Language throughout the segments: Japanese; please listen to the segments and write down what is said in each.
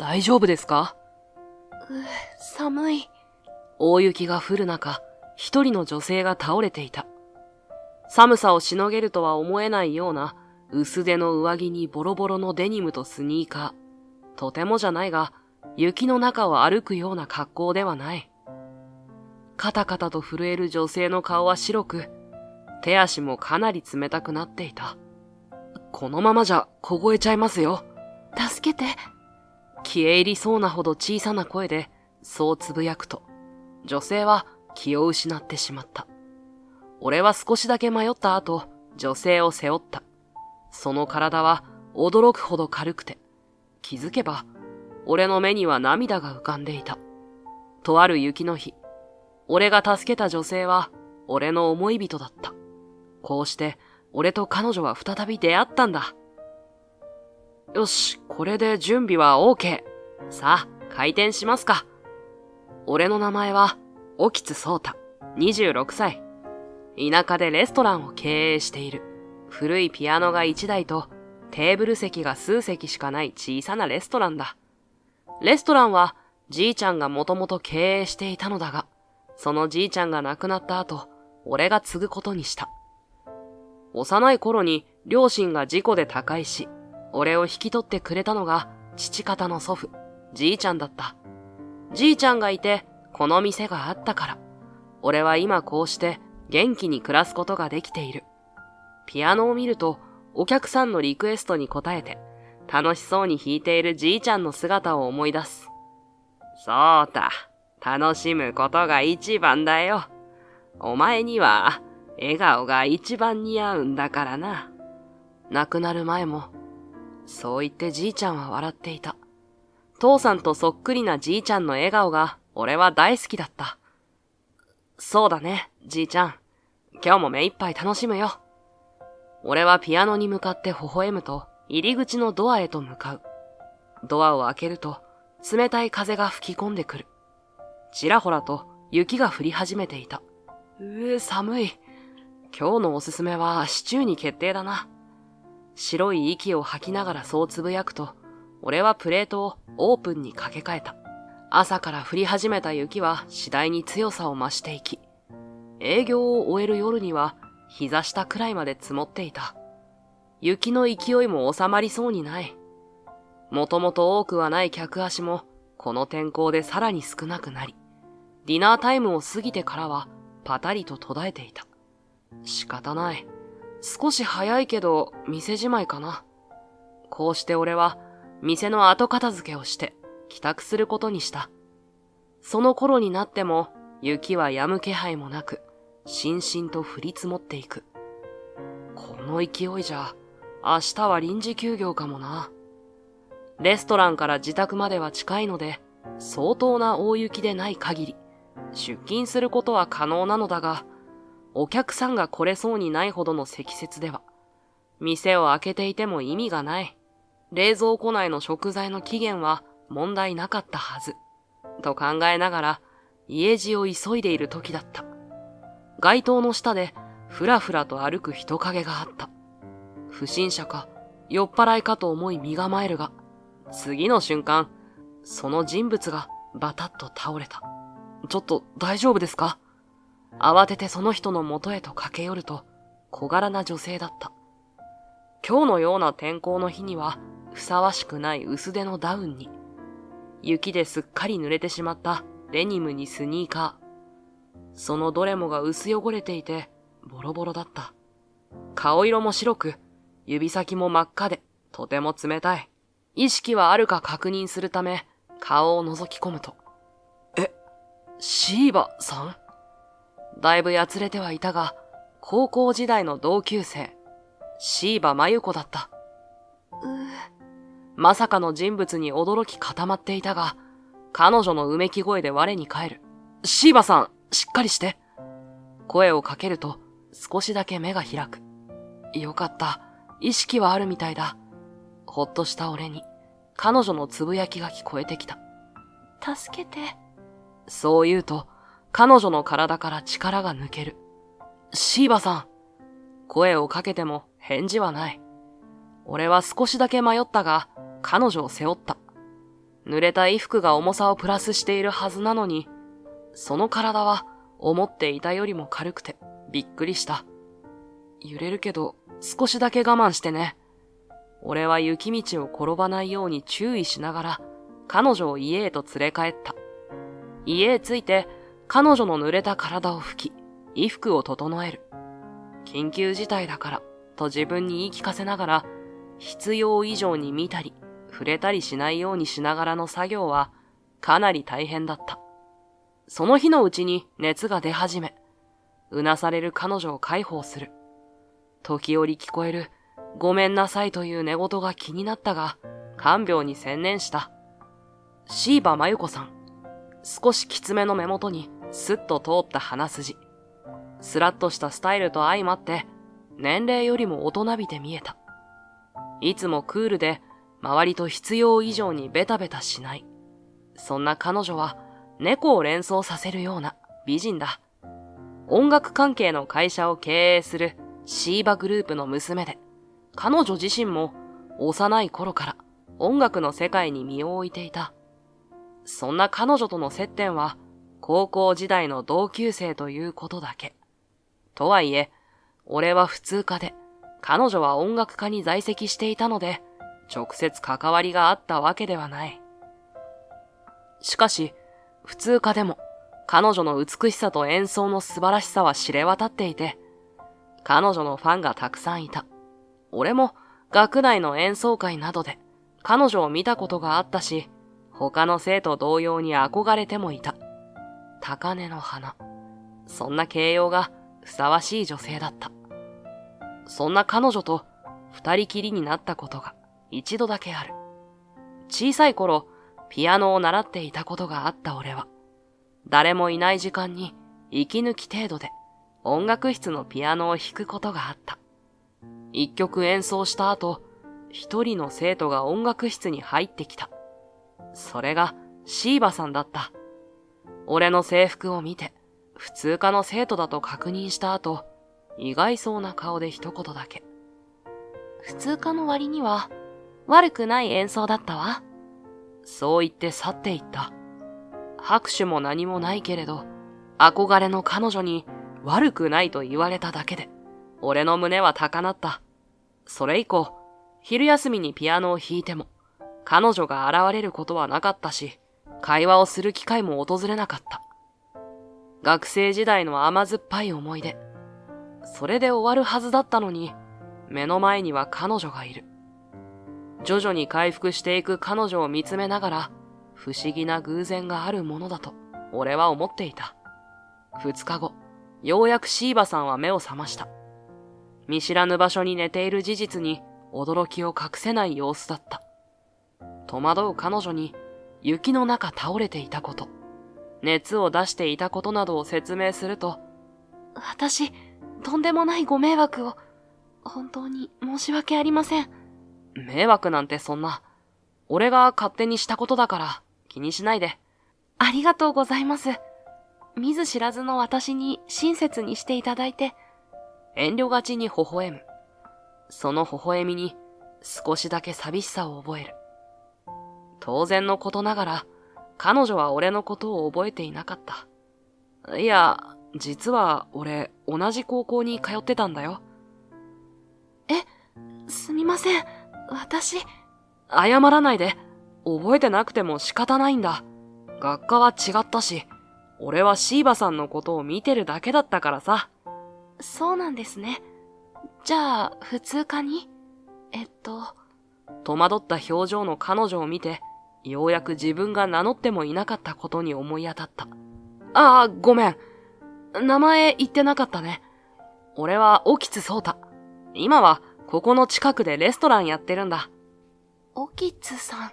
大丈夫ですか？寒い。大雪が降る中、一人の女性が倒れていた。寒さをしのげるとは思えないような薄手の上着にボロボロのデニムとスニーカー。とてもじゃないが、雪の中を歩くような格好ではない。カタカタと震える女性の顔は白く、手足もかなり冷たくなっていた。このままじゃ凍えちゃいますよ。助けて。消え入りそうなほど小さな声でそうつぶやくと、女性は気を失ってしまった。俺は少しだけ迷った後、女性を背負った。その体は驚くほど軽くて、気づけば俺の目には涙が浮かんでいた。とある雪の日、俺が助けた女性は俺の思い人だった。こうして俺と彼女は再び出会ったんだ。よし、これで準備は OK。さあ、開店しますか。俺の名前は、沖津壮太、26歳。田舎でレストランを経営している。古いピアノが1台と、テーブル席が数席しかない小さなレストランだ。レストランは、じいちゃんがもともと経営していたのだが、そのじいちゃんが亡くなった後、俺が継ぐことにした。幼い頃に両親が事故で他界し、俺を引き取ってくれたのが父方の祖父、じいちゃんだった。じいちゃんがいて、この店があったから、俺は今こうして元気に暮らすことができている。ピアノを見ると、お客さんのリクエストに応えて、楽しそうに弾いているじいちゃんの姿を思い出す。そうた、楽しむことが一番だよ。お前には、笑顔が一番似合うんだからな。亡くなる前も、そう言ってじいちゃんは笑っていた。父さんとそっくりなじいちゃんの笑顔が俺は大好きだった。そうだね、じいちゃん。今日も目いっぱい楽しむよ。俺はピアノに向かって微笑むと入り口のドアへと向かう。ドアを開けると冷たい風が吹き込んでくる。ちらほらと雪が降り始めていた。寒い。今日のおすすめはシチューに決定だな。白い息を吐きながらそうつぶやくと、俺はプレートをオープンに掛け替えた。朝から降り始めた雪は次第に強さを増していき、営業を終える夜には膝下くらいまで積もっていた。雪の勢いも収まりそうにない。もともと多くはない客足もこの天候でさらに少なくなり、ディナータイムを過ぎてからはパタリと途絶えていた。仕方ない。少し早いけど店じまいかな。こうして俺は店の後片付けをして帰宅することにした。その頃になっても雪は止む気配もなく、しんしんと降り積もっていく。この勢いじゃ明日は臨時休業かもな。レストランから自宅までは近いので、相当な大雪でない限り出勤することは可能なのだが、お客さんが来れそうにないほどの積雪では、店を開けていても意味がない。冷蔵庫内の食材の期限は問題なかったはず。と考えながら、家路を急いでいる時だった。街灯の下でふらふらと歩く人影があった。不審者か、酔っ払いかと思い身構えるが、次の瞬間、その人物がバタッと倒れた。ちょっと大丈夫ですか？慌ててその人の元へと駆け寄ると、小柄な女性だった。今日のような天候の日には、ふさわしくない薄手のダウンに、雪ですっかり濡れてしまったデニムにスニーカー。そのどれもが薄汚れていて、ボロボロだった。顔色も白く、指先も真っ赤で、とても冷たい。意識はあるか確認するため、顔を覗き込むと。シーバさん？だいぶやつれてはいたが、高校時代の同級生、シーバ真由子だった。まさかの人物に驚き固まっていたが、彼女のうめき声で我に返る。シーバさん、しっかりして。声をかけると、少しだけ目が開く。よかった。意識はあるみたいだ。ほっとした俺に、彼女のつぶやきが聞こえてきた。助けて。そう言うと、彼女の体から力が抜ける。シーバさん。声をかけても返事はない。俺は少しだけ迷ったが、彼女を背負った。濡れた衣服が重さをプラスしているはずなのに、その体は思っていたよりも軽くてびっくりした。揺れるけど少しだけ我慢してね。俺は雪道を転ばないように注意しながら彼女を家へと連れ帰った。家へ着いて彼女の濡れた体を拭き、衣服を整える。緊急事態だからと自分に言い聞かせながら、必要以上に見たり触れたりしないようにしながらの作業はかなり大変だった。その日のうちに熱が出始め、うなされる彼女を介抱する。時折聞こえるごめんなさいという寝言が気になったが、看病に専念した。シーバマユコさん。少しきつめの目元にスッと通った鼻筋。スラッとしたスタイルと相まって、年齢よりも大人びて見えた。いつもクールで、周りと必要以上にベタベタしない。そんな彼女は、猫を連想させるような美人だ。音楽関係の会社を経営するシーバグループの娘で、彼女自身も幼い頃から音楽の世界に身を置いていた。そんな彼女との接点は高校時代の同級生ということだけ。とはいえ、俺は普通科で、彼女は音楽科に在籍していたので、直接関わりがあったわけではない。しかし、普通科でも彼女の美しさと演奏の素晴らしさは知れ渡っていて、彼女のファンがたくさんいた。俺も学内の演奏会などで彼女を見たことがあったし、他の生徒同様に憧れてもいた。高嶺の花。そんな形容がふさわしい女性だった。そんな彼女と二人きりになったことが一度だけある。小さい頃、ピアノを習っていたことがあった俺は、誰もいない時間に息抜き程度で音楽室のピアノを弾くことがあった。一曲演奏した後、一人の生徒が音楽室に入ってきた。それがシーバさんだった。俺の制服を見て、普通科の生徒だと確認した後、意外そうな顔で一言だけ。普通科の割には悪くない演奏だったわ。そう言って去っていった。拍手も何もないけれど、憧れの彼女に悪くないと言われただけで、俺の胸は高鳴った。それ以降、昼休みにピアノを弾いても、彼女が現れることはなかったし、会話をする機会も訪れなかった。学生時代の甘酸っぱい思い出。それで終わるはずだったのに、目の前には彼女がいる。徐々に回復していく彼女を見つめながら、不思議な偶然があるものだと、俺は思っていた。2日後、ようやくシーバさんは目を覚ました。見知らぬ場所に寝ている事実に驚きを隠せない様子だった。戸惑う彼女に雪の中倒れていたこと、熱を出していたことなどを説明すると、私、とんでもないご迷惑を、本当に申し訳ありません。迷惑なんてそんな、俺が勝手にしたことだから気にしないで。ありがとうございます。見ず知らずの私に親切にしていただいて。遠慮がちに微笑む。その微笑みに少しだけ寂しさを覚える。当然のことながら、彼女は俺のことを覚えていなかった。いや、実は俺、同じ高校に通ってたんだよ。すみません。私。謝らないで。覚えてなくても仕方ないんだ。学科は違ったし、俺はシーバさんのことを見てるだけだったからさ。そうなんですね。じゃあ、普通科に戸惑った表情の彼女を見て、ようやく自分が名乗ってもいなかったことに思い当たった。ああ、ごめん。名前言ってなかったね。俺は沖津壮太。今はここの近くでレストランやってるんだ。沖津さん。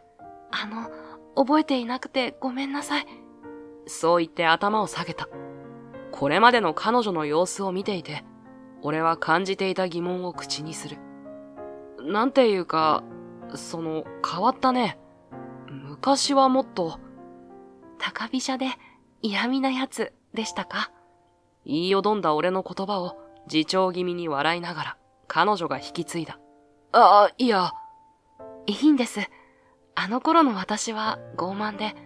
覚えていなくてごめんなさい。そう言って頭を下げた。これまでの彼女の様子を見ていて、俺は感じていた疑問を口にする。なんていうか、変わったね。昔はもっと、高飛車で嫌味なやつでしたか？言いよどんだ俺の言葉を自重気味に笑いながら彼女が引き継いだ。いや。いいんです。あの頃の私は傲慢で、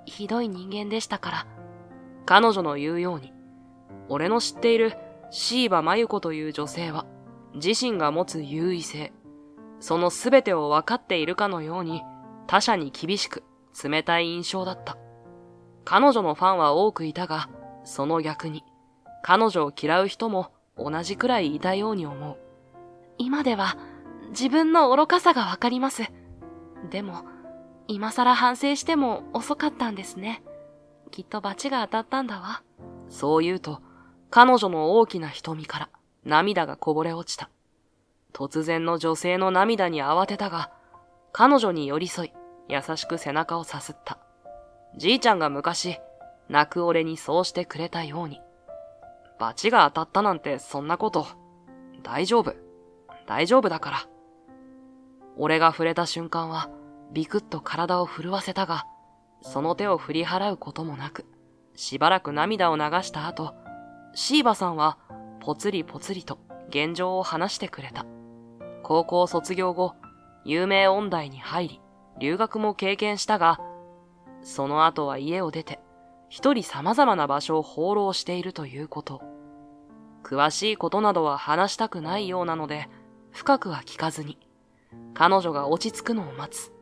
ひどい人間でしたから。彼女の言うように、俺の知っている椎葉真由子という女性は、自身が持つ優位性、そのすべてを分かっているかのように、他者に厳しく、冷たい印象だった。彼女のファンは多くいたが、その逆に、彼女を嫌う人も同じくらいいたように思う。今では、自分の愚かさがわかります。でも、今更反省しても遅かったんですね。きっと罰が当たったんだわ。そう言うと、彼女の大きな瞳から涙がこぼれ落ちた。突然の女性の涙に慌てたが、彼女に寄り添い、優しく背中をさすった。じいちゃんが昔、泣く俺にそうしてくれたように。罰が当たったなんてそんなこと、大丈夫だから。俺が触れた瞬間は、ビクッと体を震わせたが、その手を振り払うこともなく、しばらく涙を流した後、椎葉さんはぽつりぽつりと現状を話してくれた。高校卒業後、有名音大に入り、留学も経験したが、その後は家を出て、一人様々な場所を放浪しているということ。詳しいことなどは話したくないようなので、深くは聞かずに、彼女が落ち着くのを待つ。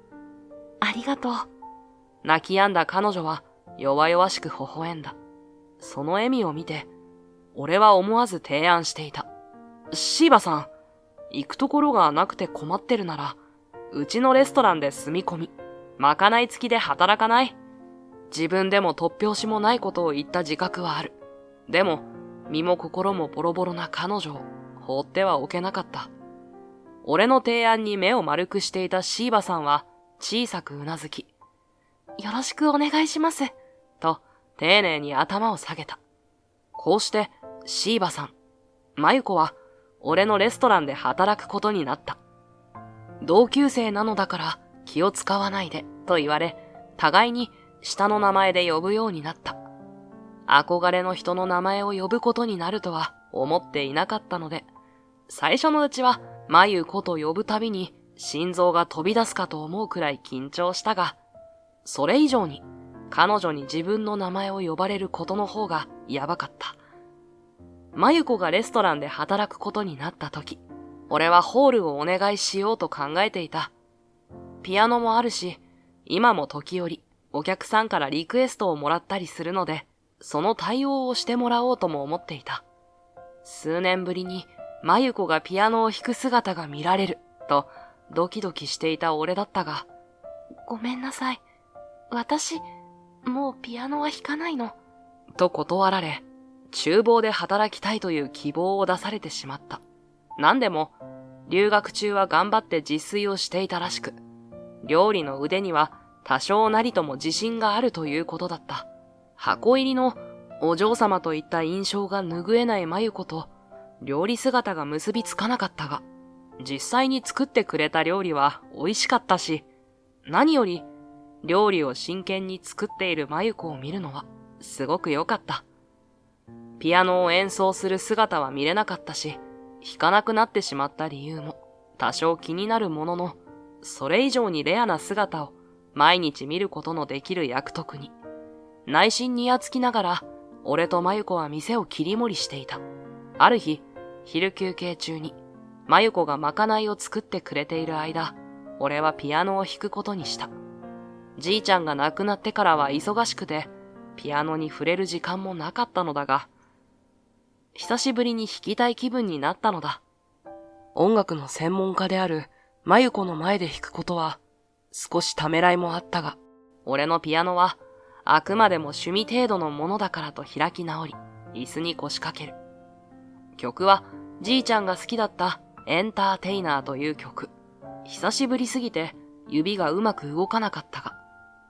ありがとう。泣き止んだ彼女は弱々しく微笑んだ。その笑みを見て、俺は思わず提案していた。椎葉さん、行くところがなくて困ってるなら、うちのレストランで住み込み、まかない付きで働かない？自分でも突拍子もないことを言った自覚はある。でも、身も心もボロボロな彼女を放ってはおけなかった。俺の提案に目を丸くしていた椎葉さんは小さくうなずき、よろしくお願いします。と丁寧に頭を下げた。こうして椎葉さん、真由子は俺のレストランで働くことになった。同級生なのだから気を使わないでと言われ、互いに下の名前で呼ぶようになった。憧れの人の名前を呼ぶことになるとは思っていなかったので、最初のうちは真由子と呼ぶたびに心臓が飛び出すかと思うくらい緊張したが、それ以上に彼女に自分の名前を呼ばれることの方がやばかった。真由子がレストランで働くことになった時、俺はホールをお願いしようと考えていた。ピアノもあるし、今も時折お客さんからリクエストをもらったりするので、その対応をしてもらおうとも思っていた。数年ぶりに真由子がピアノを弾く姿が見られるとドキドキしていた俺だったが、ごめんなさい。私、もうピアノは弾かないの。と断られ、厨房で働きたいという希望を出されてしまった。なんでも、留学中は頑張って自炊をしていたらしく、料理の腕には多少なりとも自信があるということだった。箱入りのお嬢様といった印象が拭えない真由子と料理姿が結びつかなかったが、実際に作ってくれた料理は美味しかったし、何より料理を真剣に作っている真由子を見るのはすごく良かった。ピアノを演奏する姿は見れなかったし、弾かなくなってしまった理由も多少気になるものの、それ以上にレアな姿を毎日見ることのできる役得に、内心にやつきながら、俺と真由子は店を切り盛りしていた。ある日、昼休憩中に、真由子がまかないを作ってくれている間、俺はピアノを弾くことにした。じいちゃんが亡くなってからは忙しくて、ピアノに触れる時間もなかったのだが、久しぶりに弾きたい気分になったのだ。音楽の専門家である真由子の前で弾くことは、少しためらいもあったが、俺のピアノは、あくまでも趣味程度のものだからと開き直り、椅子に腰掛ける。曲は、じいちゃんが好きだったエンターテイナーという曲。久しぶりすぎて指がうまく動かなかったが、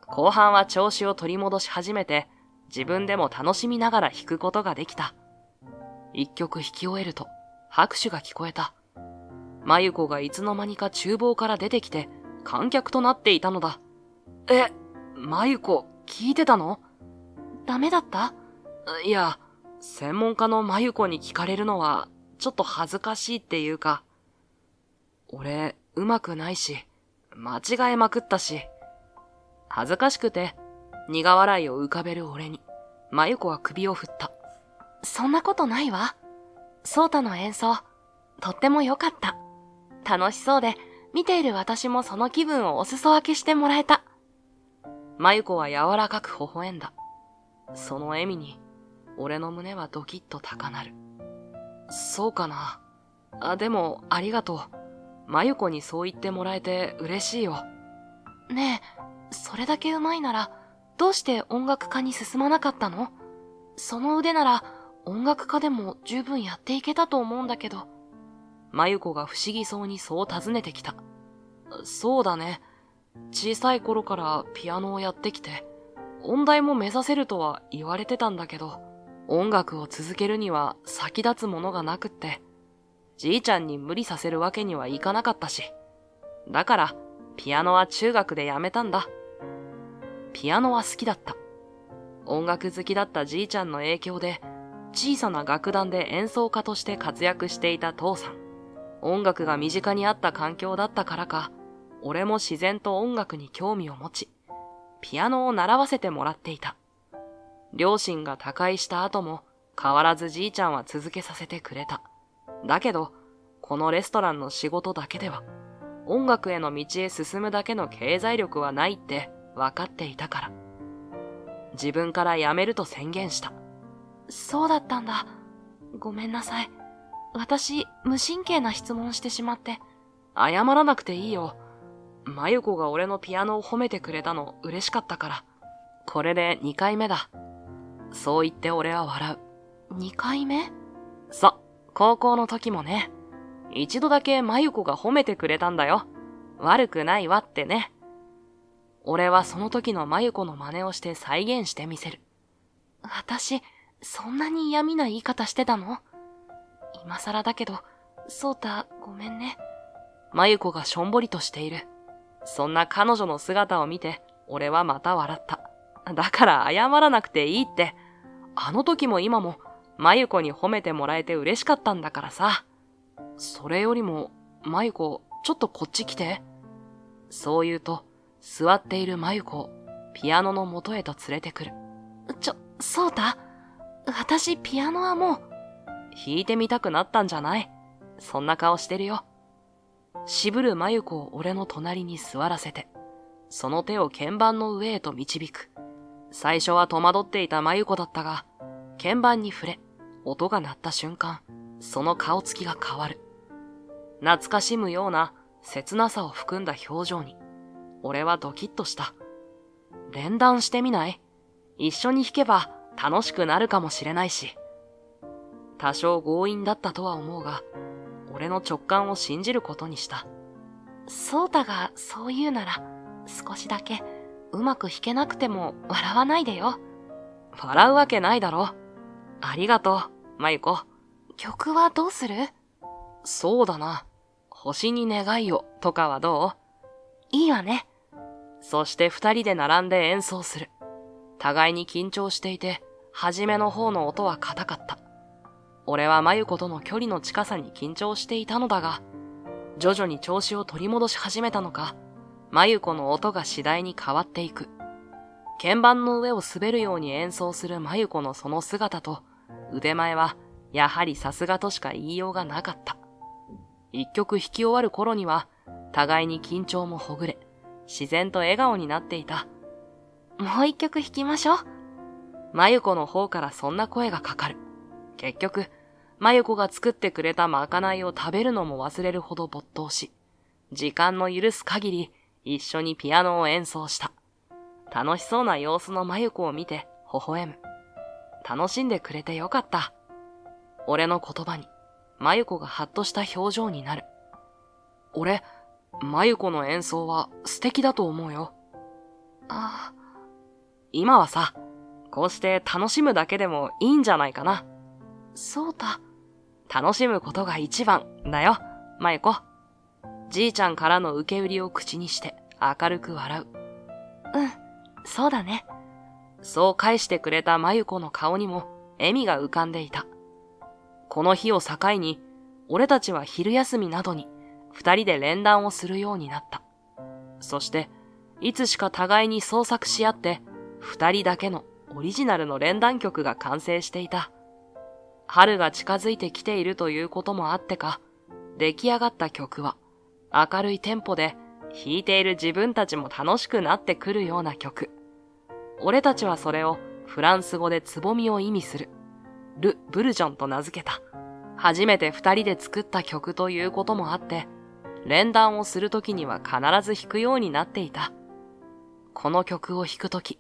後半は調子を取り戻し始めて、自分でも楽しみながら弾くことができた。一曲弾き終えると、拍手が聞こえた。真由子がいつの間にか厨房から出てきて、観客となっていたのだ。真由子、聞いてたの？ダメだった？いや、専門家の真由子に聞かれるのは、ちょっと恥ずかしいっていうか、俺、上手くないし、間違えまくったし、恥ずかしくて、苦笑いを浮かべる俺に、まゆこは首を振った。そんなことないわ。ソータの演奏、とっても良かった。楽しそうで、見ている私もその気分をお裾分けしてもらえた。まゆこは柔らかく微笑んだ。その笑みに、俺の胸はドキッと高鳴る。そうかな。でも、ありがとう。まゆこにそう言ってもらえて嬉しいよ。ねえ、それだけ上手いなら、どうして音楽家に進まなかったの？その腕なら、音楽家でも十分やっていけたと思うんだけど。まゆこが不思議そうにそう尋ねてきた。そうだね。小さい頃からピアノをやってきて、音大も目指せるとは言われてたんだけど、音楽を続けるには先立つものがなくって、じいちゃんに無理させるわけにはいかなかったし。だから、ピアノは中学でやめたんだ。ピアノは好きだった。音楽好きだったじいちゃんの影響で、小さな楽団で演奏家として活躍していた父さん。音楽が身近にあった環境だったからか、俺も自然と音楽に興味を持ち、ピアノを習わせてもらっていた。両親が他界した後も変わらずじいちゃんは続けさせてくれた。だけど、このレストランの仕事だけでは、音楽への道へ進むだけの経済力はないって分かっていたから。自分から辞めると宣言した。そうだったんだ。ごめんなさい。私、無神経な質問してしまって。謝らなくていいよ。まゆこが俺のピアノを褒めてくれたの嬉しかったから。これで2回目だ。そう言って俺は笑う。2回目？高校の時もね。一度だけまゆこが褒めてくれたんだよ。悪くないわってね。俺はその時のまゆこの真似をして再現してみせる。私、そんなに嫌味な言い方してたの？今更だけど、そうた、ごめんね。まゆこがしょんぼりとしている。そんな彼女の姿を見て、俺はまた笑った。だから謝らなくていいって。あの時も今も、まゆこに褒めてもらえて嬉しかったんだからさ。それよりも、まゆこ、ちょっとこっち来て。そう言うと、座っているまゆこを、ピアノの元へと連れてくる。そうた？私、ピアノはもう。弾いてみたくなったんじゃない？そんな顔してるよ。渋るまゆこを俺の隣に座らせて、その手を鍵盤の上へと導く。最初は戸惑っていたまゆこだったが、鍵盤に触れ、音が鳴った瞬間、その顔つきが変わる。懐かしむような切なさを含んだ表情に、俺はドキッとした。連弾してみない？一緒に弾けば楽しくなるかもしれないし。多少強引だったとは思うが、俺の直感を信じることにした。そうたがそう言うなら、少しだけうまく弾けなくても笑わないでよ。笑うわけないだろ。ありがとう、まゆこ。曲はどうする？そうだな。星に願いをとかはどう？いいわね。そして二人で並んで演奏する。互いに緊張していて、初めの方の音は硬かった。俺はまゆことの距離の近さに緊張していたのだが、徐々に調子を取り戻し始めたのか、まゆこの音が次第に変わっていく。鍵盤の上を滑るように演奏するまゆこのその姿と腕前はやはりさすがとしか言いようがなかった。一曲弾き終わる頃には互いに緊張もほぐれ、自然と笑顔になっていた。もう一曲弾きましょう。まゆこの方からそんな声がかかる。結局、まゆこが作ってくれたまかないを食べるのも忘れるほど没頭し、時間の許す限り一緒にピアノを演奏した。楽しそうな様子のまゆこを見て微笑む。楽しんでくれてよかった。俺の言葉に、まゆこがハッとした表情になる。俺、まゆこの演奏は素敵だと思うよ。今はさ、こうして楽しむだけでもいいんじゃないかな。そうだ。楽しむことが一番だよ、まゆこ。じいちゃんからの受け売りを口にして明るく笑う。そうだね。そう返してくれたまゆこの顔にも笑みが浮かんでいた。この日を境に、俺たちは昼休みなどに二人で連弾をするようになった。そして、いつしか互いに創作し合って、二人だけのオリジナルの連弾曲が完成していた。春が近づいてきているということもあってか、出来上がった曲は明るいテンポで弾いている自分たちも楽しくなってくるような曲。俺たちはそれをフランス語でつぼみを意味するル・ブルジョンと名付けた。初めて二人で作った曲ということもあって、連弾をするときには必ず弾くようになっていた。この曲を弾くとき、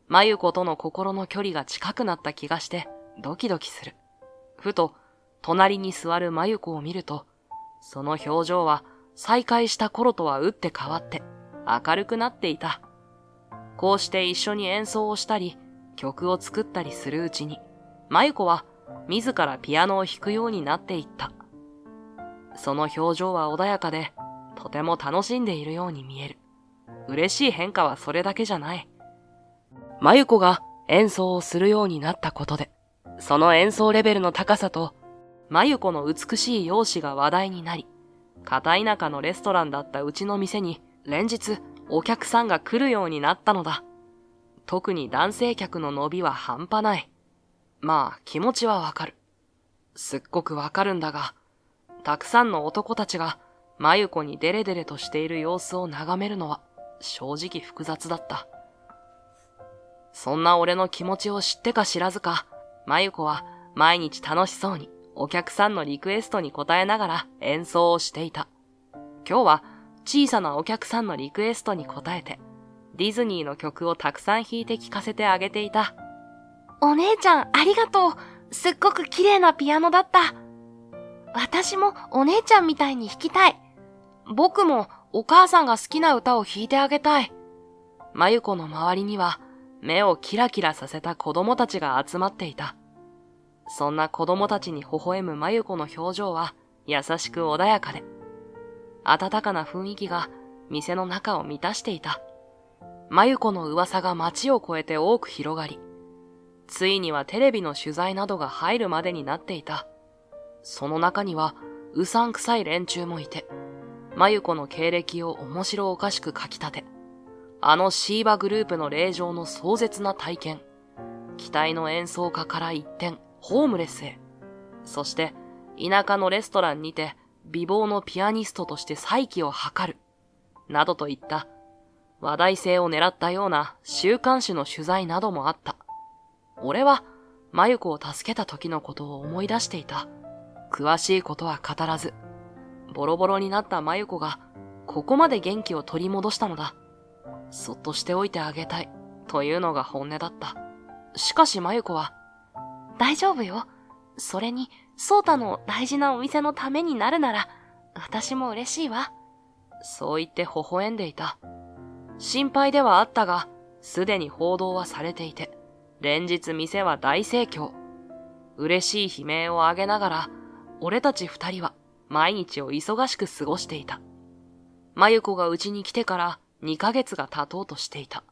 まゆことの心の距離が近くなった気がしてドキドキする。ふと隣に座るまゆこを見ると、その表情は再会した頃とは打って変わって明るくなっていた。こうして一緒に演奏をしたり曲を作ったりするうちに、まゆこは自らピアノを弾くようになっていった。その表情は穏やかで、とても楽しんでいるように見える。嬉しい変化はそれだけじゃない。まゆこが演奏をするようになったことで、その演奏レベルの高さと、まゆこの美しい容姿が話題になり、片田舎のレストランだったうちの店に連日お客さんが来るようになったのだ。特に男性客の伸びは半端ない。まあ気持ちはわかる。すっごくわかるんだが、たくさんの男たちがまゆこにデレデレとしている様子を眺めるのは正直複雑だった。そんな俺の気持ちを知ってか知らずか、まゆこは毎日楽しそうにお客さんのリクエストに応えながら演奏をしていた。今日は小さなお客さんのリクエストに応えて、ディズニーの曲をたくさん弾いて聴かせてあげていた。お姉ちゃんありがとう。すっごく綺麗なピアノだった。私もお姉ちゃんみたいに弾きたい。僕もお母さんが好きな歌を弾いてあげたい。まゆこの周りには目をキラキラさせた子供たちが集まっていた。そんな子供たちに微笑むまゆこの表情は優しく穏やかで、温かな雰囲気が店の中を満たしていた。まゆこの噂が街を越えて多く広がり、ついにはテレビの取材などが入るまでになっていた。その中にはうさんくさい連中もいて、まゆこの経歴を面白おかしく書き立て、あのシーバグループの令嬢の壮絶な体験、期待の演奏家から一転、ホームレスへ、そして田舎のレストランにて美貌のピアニストとして再起を図る、などといった話題性を狙ったような週刊誌の取材などもあった。俺はまゆこを助けた時のことを思い出していた。詳しいことは語らず、ボロボロになったまゆこがここまで元気を取り戻したのだ。そっとしておいてあげたいというのが本音だった。しかしまゆこは、大丈夫よ。それに、ソータの大事なお店のためになるなら、私も嬉しいわ。そう言って微笑んでいた。心配ではあったが、すでに報道はされていて、連日店は大盛況。嬉しい悲鳴を上げながら、俺たち二人は毎日を忙しく過ごしていた。まゆこが家に来てから2ヶ月が経とうとしていた。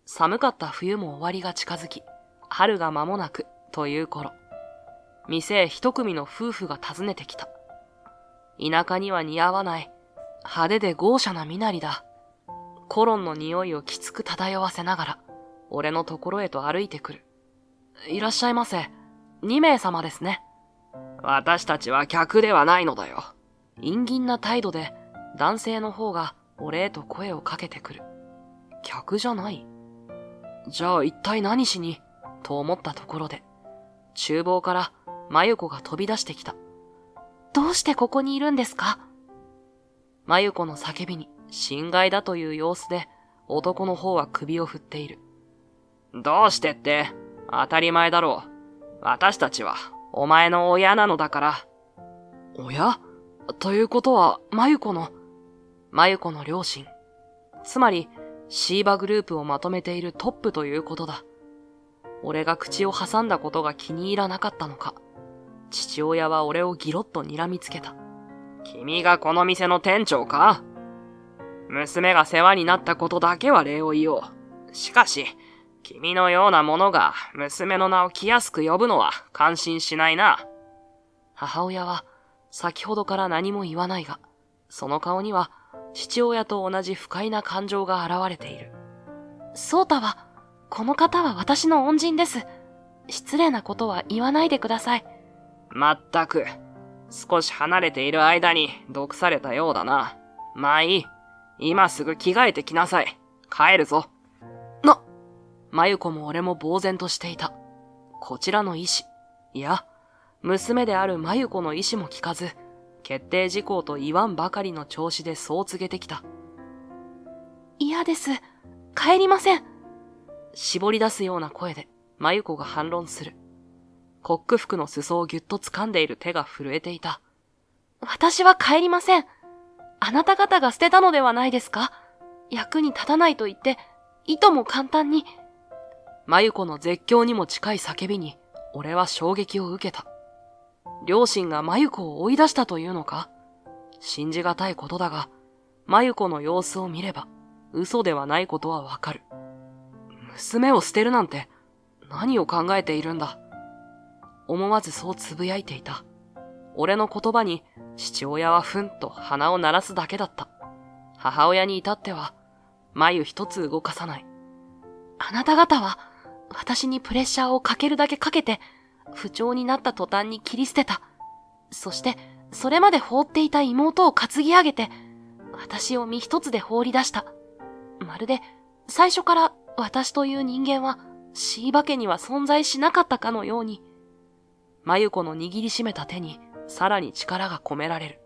寒かった冬も終わりが近づき、春が間もなくという頃、店へ一組の夫婦が訪ねてきた。田舎には似合わない派手で豪奢な身なりだ。コロンの匂いをきつく漂わせながら、俺のところへと歩いてくる。いらっしゃいませ。2名様ですね。私たちは客ではないのだよ。陰銀な態度で男性の方が俺へと声をかけてくる。客じゃない？じゃあ一体何しにと思ったところで、厨房からまゆこが飛び出してきた。どうしてここにいるんですか？まゆこの叫びに心外だという様子で男の方は首を振っている。どうしてって当たり前だろう。私たちはお前の親なのだから。親？ということはまゆこの両親。つまりシーバグループをまとめているトップということだ。俺が口を挟んだことが気に入らなかったのか、父親は俺をギロッと睨みつけた。君がこの店の店長か？娘が世話になったことだけは礼を言おう。しかし、君のような者が娘の名を気安く呼ぶのは感心しないな。母親は先ほどから何も言わないが、その顔には父親と同じ不快な感情が現れている。そうたは、この方は私の恩人です。失礼なことは言わないでください。まったく、少し離れている間に毒されたようだな。まあいい。今すぐ着替えてきなさい。帰るぞ。まゆこも俺も呆然としていた。こちらの意志、いや、娘であるまゆこの意志も聞かず、決定事項と言わんばかりの調子でそう告げてきた。嫌です。帰りません。絞り出すような声で、まゆこが反論する。コック服の裾をぎゅっと掴んでいる手が震えていた。私は帰りません。あなた方が捨てたのではないですか？役に立たないと言って、いとも簡単に。まゆこの絶叫にも近い叫びに、俺は衝撃を受けた。両親がまゆこを追い出したというのか？信じがたいことだが、まゆこの様子を見れば、嘘ではないことはわかる。娘を捨てるなんて、何を考えているんだ。思わずそうつぶやいていた。俺の言葉に、父親はふんと鼻を鳴らすだけだった。母親に至っては、眉一つ動かさない。あなた方は、私にプレッシャーをかけるだけかけて、不調になった途端に切り捨てた。そして、それまで放っていた妹を担ぎ上げて、私を身一つで放り出した。まるで、最初から私という人間は、椎葉家には存在しなかったかのように。まゆこの握りしめた手に、さらに力が込められる。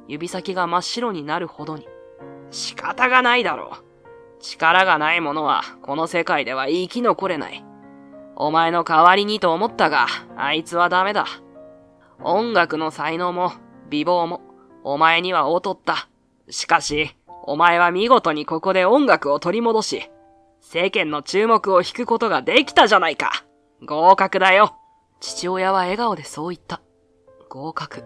指先が真っ白になるほどに。仕方がないだろう。力がないものは、この世界では生き残れない。お前の代わりにと思ったが、あいつはダメだ。音楽の才能も、美貌も、お前には劣った。しかし、お前は見事にここで音楽を取り戻し、世間の注目を引くことができたじゃないか。合格だよ。父親は笑顔でそう言った。合格。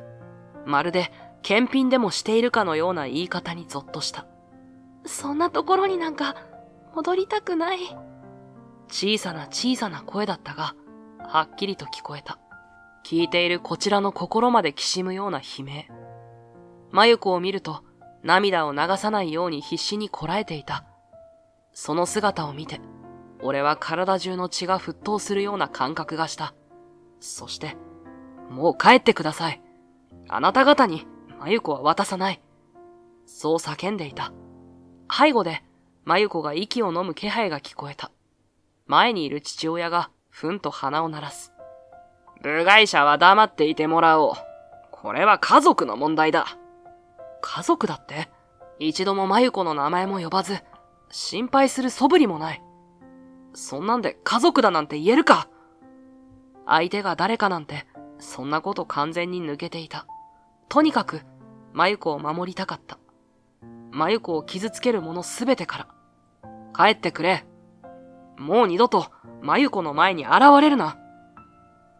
まるで、検品でもしているかのような言い方にゾッとした。そんなところになんか、戻りたくない。小さな小さな声だったが、はっきりと聞こえた。聞いているこちらの心まできしむような悲鳴。まゆこを見ると、涙を流さないように必死にこらえていた。その姿を見て、俺は体中の血が沸騰するような感覚がした。そして、もう帰ってください。あなた方に、まゆこは渡さない。そう叫んでいた。背後で、まゆこが息を飲む気配が聞こえた。前にいる父親が、ふんと鼻を鳴らす。部外者は黙っていてもらおう。これは家族の問題だ。家族だって？一度もまゆこの名前も呼ばず、心配する素振りもない。そんなんで家族だなんて言えるか？相手が誰かなんて、そんなこと完全に抜けていた。とにかく、まゆこを守りたかった。まゆこを傷つけるものすべてから。帰ってくれ。もう二度と、まゆこの前に現れるな。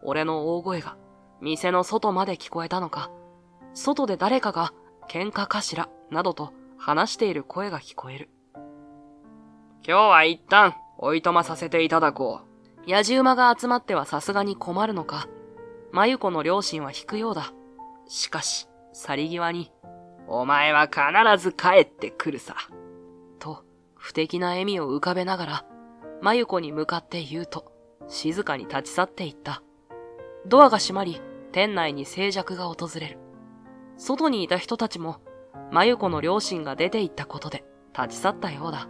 俺の大声が、店の外まで聞こえたのか、外で誰かが、喧嘩かしら、などと話している声が聞こえる。今日は一旦、おいとまさせていただこう。野じ馬が集まってはさすがに困るのか、まゆこの両親は引くようだ。しかし、去り際に、お前は必ず帰ってくるさ。と、不敵な笑みを浮かべながら、まゆこに向かって言うと、静かに立ち去っていった。ドアが閉まり、店内に静寂が訪れる。外にいた人たちも、まゆこの両親が出て行ったことで、立ち去ったようだ。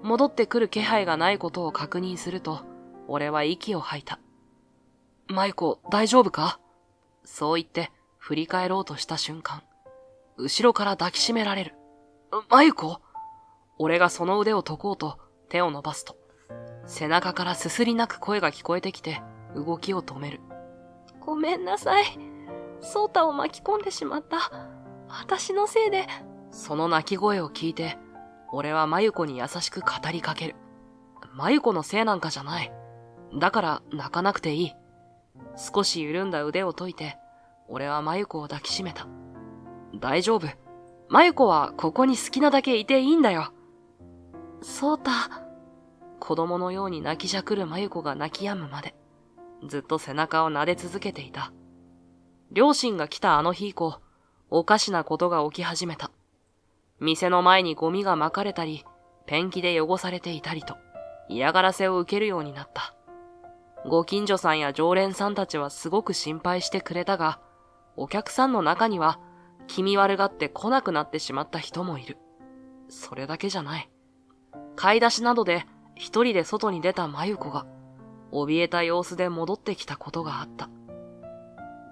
戻ってくる気配がないことを確認すると、俺は息を吐いた。まゆこ、大丈夫か？そう言って、振り返ろうとした瞬間、後ろから抱きしめられる。まゆこ？俺がその腕を解こうと手を伸ばすと、背中からすすり泣く声が聞こえてきて、動きを止める。ごめんなさい。ソータを巻き込んでしまった。私のせいで。その泣き声を聞いて、俺はまゆこに優しく語りかける。まゆこのせいなんかじゃない。だから泣かなくていい。少し緩んだ腕を解いて、俺はまゆこを抱きしめた。大丈夫。まゆこはここに好きなだけいていいんだよ。ソータ。子供のように泣きじゃくるまゆこが泣き止むまで、ずっと背中を撫で続けていた。両親が来たあの日以降、おかしなことが起き始めた。店の前にゴミが撒かれたり、ペンキで汚されていたりと、嫌がらせを受けるようになった。ご近所さんや常連さんたちはすごく心配してくれたが、お客さんの中には気味悪がって来なくなってしまった人もいる。それだけじゃない。買い出しなどで一人で外に出たまゆこが、怯えた様子で戻ってきたことがあった。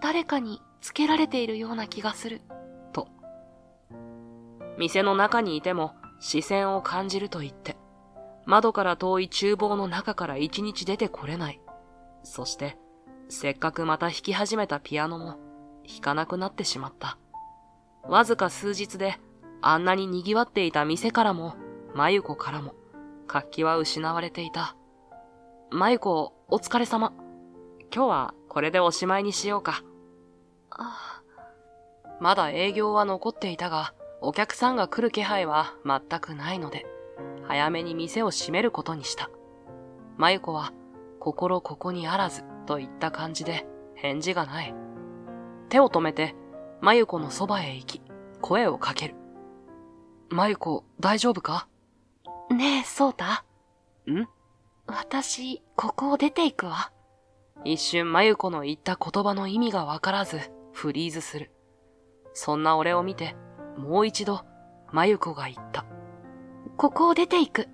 誰かにつけられているような気がする。と。店の中にいても視線を感じると言って、窓から遠い厨房の中から一日出てこれない。そして、せっかくまた弾き始めたピアノも弾かなくなってしまった。わずか数日であんなに賑わっていた店からも、まゆこからも、活気は失われていた。まゆこ、お疲れ様。今日はこれでおしまいにしようか。まだ営業は残っていたが、お客さんが来る気配は全くないので、早めに店を閉めることにした。まゆこは、心ここにあらずといった感じで返事がない。手を止めて、まゆこのそばへ行き、声をかける。まゆこ、大丈夫か？ねえ、そうた？ん？私、ここを出ていくわ。一瞬まゆこの言った言葉の意味がわからず、フリーズする。そんな俺を見て、もう一度、まゆこが言った。ここを出ていく。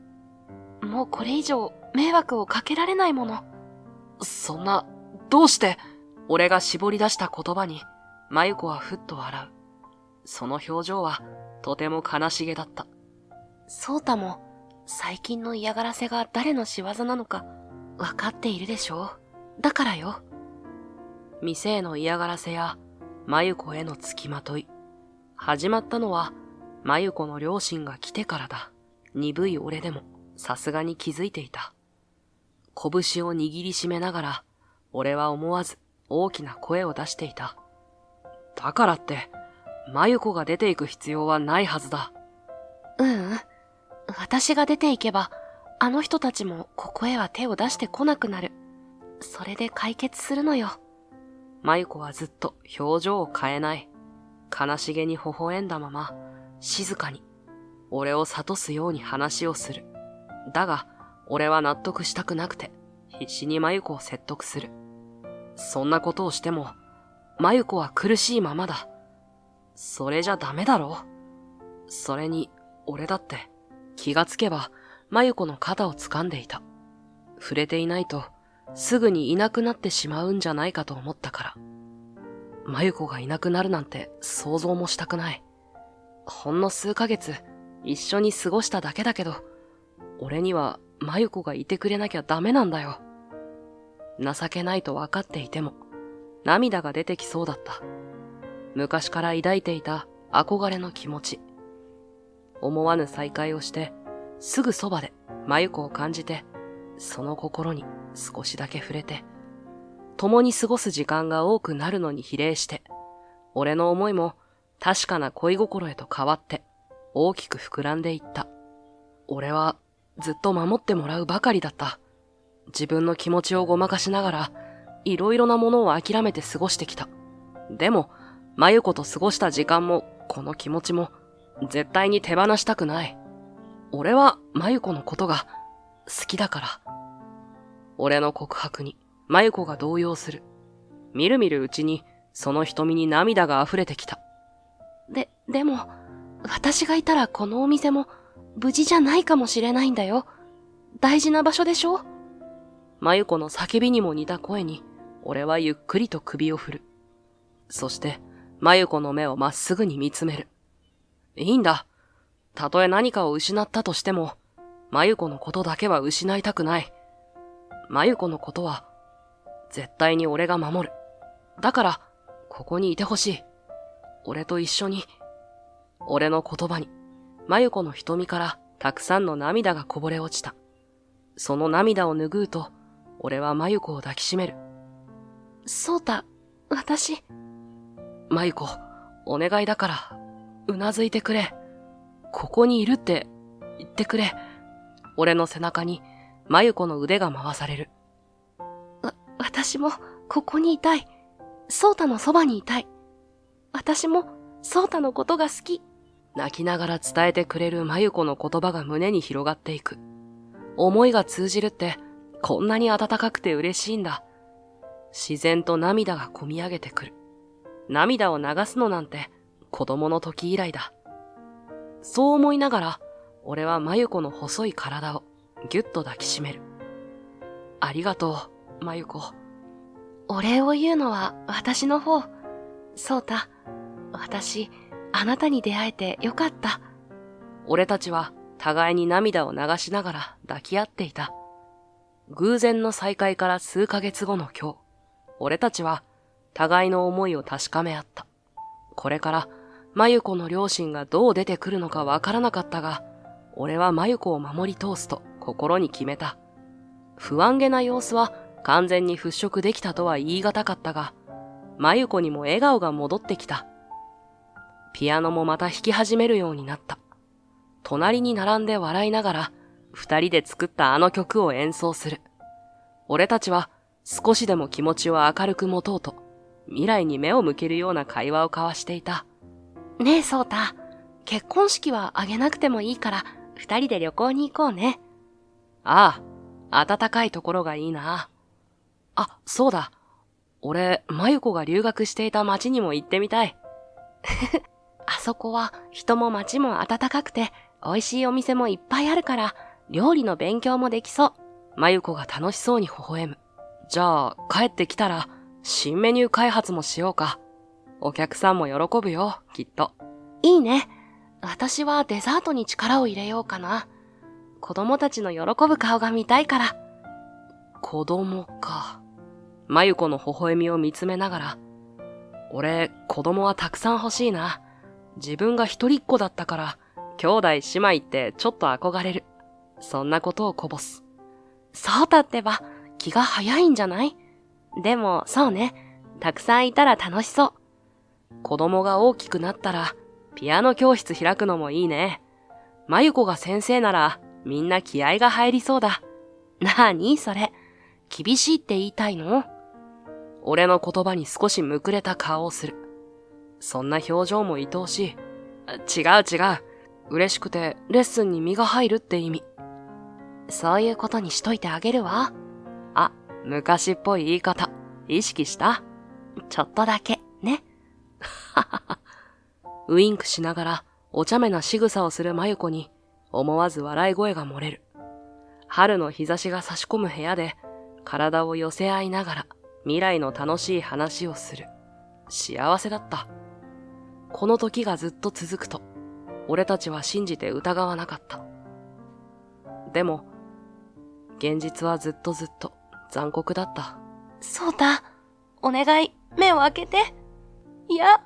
もうこれ以上、迷惑をかけられないもの。そんな、どうして？俺が絞り出した言葉に、まゆこはふっと笑う。その表情は、とても悲しげだった。そうたも、最近の嫌がらせが誰の仕業なのか、わかっているでしょう。だからよ。店への嫌がらせや、まゆこへの付きまとい。始まったのは、まゆこの両親が来てからだ。鈍い俺でも、さすがに気づいていた。拳を握りしめながら、俺は思わず大きな声を出していた。だからって、まゆこが出ていく必要はないはずだ。ううん。私が出ていけば、あの人たちもここへは手を出してこなくなる。それで解決するのよ。まゆこはずっと表情を変えない。悲しげに微笑んだまま、静かに、俺を諭すように話をする。だが、俺は納得したくなくて、必死にまゆこを説得する。そんなことをしても、まゆこは苦しいままだ。それじゃダメだろ。それに、俺だって、気がつけば、まゆこの肩を掴んでいた。触れていないと、すぐにいなくなってしまうんじゃないかと思ったから。まゆこがいなくなるなんて想像もしたくない。ほんの数ヶ月、一緒に過ごしただけだけど、俺にはまゆこがいてくれなきゃダメなんだよ。情けないと分かっていても、涙が出てきそうだった。昔から抱いていた憧れの気持ち。思わぬ再会をして、すぐそばでまゆこを感じて、その心に少しだけ触れて、共に過ごす時間が多くなるのに比例して、俺の思いも確かな恋心へと変わって、大きく膨らんでいった。俺はずっと守ってもらうばかりだった。自分の気持ちをごまかしながら、いろいろなものを諦めて過ごしてきた。でも、まゆこと過ごした時間も、この気持ちも、絶対に手放したくない。俺はまゆこのことが好きだから。俺の告白にまゆこが動揺する。みるみるうちにその瞳に涙が溢れてきた。でも、私がいたらこのお店も無事じゃないかもしれないんだよ。大事な場所でしょ？まゆこの叫びにも似た声に、俺はゆっくりと首を振る。そして、まゆこの目をまっすぐに見つめる。いいんだ。たとえ何かを失ったとしても、まゆこのことだけは失いたくない。まゆこのことは、絶対に俺が守る。だから、ここにいてほしい。俺と一緒に。俺の言葉に、まゆこの瞳からたくさんの涙がこぼれ落ちた。その涙を拭うと、俺はまゆこを抱きしめる。そうた、私。まゆこ、お願いだから、うなずいてくれ。ここにいるって言ってくれ。俺の背中に、まゆこの腕が回される。私も、ここにいたい。そうたのそばにいたい。私も、そうたのことが好き。泣きながら伝えてくれるまゆこの言葉が胸に広がっていく。思いが通じるってこんなに温かくて嬉しいんだ。自然と涙がこみ上げてくる。涙を流すのなんて子供の時以来だ。そう思いながら、俺はまゆこの細い体をぎゅっと抱きしめる。ありがとう、まゆこ。お礼を言うのは私の方。そうた、私、あなたに出会えてよかった。俺たちは互いに涙を流しながら抱き合っていた。偶然の再会から数ヶ月後の今日、俺たちは互いの思いを確かめ合った。これからまゆこの両親がどう出てくるのかわからなかったが、俺はまゆこを守り通すと心に決めた。不安げな様子は完全に払拭できたとは言い難かったが、まゆこにも笑顔が戻ってきた。ピアノもまた弾き始めるようになった。隣に並んで笑いながら、二人で作ったあの曲を演奏する。俺たちは少しでも気持ちを明るく持とうと、未来に目を向けるような会話を交わしていた。ねえ、そうた、結婚式はあげなくてもいいから、二人で旅行に行こうね。ああ、暖かいところがいいな。あ、そうだ。俺、まゆこが留学していた町にも行ってみたい。あそこは人も街も暖かくて、美味しいお店もいっぱいあるから、料理の勉強もできそう。まゆこが楽しそうに微笑む。じゃあ、帰ってきたら、新メニュー開発もしようか。お客さんも喜ぶよ、きっと。いいね。私はデザートに力を入れようかな。子供たちの喜ぶ顔が見たいから。子供か。まゆこの微笑みを見つめながら、俺、子供はたくさん欲しいな。自分が一人っ子だったから、兄弟姉妹ってちょっと憧れる。そんなことをこぼす。そうだってば、気が早いんじゃない？でも、そうね。たくさんいたら楽しそう。子供が大きくなったら、ピアノ教室開くのもいいね。まゆこが先生なら、みんな気合が入りそうだ。なにそれ。厳しいって言いたいの？俺の言葉に少しむくれた顔をする。そんな表情も愛おしい。違う。嬉しくてレッスンに身が入るって意味。そういうことにしといてあげるわ。あ、昔っぽい言い方、意識した？ちょっとだけ、ね。ウインクしながらお茶目な仕草をするまゆこに思わず笑い声が漏れる。春の日差しが差し込む部屋で体を寄せ合いながら未来の楽しい話をする。幸せだった。この時がずっと続くと俺たちは信じて疑わなかった。でも現実はずっと残酷だった。そうだ。お願い、目を開けて。いや。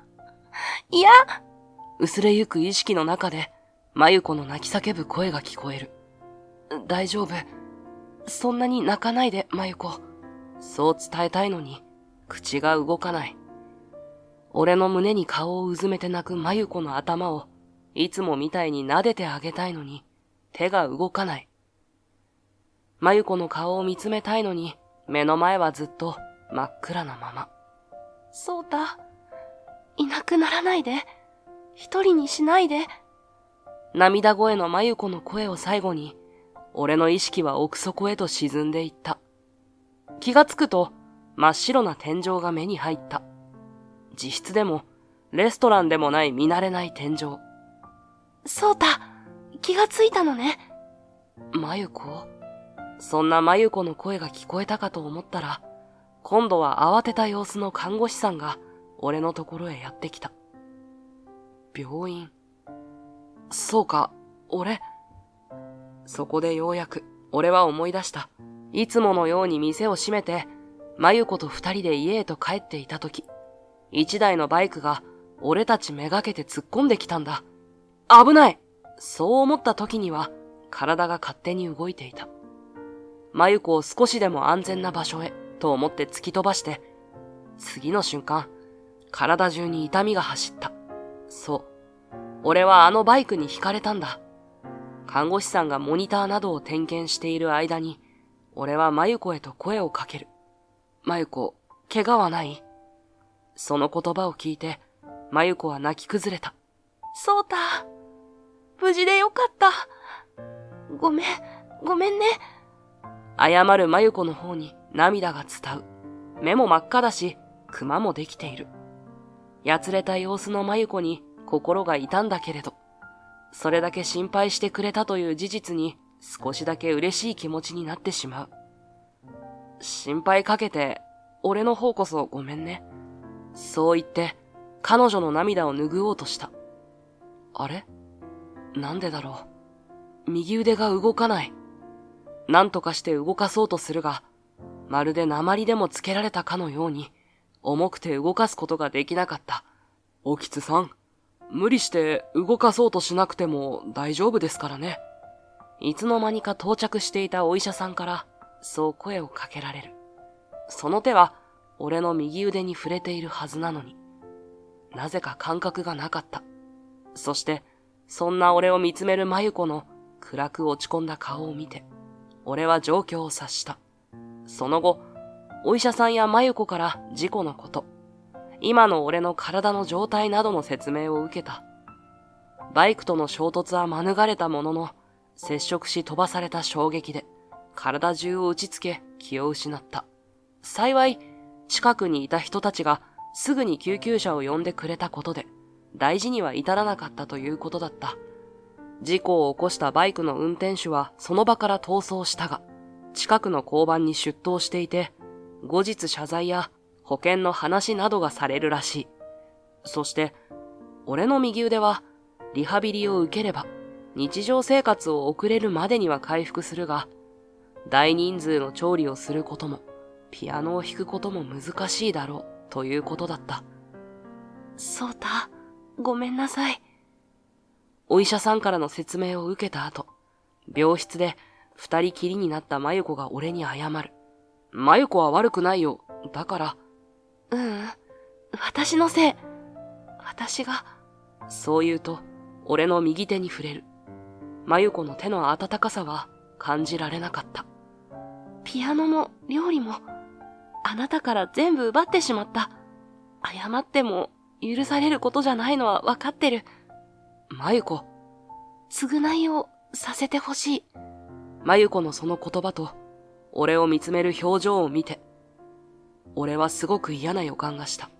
薄れゆく意識の中で、まゆこの泣き叫ぶ声が聞こえる。大丈夫。そんなに泣かないで、まゆこ。そう伝えたいのに、口が動かない。俺の胸に顔をうずめて泣くまゆこの頭を、いつもみたいに撫でてあげたいのに、手が動かない。まゆこの顔を見つめたいのに、目の前はずっと真っ暗なまま。そうだ。いなくならないで。一人にしないで。涙声のまゆこの声を最後に、俺の意識は奥底へと沈んでいった。気がつくと、真っ白な天井が目に入った。自室でも、レストランでもない見慣れない天井。そうだ。気がついたのね。まゆこ？そんなまゆこの声が聞こえたかと思ったら、今度は慌てた様子の看護師さんが俺のところへやってきた。病院。そうか、俺。そこでようやく俺は思い出した。いつものように店を閉めて、まゆこと二人で家へと帰っていたとき、一台のバイクが俺たちめがけて突っ込んできたんだ。危ない！そう思った時には体が勝手に動いていた。まゆこを少しでも安全な場所へと思って突き飛ばして、次の瞬間、体中に痛みが走った。そう。俺はあのバイクにひかれたんだ。看護師さんがモニターなどを点検している間に、俺はまゆこへと声をかける。まゆこ、怪我はない？その言葉を聞いて、まゆこは泣き崩れた。そうだ。無事でよかった。ごめんね。謝るまゆこの方に涙が伝う。目も真っ赤だし、クマもできている。やつれた様子のまゆこに心が痛んだけれど、それだけ心配してくれたという事実に少しだけ嬉しい気持ちになってしまう。心配かけて、俺の方こそごめんね。そう言って、彼女の涙を拭おうとした。あれ？なんでだろう。右腕が動かない。なんとかして動かそうとするが、まるで鉛でもつけられたかのように、重くて動かすことができなかった。おきつさん、無理して動かそうとしなくても大丈夫ですからね。いつの間にか到着していたお医者さんから、そう声をかけられる。その手は、俺の右腕に触れているはずなのに、なぜか感覚がなかった。そして、そんな俺を見つめるまゆこの暗く落ち込んだ顔を見て、俺は状況を察した。その後、お医者さんやまゆこから事故のこと、今の俺の体の状態などの説明を受けた。バイクとの衝突は免れたものの、接触し飛ばされた衝撃で、体中を打ちつけ気を失った。幸い、近くにいた人たちがすぐに救急車を呼んでくれたことで、大事には至らなかったということだった。事故を起こしたバイクの運転手はその場から逃走したが、近くの交番に出頭していて、後日謝罪や保険の話などがされるらしい。そして、俺の右腕はリハビリを受ければ日常生活を送れるまでには回復するが、大人数の調理をすることも、ピアノを弾くことも難しいだろうということだった。そうた、ごめんなさい。お医者さんからの説明を受けた後、病室で二人きりになったまゆこが俺に謝る。まゆこは悪くないよ。だから。私のせい。私が。そう言うと、俺の右手に触れる。まゆこの手の温かさは感じられなかった。ピアノも料理も、あなたから全部奪ってしまった。謝っても許されることじゃないのはわかってる。まゆこ。償いをさせてほしい。まゆこのその言葉と、俺を見つめる表情を見て、俺はすごく嫌な予感がした。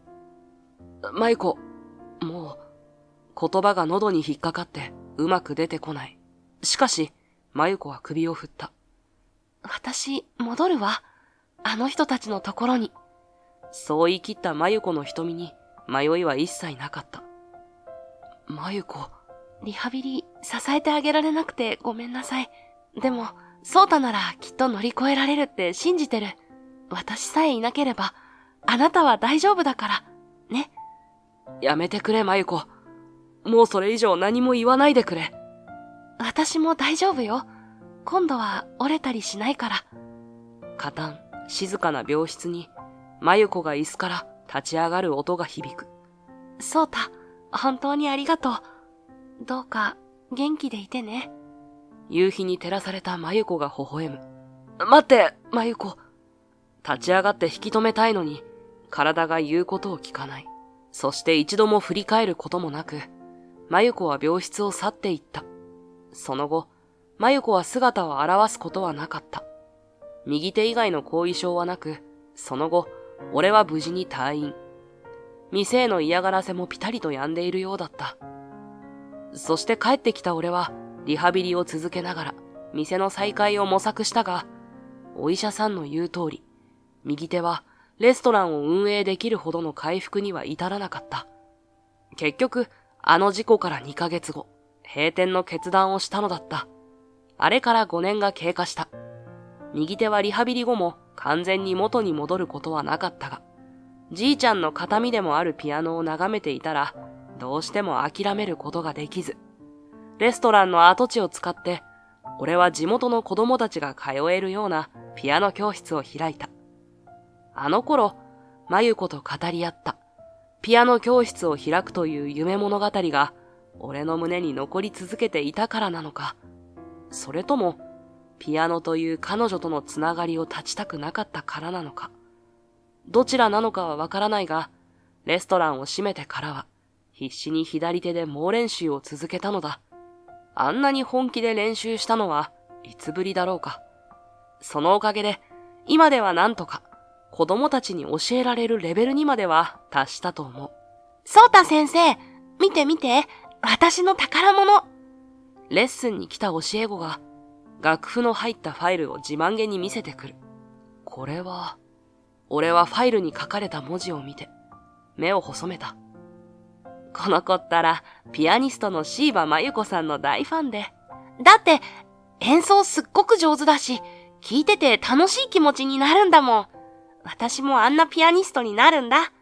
まゆこ、もう、言葉が喉に引っかかってうまく出てこない。しかし、まゆこは首を振った。私、戻るわ。あの人たちのところに。そう言い切ったまゆこの瞳に迷いは一切なかった。まゆこ。リハビリ支えてあげられなくてごめんなさい。でも、そうたならきっと乗り越えられるって信じてる。私さえいなければ、あなたは大丈夫だから。ね。やめてくれ、まゆこ。もうそれ以上何も言わないでくれ。私も大丈夫よ。今度は折れたりしないから。かたん、静かな病室に、まゆこが椅子から立ち上がる音が響く。そうた、本当にありがとう。どうか元気でいてね。夕日に照らされたまゆこが微笑む。待って、まゆこ。立ち上がって引き止めたいのに、体が言うことを聞かない。そして一度も振り返ることもなく、まゆこは病室を去っていった。その後、まゆこは姿を現すことはなかった。右手以外の後遺症はなく、その後、俺は無事に退院。店への嫌がらせもピタリと止んでいるようだった。そして帰ってきた俺は、リハビリを続けながら、店の再開を模索したが、お医者さんの言う通り、右手はレストランを運営できるほどの回復には至らなかった。結局、あの事故から2ヶ月後、閉店の決断をしたのだった。あれから5年が経過した。右手はリハビリ後も完全に元に戻ることはなかったが、じいちゃんの形見でもあるピアノを眺めていたら、どうしても諦めることができず、レストランの跡地を使って、俺は地元の子供たちが通えるようなピアノ教室を開いた。あの頃、まゆこと語り合った、ピアノ教室を開くという夢物語が、俺の胸に残り続けていたからなのか、それとも、ピアノという彼女とのつながりを断ちたくなかったからなのか。どちらなのかはわからないが、レストランを閉めてからは、必死に左手で猛練習を続けたのだ。あんなに本気で練習したのはいつぶりだろうか。そのおかげで、今ではなんとか、子供たちに教えられるレベルにまでは達したと思う。そうた先生、見て見て、私の宝物。レッスンに来た教え子が、楽譜の入ったファイルを自慢げに見せてくる。これは、俺はファイルに書かれた文字を見て、目を細めた。この子ったら、ピアニストの椎葉真由子さんの大ファンで。だって、演奏すっごく上手だし、聴いてて楽しい気持ちになるんだもん。私もあんなピアニストになるんだ。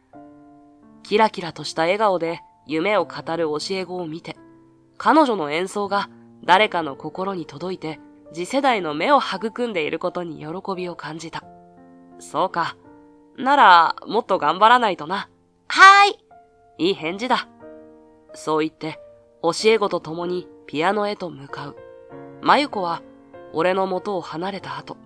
キラキラとした笑顔で夢を語る教え子を見て、彼女の演奏が誰かの心に届いて、次世代の目を育んでいることに喜びを感じた。そうか。なら、もっと頑張らないとな。はーい。いい返事だ。そう言って、教え子と共にピアノへと向かう。真由子は、俺の元を離れた後、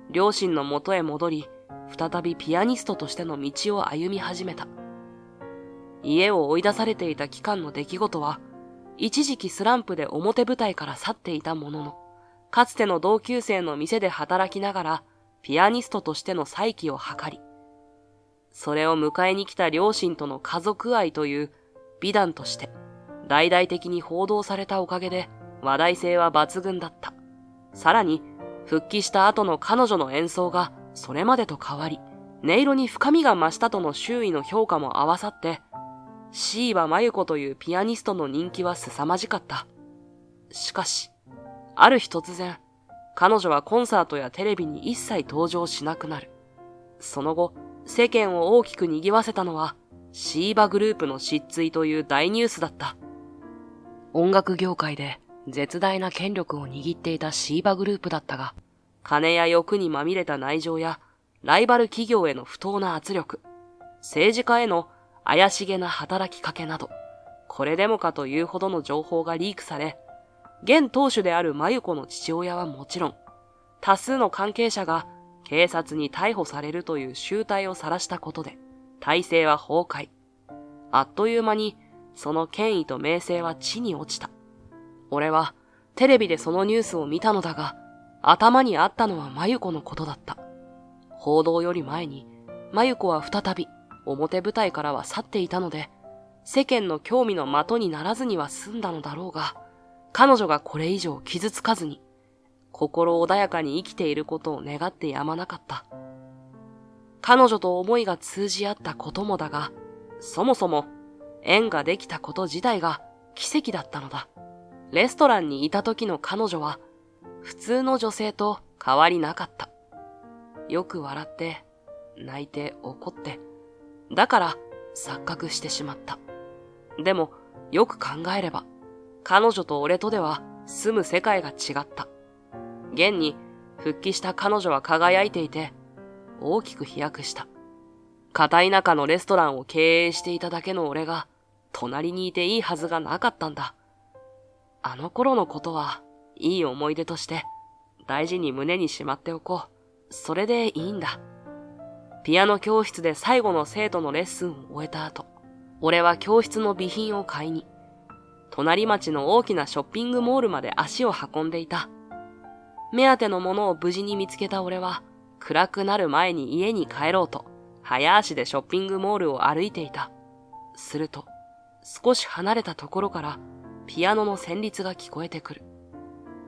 両親の元へ戻り、再びピアニストとしての道を歩み始めた。家を追い出されていた期間の出来事は、一時期スランプで表舞台から去っていたものの、かつての同級生の店で働きながら、ピアニストとしての再起を図り、それを迎えに来た両親との家族愛という美談として、大々的に報道されたおかげで話題性は抜群だった。さらに、復帰した後の彼女の演奏がそれまでと変わり、音色に深みが増したとの周囲の評価も合わさって、椎葉真由子というピアニストの人気は凄まじかった。しかし、ある日突然、彼女はコンサートやテレビに一切登場しなくなる。その後、世間を大きく賑わせたのは、椎葉グループの失墜という大ニュースだった。音楽業界で絶大な権力を握っていた椎葉グループだったが、金や欲にまみれた内情や、ライバル企業への不当な圧力、政治家への怪しげな働きかけなど、これでもかというほどの情報がリークされ、現当主である真由子の父親はもちろん、多数の関係者が警察に逮捕されるという醜態を晒したことで、体制は崩壊。あっという間に、その権威と名声は地に落ちた。俺は、テレビでそのニュースを見たのだが、頭にあったのは真由子のことだった。報道より前に、真由子は再び、表舞台からは去っていたので、世間の興味の的にならずには済んだのだろうが、彼女がこれ以上傷つかずに、心穏やかに生きていることを願ってやまなかった。彼女と思いが通じ合ったこともだが、そもそも縁ができたこと自体が奇跡だったのだ。レストランにいた時の彼女は、普通の女性と変わりなかった。よく笑って、泣いて怒って、だから錯覚してしまった。でも、よく考えれば、彼女と俺とでは住む世界が違った。現に復帰した彼女は輝いていて、大きく飛躍した。片田舎のレストランを経営していただけの俺が、隣にいていいはずがなかったんだ。あの頃のことは、いい思い出として、大事に胸にしまっておこう。それでいいんだ。ピアノ教室で最後の生徒のレッスンを終えた後、俺は教室の備品を買いに、隣町の大きなショッピングモールまで足を運んでいた。目当てのものを無事に見つけた俺は、暗くなる前に家に帰ろうと、早足でショッピングモールを歩いていた。すると、少し離れたところから、ピアノの旋律が聞こえてくる。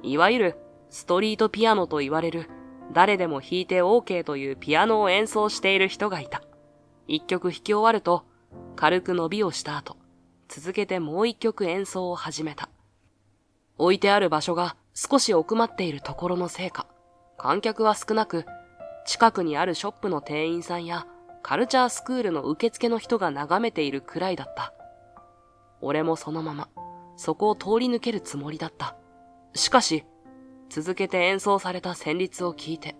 いわゆる、ストリートピアノと言われる、誰でも弾いて OK というピアノを演奏している人がいた。一曲弾き終わると、軽く伸びをした後、続けてもう一曲演奏を始めた。置いてある場所が少し奥まっているところのせいか、観客は少なく、近くにあるショップの店員さんやカルチャースクールの受付の人が眺めているくらいだった。俺もそのまま、そこを通り抜けるつもりだった。しかし、続けて演奏された旋律を聞いて、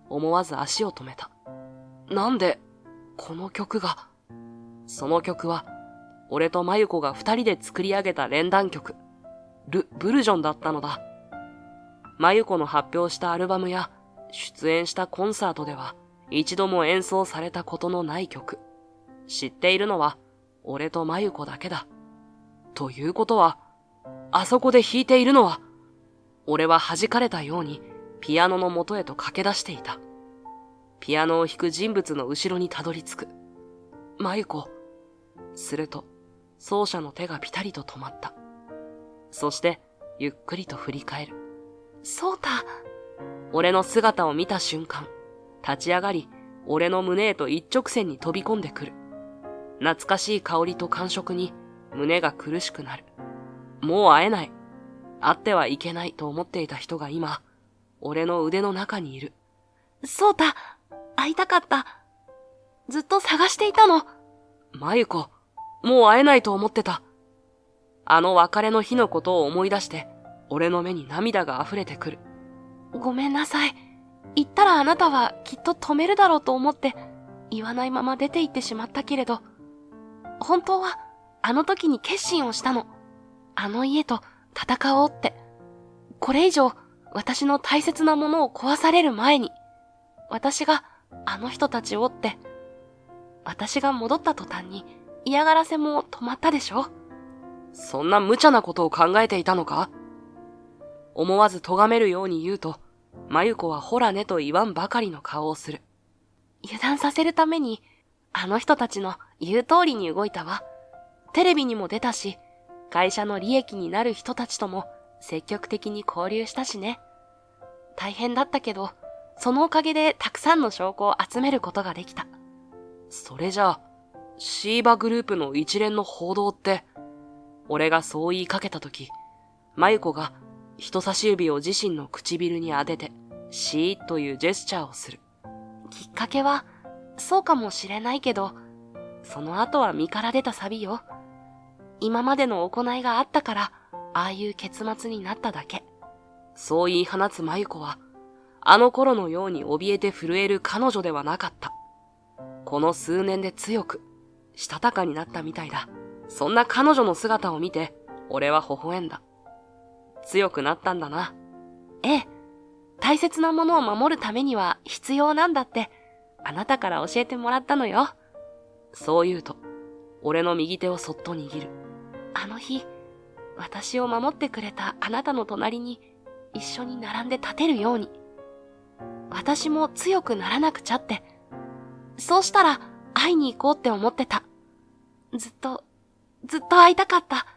思わず足を止めた。なんで、この曲が。その曲は、俺と真由子が二人で作り上げた連弾曲、ブルジョンだったのだ。真由子の発表したアルバムや、出演したコンサートでは、一度も演奏されたことのない曲。知っているのは、俺と真由子だけだ。ということは、あそこで弾いているのは。俺は弾かれたようにピアノの元へと駆け出していた。ピアノを弾く人物の後ろにたどり着く。まゆこ。すると、奏者の手がピタリと止まった。そして、ゆっくりと振り返る。そうた。俺の姿を見た瞬間、立ち上がり、俺の胸へと一直線に飛び込んでくる。懐かしい香りと感触に胸が苦しくなる。もう会えない。会ってはいけないと思っていた人が今、俺の腕の中にいる。そうた、会いたかった。ずっと探していたの。まゆこ、もう会えないと思ってた。あの別れの日のことを思い出して、俺の目に涙が溢れてくる。ごめんなさい。言ったらあなたはきっと止めるだろうと思って、言わないまま出て行ってしまったけれど、本当はあの時に決心をしたの。あの家と戦おうって。これ以上私の大切なものを壊される前に、私があの人たちをって、私が戻った途端に嫌がらせも止まったでしょ？そんな無茶なことを考えていたのか？思わず咎めるように言うと、まゆこはほらねと言わんばかりの顔をする。油断させるために、あの人たちの言う通りに動いたわ。テレビにも出たし、会社の利益になる人たちとも積極的に交流したしね。大変だったけど、そのおかげでたくさんの証拠を集めることができた。それじゃあ、シーバグループの一連の報道って、俺がそう言いかけたとき、まゆこが人差し指を自身の唇に当てて、シーというジェスチャーをする。きっかけは、そうかもしれないけど、その後は身から出たサビよ。今までの行いがあったから、ああいう結末になっただけ。そう言い放つまゆこは、あの頃のように怯えて震える彼女ではなかった。この数年で強く、したたかになったみたいだ。そんな彼女の姿を見て、俺は微笑んだ。強くなったんだな。ええ。大切なものを守るためには必要なんだって、あなたから教えてもらったのよ。そう言うと、俺の右手をそっと握る。あの日、私を守ってくれたあなたの隣に一緒に並んで立てるように。私も強くならなくちゃって。そうしたら会いに行こうって思ってた。ずっと会いたかった。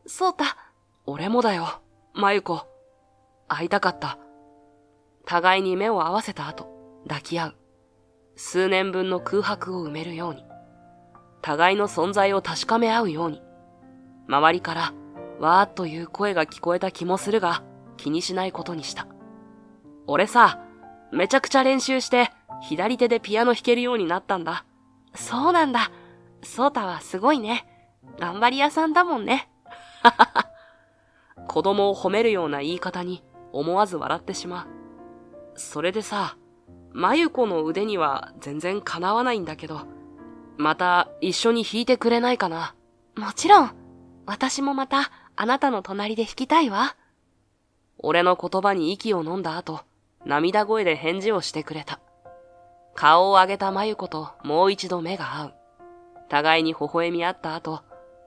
そうた。俺もだよ、まゆこ。会いたかった。互いに目を合わせた後、抱き合う。数年分の空白を埋めるように。互いの存在を確かめ合うように。周りから、わーっという声が聞こえた気もするが、気にしないことにした。俺さ、めちゃくちゃ練習して、左手でピアノ弾けるようになったんだ。そうなんだ。そうたはすごいね。頑張り屋さんだもんね。ははは。子供を褒めるような言い方に思わず笑ってしまう。それでさ、まゆこの腕には全然かなわないんだけど、また一緒に弾いてくれないかな。もちろん。私もまたあなたの隣で弾きたいわ。俺の言葉に息を飲んだ後、涙声で返事をしてくれた。顔を上げたまゆこともう一度目が合う。互いに微笑み合った後、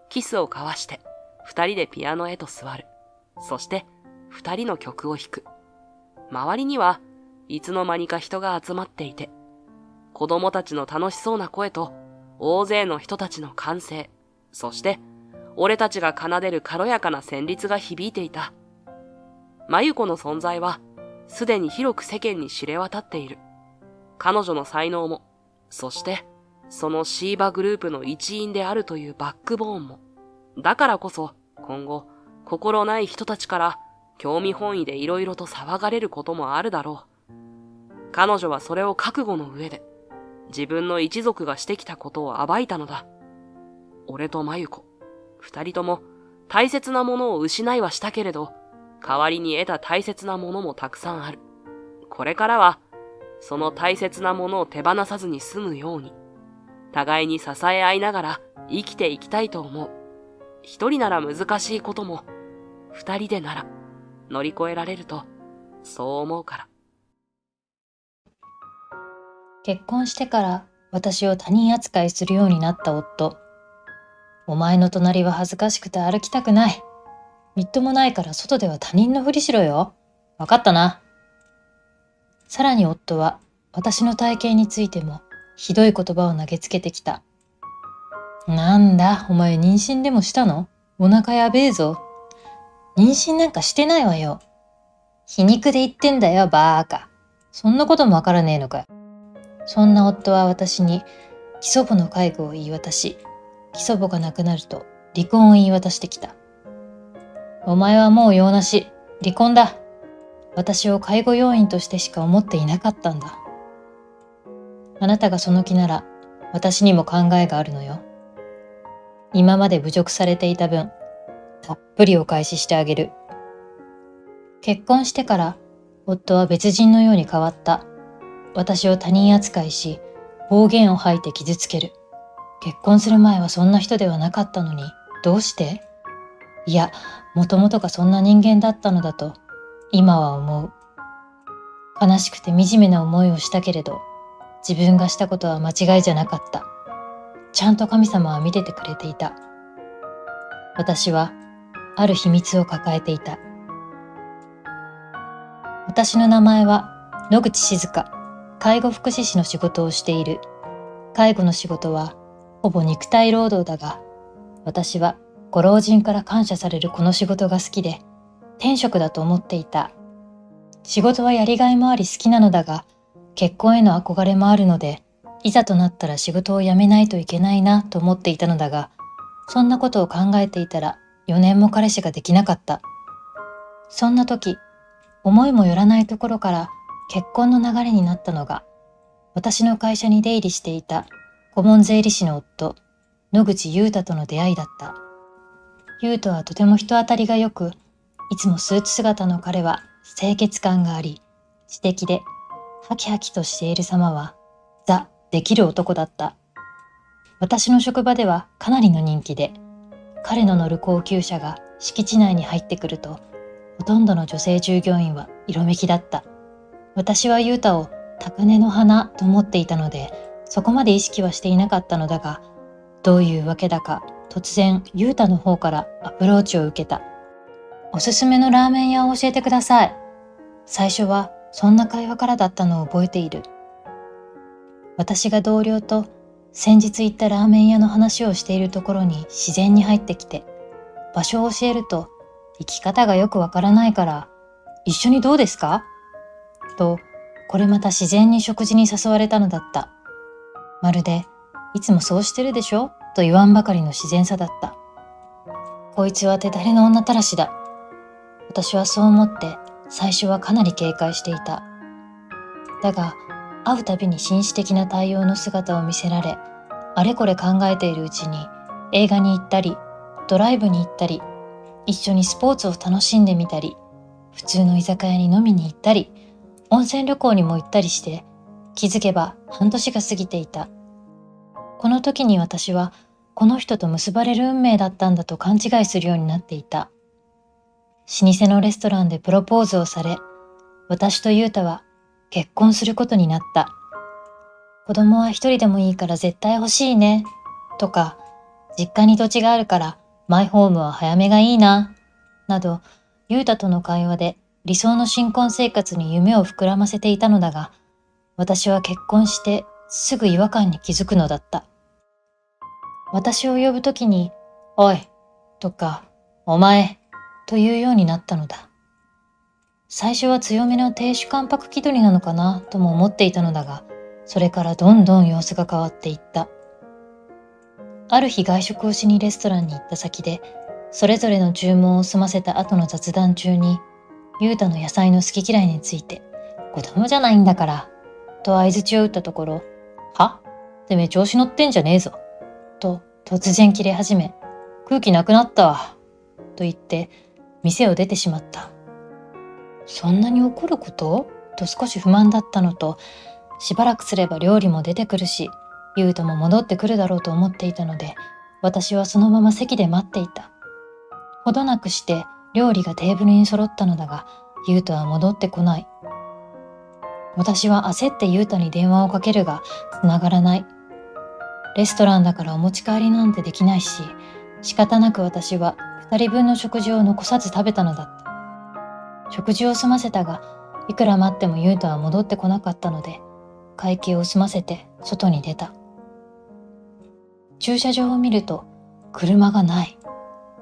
キスを交わして、二人でピアノへと座る。そして、二人の曲を弾く。周りにはいつの間にか人が集まっていて、子供たちの楽しそうな声と、大勢の人たちの歓声、そして、俺たちが奏でる軽やかな旋律が響いていた。まゆこの存在は、すでに広く世間に知れ渡っている。彼女の才能も、そして、そのシーバグループの一員であるというバックボーンも。だからこそ、今後、心ない人たちから、興味本位で色々と騒がれることもあるだろう。彼女はそれを覚悟の上で、自分の一族がしてきたことを暴いたのだ。俺とまゆこ、二人とも大切なものを失いはしたけれど、代わりに得た大切なものもたくさんある。これからは、その大切なものを手放さずに済むように、互いに支え合いながら生きていきたいと思う。一人なら難しいことも、二人でなら乗り越えられると、そう思うから。結婚してから私を他人扱いするようになった夫。お前の隣は恥ずかしくて歩きたくない。みっともないから外では他人のふりしろよ。わかったな。さらに夫は私の体型についてもひどい言葉を投げつけてきた。なんだ、お前妊娠でもしたの？お腹やべえぞ。妊娠なんかしてないわよ。皮肉で言ってんだよ、バーカ。そんなこともわからねえのかよ。そんな夫は私に基礎母の介護を言い渡し、基礎母が亡くなると離婚を言い渡してきた。お前はもう用なし、離婚だ。私を介護要員としてしか思っていなかったんだ。あなたがその気なら、私にも考えがあるのよ。今まで侮辱されていた分、たっぷりお返ししてあげる。結婚してから、夫は別人のように変わった。私を他人扱いし、暴言を吐いて傷つける。結婚する前はそんな人ではなかったのに、どうして？いや、もともとがそんな人間だったのだと、今は思う。悲しくて惨めな思いをしたけれど、自分がしたことは間違いじゃなかった。ちゃんと神様は見ててくれていた。私は、ある秘密を抱えていた。私の名前は野口静香。介護福祉士の仕事をしている。介護の仕事はほぼ肉体労働だが、私はご老人から感謝されるこの仕事が好きで、天職だと思っていた。仕事はやりがいもあり好きなのだが、結婚への憧れもあるので、いざとなったら仕事を辞めないといけないなと思っていたのだが、そんなことを考えていたら4年も彼氏ができなかった。そんな時、思いもよらないところから結婚の流れになったのが、私の会社に出入りしていた顧問税理士の夫、野口裕太との出会いだった。裕太はとても人当たりが良く、いつもスーツ姿の彼は清潔感があり、知的でハキハキとしている様はザ・できる男だった。私の職場ではかなりの人気で、彼の乗る高級車が敷地内に入ってくると、ほとんどの女性従業員は色めきだった。私は裕太を高嶺の花と思っていたので、そこまで意識はしていなかったのだが、どういうわけだか突然裕太の方からアプローチを受けた。おすすめのラーメン屋を教えてください。最初はそんな会話からだったのを覚えている。私が同僚と先日行ったラーメン屋の話をしているところに自然に入ってきて、場所を教えると、行き方がよくわからないから一緒にどうですかと、これまた自然に食事に誘われたのだった。まるでいつもそうしてるでしょと言わんばかりの自然さだった。こいつは手だれの女たらしだ。私はそう思って最初はかなり警戒していた。だが会うたびに紳士的な対応の姿を見せられ、あれこれ考えているうちに映画に行ったり、ドライブに行ったり、一緒にスポーツを楽しんでみたり、普通の居酒屋に飲みに行ったり、温泉旅行にも行ったりして、気づけば半年が過ぎていた。この時に私はこの人と結ばれる運命だったんだと勘違いするようになっていた。老舗のレストランでプロポーズをされ、私と裕太は結婚することになった。子供は一人でもいいから絶対欲しいね。とか、実家に土地があるからマイホームは早めがいいな。など、裕太との会話で理想の新婚生活に夢を膨らませていたのだが、私は結婚してすぐ違和感に気づくのだった。私を呼ぶときに、おい、とか、お前、というようになったのだ。最初は強めの亭主関白気取りなのかなとも思っていたのだが、それからどんどん様子が変わっていった。ある日外食をしにレストランに行った先で、それぞれの注文を済ませた後の雑談中に、裕太の野菜の好き嫌いについて、子供じゃないんだから、と相槌を打ったところ、は？てめえ調子乗ってんじゃねえぞ。と突然切れ始め、空気なくなったわ。と言って、店を出てしまった。そんなに怒ること？と少し不満だったのと、しばらくすれば料理も出てくるし、裕太も戻ってくるだろうと思っていたので、私はそのまま席で待っていた。ほどなくして料理がテーブルに揃ったのだが、裕太は戻ってこない。私は焦って裕太に電話をかけるが、繋がらない。レストランだからお持ち帰りなんてできないし、仕方なく私は2人分の食事を残さず食べたのだった。食事を済ませたが、いくら待っても優太は戻ってこなかったので、会計を済ませて外に出た。駐車場を見ると車がない。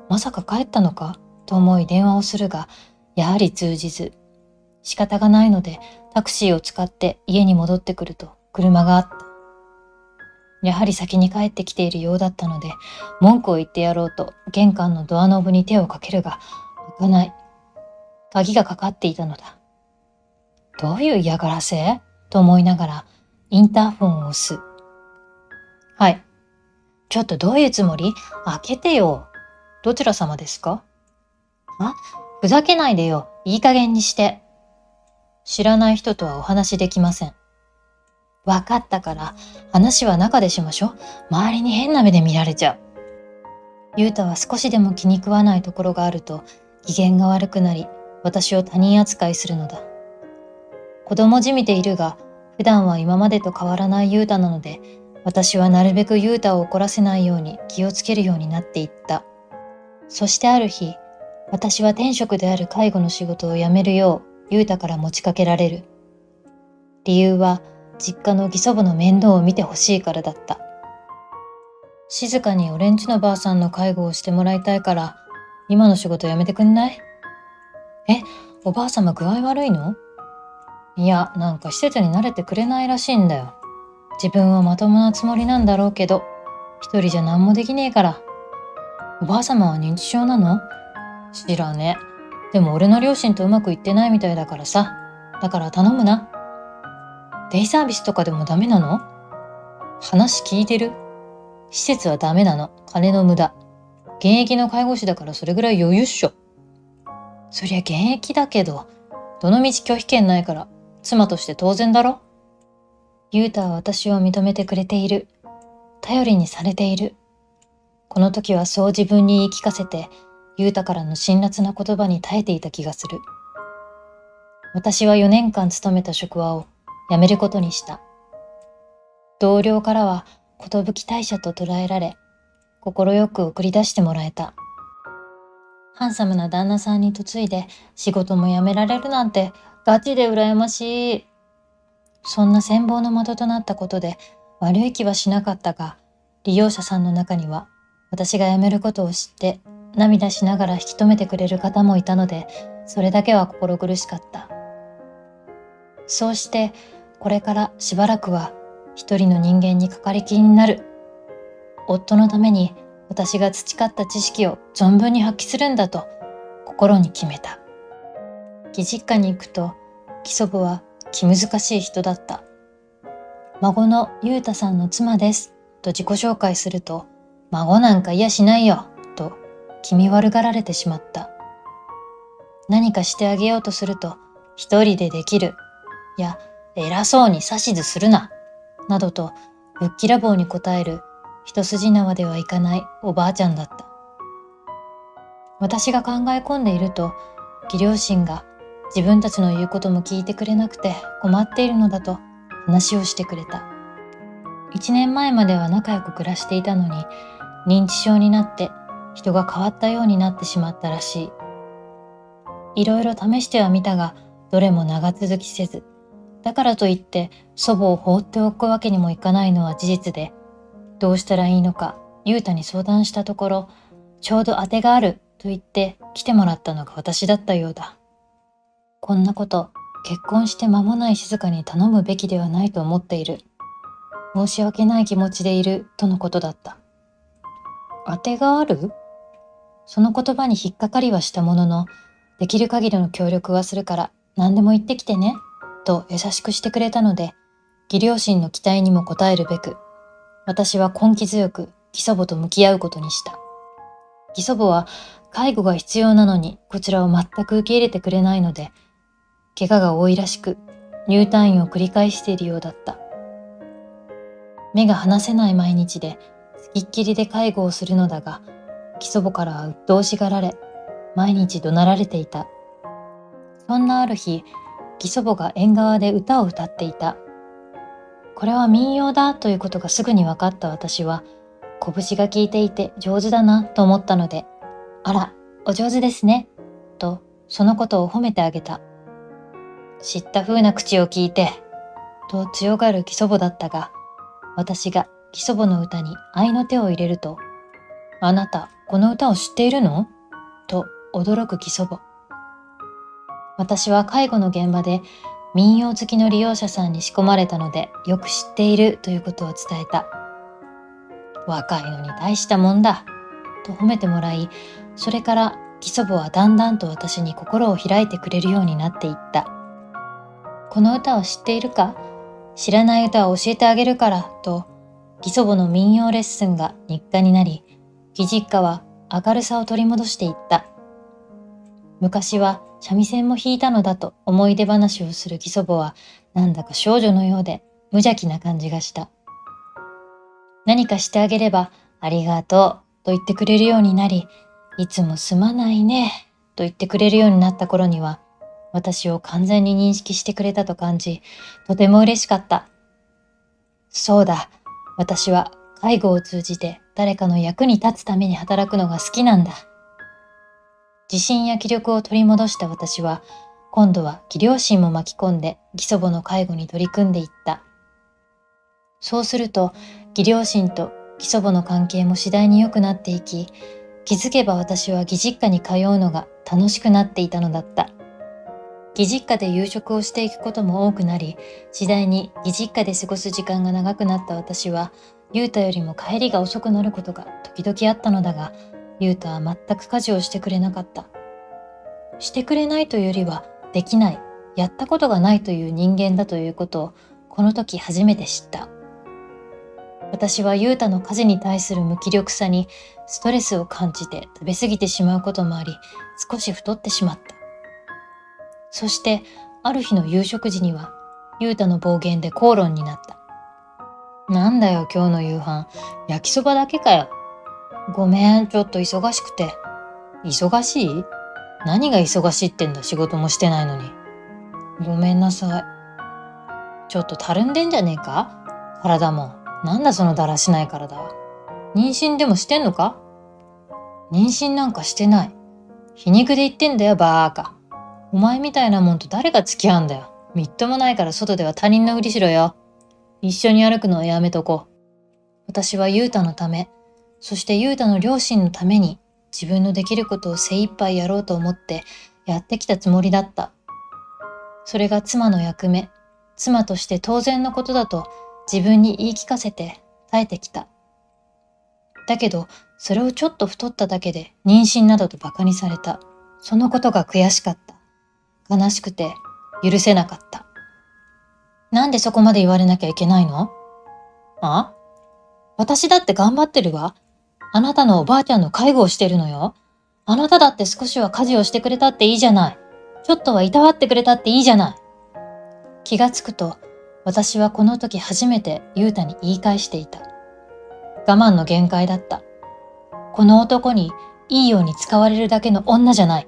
まさか帰ったのかと思い電話をするが、やはり通じず。仕方がないのでタクシーを使って家に戻ってくると車があった。やはり先に帰ってきているようだったので、文句を言ってやろうと玄関のドアノブに手をかけるが、開かない。鍵がかかっていたのだ。どういう嫌がらせと思いながらインターフォンを押す。はい。ちょっとどういうつもり？開けてよ。どちら様ですか？ふざけないでよ。いい加減にして。知らない人とはお話できません。わかったから、話は中でしましょ。周りに変な目で見られちゃう。ゆうたは少しでも気に食わないところがあると、機嫌が悪くなり、私を他人扱いするのだ。子供じみているが、普段は今までと変わらないゆうたなので、私はなるべくゆうたを怒らせないように気をつけるようになっていった。そしてある日、私は転職である介護の仕事を辞めるよう、ゆうたから持ちかけられる。理由は、実家の義祖母の面倒を見てほしいからだった。静かに俺んちのばあさんの介護をしてもらいたいから、今の仕事辞めてくんない？おばあさま具合悪いの？いや、なんか施設に慣れてくれないらしいんだよ。自分はまともなつもりなんだろうけど、一人じゃ何もできねえから。おばあさまは認知症なの？知らねえ。でも俺の両親とうまくいってないみたいだからさ。だから頼むな。デイサービスとかでもダメなの？話聞いてる？施設はダメなの。金の無駄。現役の介護士だからそれぐらい余裕っしょ。そりゃ現役だけど、どのみち拒否権ないから、妻として当然だろ？ゆうたは私を認めてくれている。頼りにされている。この時はそう自分に言い聞かせて、ゆうたからの辛辣な言葉に耐えていた気がする。私は4年間勤めた職場を辞めることにした。同僚からは寿退社と捉えられ、快く送り出してもらえた。ハンサムな旦那さんに嫁いで仕事も辞められるなんてガチで羨ましい。そんな羨望の的となったことで悪い気はしなかったが、利用者さんの中には私が辞めることを知って涙しながら引き止めてくれる方もいたので、それだけは心苦しかった。そうしてこれからしばらくは一人の人間にかかりきりになる。夫のために私が培った知識を存分に発揮するんだと心に決めた。義実家に行くと、義祖母は気難しい人だった。孫のゆうたさんの妻ですと自己紹介すると、孫なんか嫌しないよと気味悪がられてしまった。何かしてあげようとすると、一人でできる、いや偉そうに指図するななどとぶっきらぼうに答える一筋縄ではいかないおばあちゃんだった。私が考え込んでいると、義両親が自分たちの言うことも聞いてくれなくて困っているのだと話をしてくれた。1年前までは仲良く暮らしていたのに、認知症になって人が変わったようになってしまったらしい。いろいろ試してはみたが、どれも長続きせず、だからといって祖母を放っておくわけにもいかないのは事実で、どうしたらいいのかゆうたに相談したところ、ちょうど当てがあると言って来てもらったのが私だったようだ。こんなこと、結婚して間もない静かに頼むべきではないと思っている。申し訳ない気持ちでいるとのことだった。当てがある？その言葉に引っかかりはしたものの、できる限りの協力はするから何でも言ってきてねと優しくしてくれたので、義両親の期待にも応えるべく、私は根気強く義祖母と向き合うことにした。義祖母は介護が必要なのにこちらを全く受け入れてくれないので、怪我が多いらしく入退院を繰り返しているようだった。目が離せない毎日で付きっきりで介護をするのだが、義祖母からは鬱陶しがられ、毎日怒鳴られていた。そんなある日、義祖母が縁側で歌を歌っていた。これは民謡だということがすぐに分かった私は、拳が効いていて上手だなと思ったので、あら、お上手ですね。と、そのことを褒めてあげた。知った風な口を聞いて、と強がる義祖母だったが、私が義祖母の歌に愛の手を入れると、あなた、この歌を知っているの？と驚く義祖母。私は介護の現場で民謡好きの利用者さんに仕込まれたのでよく知っているということを伝えた。若いのに大したもんだ、と褒めてもらい、それから義祖母はだんだんと私に心を開いてくれるようになっていった。この歌を知っているか？知らない歌を教えてあげるから、と義祖母の民謡レッスンが日課になり、義実家は明るさを取り戻していった。昔は三味線も弾いたのだと思い出話をする義祖母は、なんだか少女のようで無邪気な感じがした。何かしてあげれば、ありがとうと言ってくれるようになり、いつもすまないねと言ってくれるようになった頃には、私を完全に認識してくれたと感じ、とても嬉しかった。そうだ、私は介護を通じて誰かの役に立つために働くのが好きなんだ。自信や気力を取り戻した私は、今度は義両親も巻き込んで義祖母の介護に取り組んでいった。そうすると、義両親と義祖母の関係も次第に良くなっていき、気づけば私は義実家に通うのが楽しくなっていたのだった。義実家で夕食をしていくことも多くなり、次第に義実家で過ごす時間が長くなった私は、雄太よりも帰りが遅くなることが時々あったのだが、雄太は全く家事をしてくれなかった。してくれないというよりは、できない、やったことがないという人間だということを、この時初めて知った。私は雄太の家事に対する無気力さにストレスを感じて食べ過ぎてしまうこともあり、少し太ってしまった。そしてある日の夕食時には、雄太の暴言で口論になった。なんだよ今日の夕飯、焼きそばだけかよ。ごめん、ちょっと忙しくて。忙しい？何が忙しいってんだ、仕事もしてないのに。ごめんなさい。ちょっとたるんでんじゃねえか？体も。なんだそのだらしない体は。妊娠でもしてんのか？妊娠なんかしてない。皮肉で言ってんだよ、バーカ。お前みたいなもんと誰が付き合うんだよ。みっともないから外では他人のふりしろよ。一緒に歩くのはやめとこう。私は雄太のため、そして雄太の両親のために自分のできることを精一杯やろうと思ってやってきたつもりだった。それが妻の役目、妻として当然のことだと自分に言い聞かせて耐えてきた。だけど、それをちょっと太っただけで妊娠などと馬鹿にされた。そのことが悔しかった。悲しくて許せなかった。なんでそこまで言われなきゃいけないの？あ？私だって頑張ってるわ。あなたのおばあちゃんの介護をしてるのよ。あなただって少しは家事をしてくれたっていいじゃない。ちょっとはいたわってくれたっていいじゃない。気がつくと、私はこの時初めて雄太に言い返していた。我慢の限界だった。この男にいいように使われるだけの女じゃない。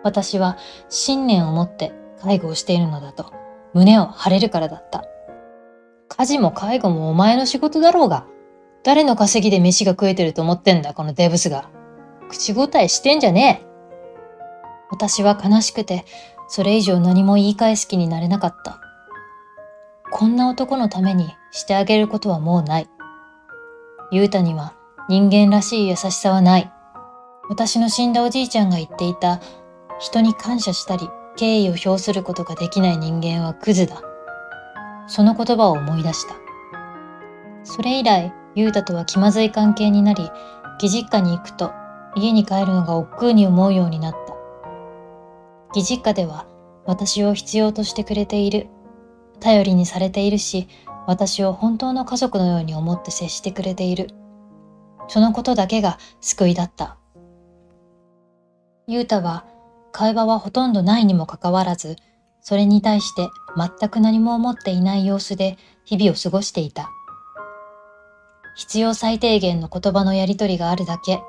私は信念を持って介護をしているのだと胸を張れるからだった。家事も介護もお前の仕事だろうが、誰の稼ぎで飯が食えてると思ってんだ、このデブスが。口答えしてんじゃねえ。私は悲しくて、それ以上何も言い返す気になれなかった。こんな男のためにしてあげることはもうない。雄太には人間らしい優しさはない。私の死んだおじいちゃんが言っていた、人に感謝したり敬意を表することができない人間はクズだ。その言葉を思い出した。それ以来、雄太とは気まずい関係になり、義実家に行くと家に帰るのが億劫に思うようになった。義実家では私を必要としてくれている。頼りにされているし、私を本当の家族のように思って接してくれている。そのことだけが救いだった。雄太は会話はほとんどないにもかかわらず、それに対して全く何も思っていない様子で日々を過ごしていた。必要最低限の言葉のやりとりがあるだけ。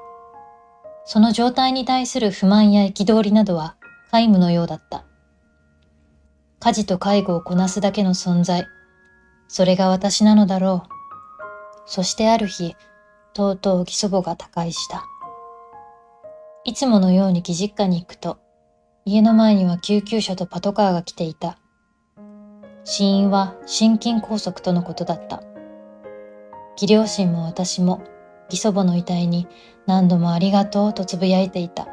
その状態に対する不満や憤りなどは皆無のようだった。家事と介護をこなすだけの存在。それが私なのだろう。そしてある日、とうとう義祖母が他界した。いつものように義実家に行くと、家の前には救急車とパトカーが来ていた。死因は心筋梗塞とのことだった。義両親も私も義祖母の遺体に何度もありがとうとつぶやいていた。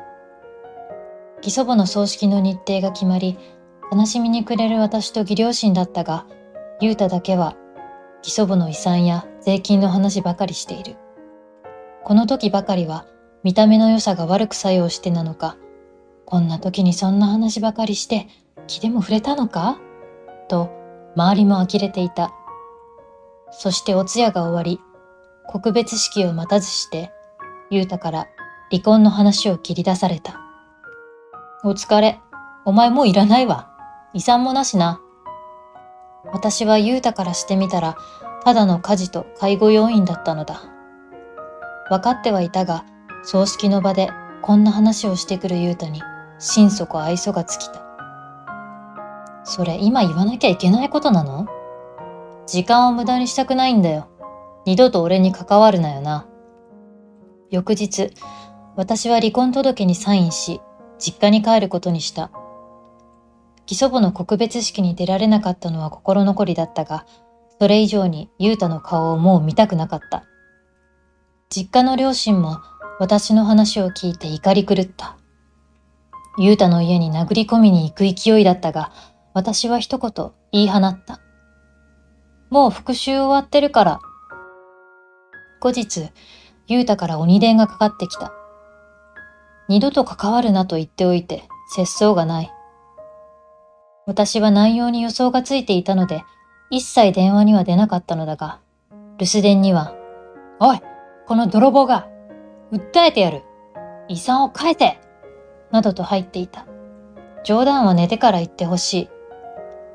義祖母の葬式の日程が決まり、悲しみに暮れる私と義両親だったが、雄太だけは義祖母の遺産や税金の話ばかりしている。この時ばかりは見た目の良さが悪く作用してなのか、こんな時にそんな話ばかりして気でも触れたのかと周りも呆れていた。そしてお通夜が終わり、告別式を待たずして雄太から離婚の話を切り出された。お疲れ、お前もういらないわ。遺産もなしな。私は雄太からしてみたらただの家事と介護要員だったのだ。分かってはいたが、葬式の場でこんな話をしてくる雄太に心底愛想が尽きた。それ今言わなきゃいけないことなの？時間を無駄にしたくないんだよ。二度と俺に関わるなよな。翌日、私は離婚届にサインし、実家に帰ることにした。義祖母の告別式に出られなかったのは心残りだったが、それ以上に雄太の顔をもう見たくなかった。実家の両親も私の話を聞いて怒り狂った。雄太の家に殴り込みに行く勢いだったが、私は一言言い放った。もう復讐終わってるから。後日、雄太から鬼電がかかってきた。二度と関わるなと言っておいて、節操がない。私は内容に予想がついていたので、一切電話には出なかったのだが、留守電には、おい、この泥棒が、訴えてやる。遺産を返せなどと入っていた。冗談は寝てから言ってほしい。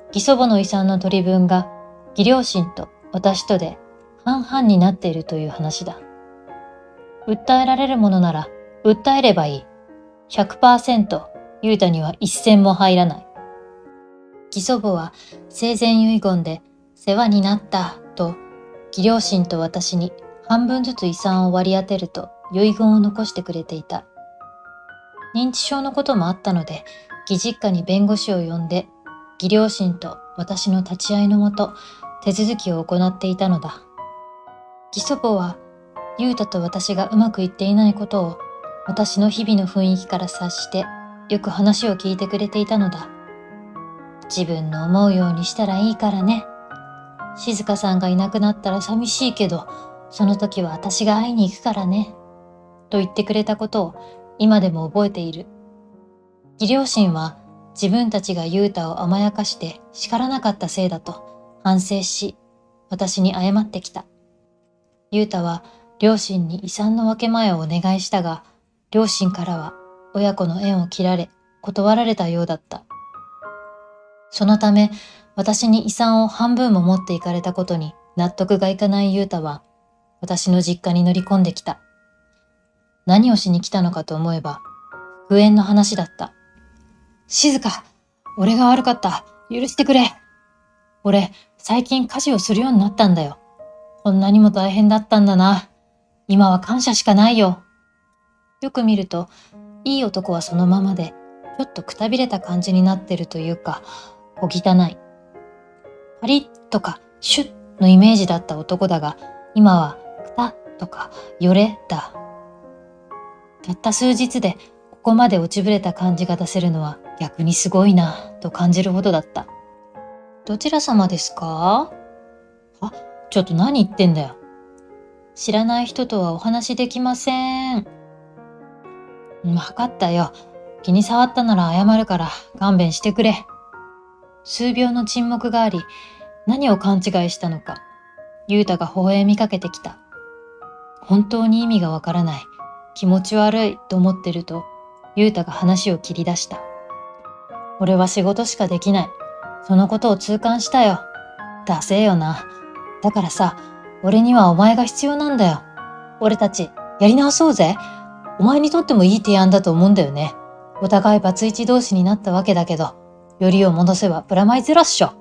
義祖母の遺産の取り分が、義両親と私とで半々になっているという話だ。訴えられるものなら、訴えればいい。100% 雄太には一銭も入らない。義祖母は生前遺言で世話になったと義両親と私に半分ずつ遺産を割り当てると遺言を残してくれていた。認知症のこともあったので、義実家に弁護士を呼んで義両親と私の立ち会いのもと手続きを行っていたのだ。義祖母は雄太と私がうまくいっていないことを私の日々の雰囲気から察してよく話を聞いてくれていたのだ。自分の思うようにしたらいいからね。静香さんがいなくなったら寂しいけど、その時は私が会いに行くからね。と言ってくれたことを今でも覚えている。義両親は自分たちが雄太を甘やかして叱らなかったせいだと反省し、私に謝ってきた。雄太は両親に遺産の分け前をお願いしたが、両親からは親子の縁を切られ、断られたようだった。そのため、私に遺産を半分も持っていかれたことに納得がいかない雄太は、私の実家に乗り込んできた。何をしに来たのかと思えば、復縁の話だった。静香、俺が悪かった。許してくれ。俺、最近家事をするようになったんだよ。こんなにも大変だったんだな。今は感謝しかないよ。よく見ると、いい男はそのままで、ちょっとくたびれた感じになってるというか、小汚い。パリッとかシュッのイメージだった男だが、今はくたっとかよれだ。たった数日でここまで落ちぶれた感じが出せるのは逆にすごいなと感じるほどだった。どちら様ですか？あ、ちょっと何言ってんだよ。知らない人とはお話できません。わかったよ。気に障ったなら謝るから勘弁してくれ。数秒の沈黙があり、何を勘違いしたのか、雄太が微笑みかけてきた。本当に意味がわからない。気持ち悪いと思ってると、雄太が話を切り出した。俺は仕事しかできない。そのことを痛感したよ。ダセえよな。だからさ、俺にはお前が必要なんだよ。俺たち、やり直そうぜ。お前にとってもいい提案だと思うんだよね。お互いバツイチ同士になったわけだけど、よりを戻せばプラマイゼロっしょ。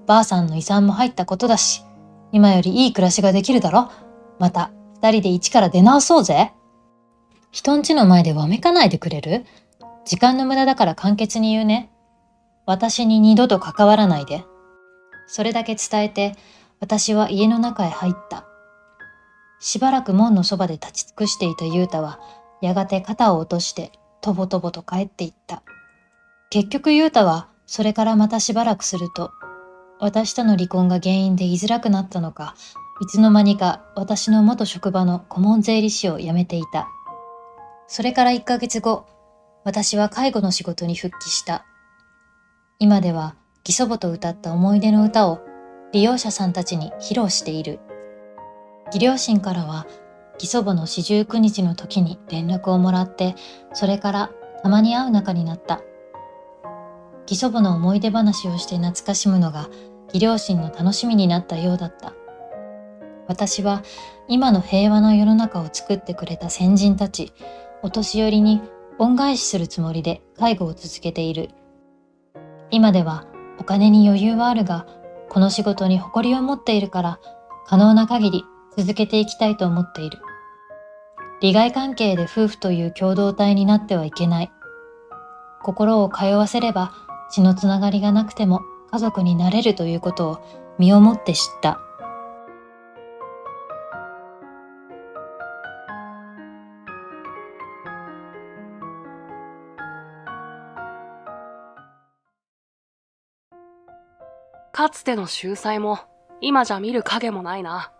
ばあさんの遺産も入ったことだし、今よりいい暮らしができるだろ。また、二人で一から出直そうぜ。人んちの前でわめかないでくれる？時間の無駄だから簡潔に言うね。私に二度と関わらないで。それだけ伝えて、私は家の中へ入った。しばらく門のそばで立ち尽くしていた雄太は、やがて肩を落として、とぼとぼと帰っていった。結局雄太は、それからまたしばらくすると、私との離婚が原因で居づらくなったのか、いつの間にか私の元職場の顧問税理士を辞めていた。それから1ヶ月後、私は介護の仕事に復帰した。今では義祖母と歌った思い出の歌を利用者さんたちに披露している。義両親からは義祖母の四十九日の時に連絡をもらって、それからたまに会う仲になった。義祖母の思い出話をして懐かしむのが義両親の楽しみになったようだった。私は今の平和な世の中を作ってくれた先人たち、お年寄りに恩返しするつもりで介護を続けている。今ではお金に余裕はあるが、この仕事に誇りを持っているから、可能な限り続けていきたいと思っている。利害関係で夫婦という共同体になってはいけない。心を通わせれば血のつながりがなくても家族になれるということを身をもって知った。かつての秀才も、今じゃ見る影もないな。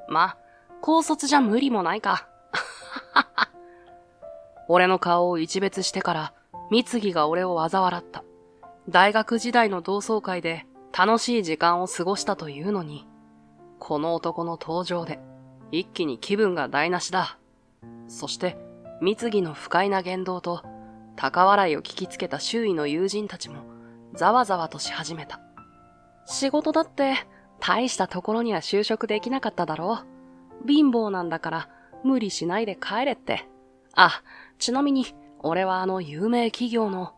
ま、高卒じゃ無理もないか。俺の顔を一別してから、三木が俺を嘲笑った。大学時代の同窓会で楽しい時間を過ごしたというのに、この男の登場で、一気に気分が台無しだ。そして、三木の不快な言動と、高笑いを聞きつけた周囲の友人たちも、ざわざわとし始めた。仕事だって、大したところには就職できなかっただろう。貧乏なんだから、無理しないで帰れって。あ、ちなみに、俺は有名企業の、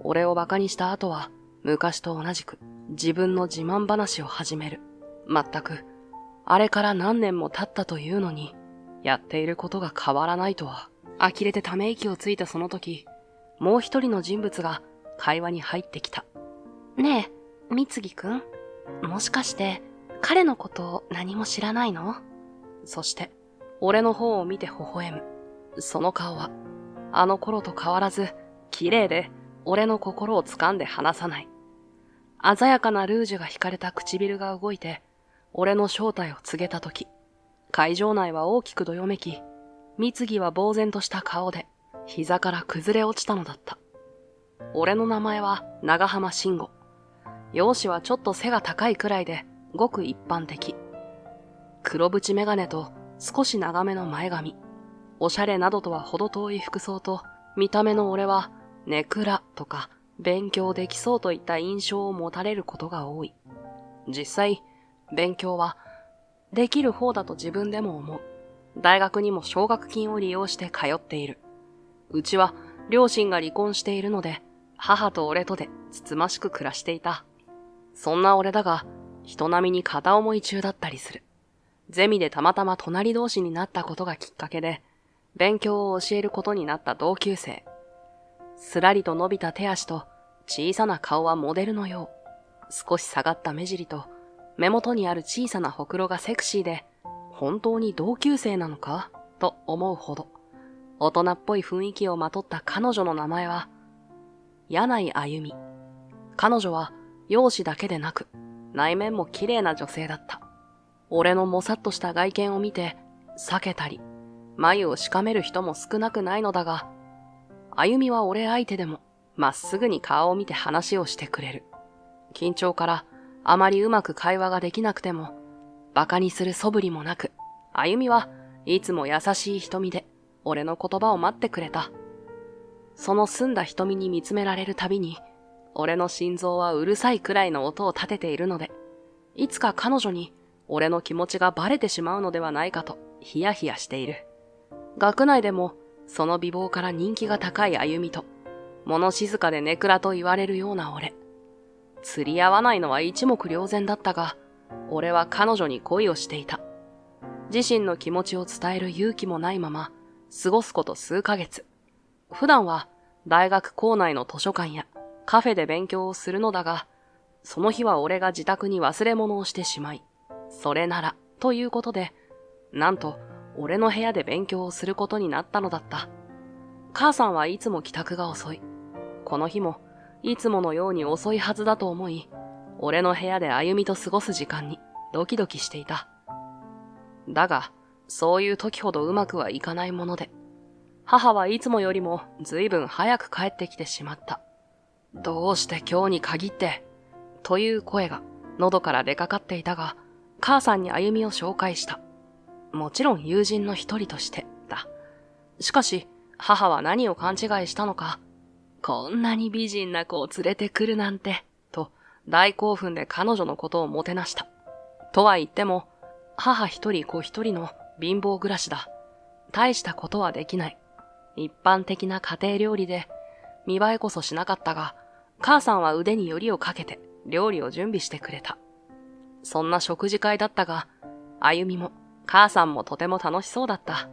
俺を馬鹿にした後は、昔と同じく、自分の自慢話を始める。まったく、あれから何年も経ったというのに、やっていることが変わらないとは。呆れてため息をついたその時、もう一人の人物が会話に入ってきた。ねえ、三木くん、もしかして彼のことを何も知らないの？そして、俺の方を見て微笑む。その顔は、あの頃と変わらず、綺麗で、俺の心を掴んで離さない。鮮やかなルージュが引かれた唇が動いて、俺の正体を告げたとき、会場内は大きくどよめき、三木は呆然とした顔で、膝から崩れ落ちたのだった。俺の名前は長浜慎吾。容姿はちょっと背が高いくらいで、ごく一般的。黒縁メガネと少し長めの前髪。おしゃれなどとは程遠い服装と、見た目の俺は、ネクラとか、勉強できそうといった印象を持たれることが多い。実際、勉強は、できる方だと自分でも思う。大学にも奨学金を利用して通っている。うちは、両親が離婚しているので、母と俺とでつつましく暮らしていた。そんな俺だが、人並みに片思い中だったりする。ゼミでたまたま隣同士になったことがきっかけで、勉強を教えることになった同級生。すらりと伸びた手足と小さな顔はモデルのよう。少し下がった目尻と目元にある小さなほくろがセクシーで、本当に同級生なのかと思うほど、大人っぽい雰囲気をまとった彼女の名前は、柳井あゆみ。彼女は容姿だけでなく、内面も綺麗な女性だった。俺のもさっとした外見を見て、避けたり、眉をしかめる人も少なくないのだが、あゆみは俺相手でも、まっすぐに顔を見て話をしてくれる。緊張からあまりうまく会話ができなくても、馬鹿にする素振りもなく、あゆみはいつも優しい瞳で、俺の言葉を待ってくれた。その澄んだ瞳に見つめられるたびに、俺の心臓はうるさいくらいの音を立てているので、いつか彼女に俺の気持ちがバレてしまうのではないかとヒヤヒヤしている。学内でもその美貌から人気が高いあゆみと、物静かでネクラと言われるような俺。釣り合わないのは一目瞭然だったが、俺は彼女に恋をしていた。自身の気持ちを伝える勇気もないまま、過ごすこと数ヶ月。普段は大学校内の図書館やカフェで勉強をするのだが、その日は俺が自宅に忘れ物をしてしまい、それならということで、なんと俺の部屋で勉強をすることになったのだった。母さんはいつも帰宅が遅い。この日もいつものように遅いはずだと思い、俺の部屋で歩みと過ごす時間にドキドキしていた。だが、そういう時ほどうまくはいかないもので、母はいつもよりもずいぶん早く帰ってきてしまった。どうして今日に限って、という声が喉から出かかっていたが、母さんに歩みを紹介した。もちろん友人の一人としてだ。しかし、母は何を勘違いしたのか、こんなに美人な子を連れてくるなんて、と大興奮で彼女のことをもてなした。とは言っても、母一人子一人の貧乏暮らしだ。大したことはできない。一般的な家庭料理で、見栄えこそしなかったが、母さんは腕によりをかけて料理を準備してくれた。そんな食事会だったが、あゆみも母さんもとても楽しそうだった。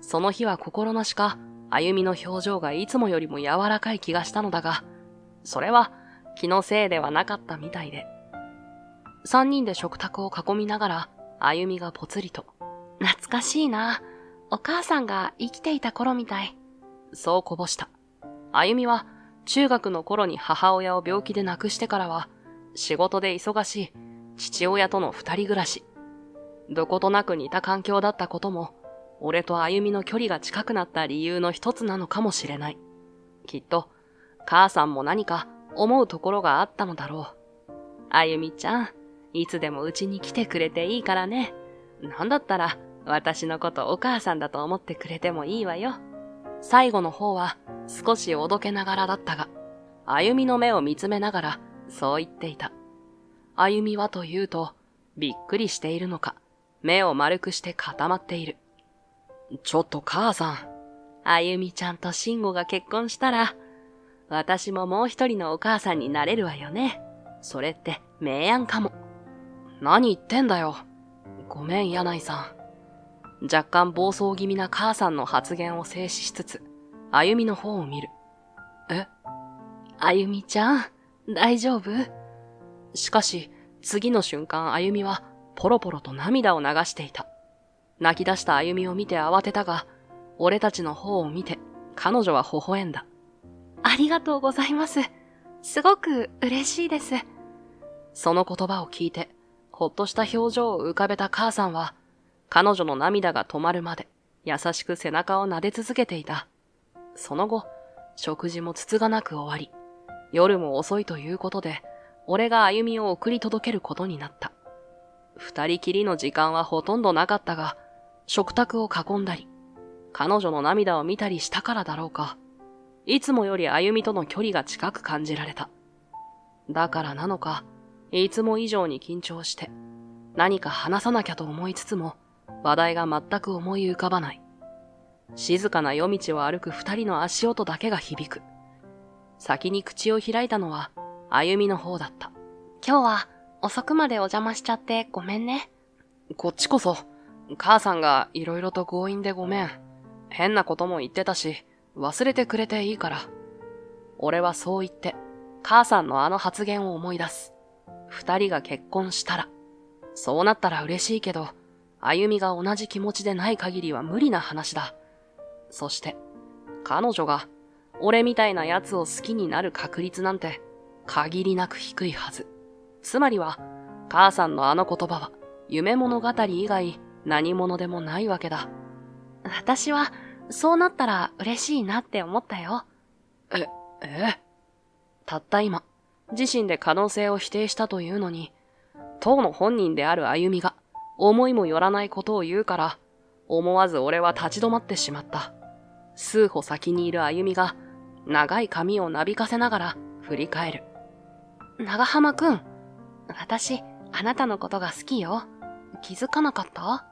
その日は心なしか、あゆみの表情がいつもよりも柔らかい気がしたのだが、それは気のせいではなかったみたいで。三人で食卓を囲みながら、あゆみがぽつりと、懐かしいな。お母さんが生きていた頃みたい。そうこぼした。あゆみは中学の頃に母親を病気で亡くしてからは、仕事で忙しい父親との二人暮らし。どことなく似た環境だったことも、俺とあゆみの距離が近くなった理由の一つなのかもしれない。きっと、母さんも何か思うところがあったのだろう。あゆみちゃん、いつでもうちに来てくれていいからね。なんだったら、私のことお母さんだと思ってくれてもいいわよ。最後の方は少しおどけながらだったが、あゆみの目を見つめながらそう言っていた。あゆみはというと、びっくりしているのか、目を丸くして固まっている。ちょっと母さん。あゆみちゃんとしんごが結婚したら、私ももう一人のお母さんになれるわよね。それって明暗かも。何言ってんだよ。ごめん、柳井さん。若干暴走気味な母さんの発言を制止しつつ、あゆみの方を見る。え？あゆみちゃん、大丈夫？しかし、次の瞬間あゆみはポロポロと涙を流していた。泣き出したあゆみを見て慌てたが、俺たちの方を見て、彼女は微笑んだ。ありがとうございます。すごく嬉しいです。その言葉を聞いて、ほっとした表情を浮かべた母さんは、彼女の涙が止まるまで優しく背中を撫で続けていた。その後、食事もつつがなく終わり、夜も遅いということで、俺があゆみを送り届けることになった。二人きりの時間はほとんどなかったが、食卓を囲んだり、彼女の涙を見たりしたからだろうか、いつもよりあゆみとの距離が近く感じられた。だからなのか、いつも以上に緊張して、何か話さなきゃと思いつつも、話題が全く思い浮かばない。静かな夜道を歩く二人の足音だけが響く。先に口を開いたのは、あゆみの方だった。今日は遅くまでお邪魔しちゃってごめんね。こっちこそ、母さんがいろいろと強引でごめん。変なことも言ってたし、忘れてくれていいから。俺はそう言って、母さんのあの発言を思い出す。二人が結婚したら、そうなったら嬉しいけど、あゆみが同じ気持ちでない限りは無理な話だ。そして、彼女が、俺みたいな奴を好きになる確率なんて、限りなく低いはず。つまりは、母さんのあの言葉は、夢物語以外何者でもないわけだ。私は、そうなったら嬉しいなって思ったよ。たった今、自身で可能性を否定したというのに、当の本人であるあゆみが、思いもよらないことを言うから、思わず俺は立ち止まってしまった。数歩先にいるあゆみが、長い髪をなびかせながら振り返る。長浜くん、私、あなたのことが好きよ。気づかなかった？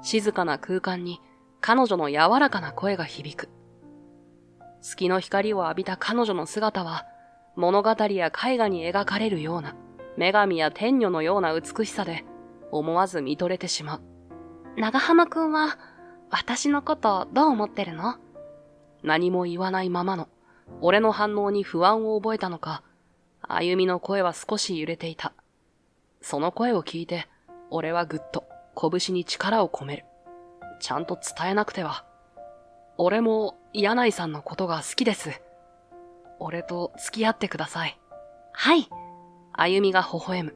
静かな空間に彼女の柔らかな声が響く。月の光を浴びた彼女の姿は、物語や絵画に描かれるような、女神や天女のような美しさで、思わず見とれてしまう。長浜くんは、私のことどう思ってるの？何も言わないままの、俺の反応に不安を覚えたのか、あゆみの声は少し揺れていた。その声を聞いて、俺はぐっと拳に力を込める。ちゃんと伝えなくては。俺も柳井さんのことが好きです。俺と付き合ってください。はい。あゆみが微笑む。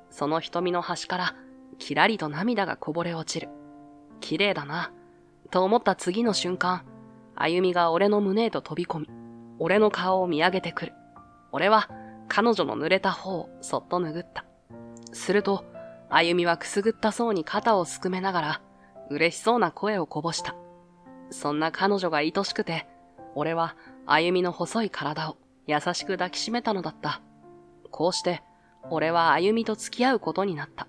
その瞳の端からきらりと涙がこぼれ落ちる。綺麗だな、と思った次の瞬間、あゆみが俺の胸へと飛び込み、俺の顔を見上げてくる。俺は彼女の濡れた方をそっと拭った。すると、あゆみはくすぐったそうに肩をすくめながら、嬉しそうな声をこぼした。そんな彼女が愛しくて、俺はあゆみの細い体を優しく抱きしめたのだった。こうして、俺はあゆみと付き合うことになった。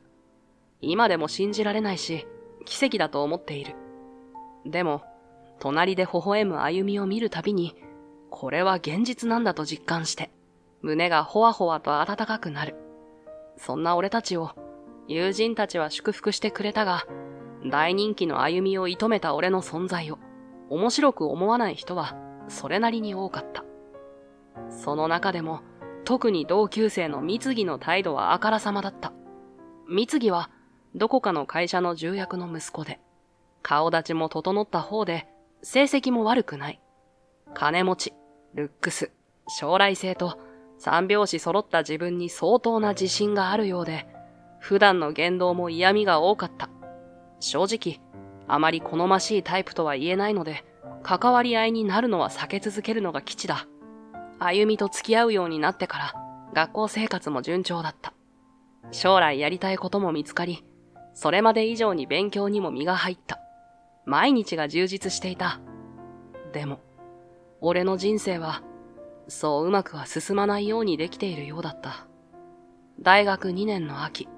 今でも信じられないし、奇跡だと思っている。でも、隣で微笑むあゆみを見るたびに、これは現実なんだと実感して、胸がほわほわと温かくなる。そんな俺たちを、友人たちは祝福してくれたが、大人気のあゆみを射止めた俺の存在を、面白く思わない人は、それなりに多かった。その中でも、特に同級生の三木の態度はあからさまだった。三木は、どこかの会社の重役の息子で、顔立ちも整った方で、成績も悪くない。金持ち、ルックス、将来性と、三拍子揃った自分に相当な自信があるようで、普段の言動も嫌味が多かった。正直、あまり好ましいタイプとは言えないので、関わり合いになるのは避け続けるのが吉だ。あゆみと付き合うようになってから、学校生活も順調だった。将来やりたいことも見つかり、それまで以上に勉強にも身が入った。毎日が充実していた。でも、俺の人生は、そううまくは進まないようにできているようだった。大学2年の秋、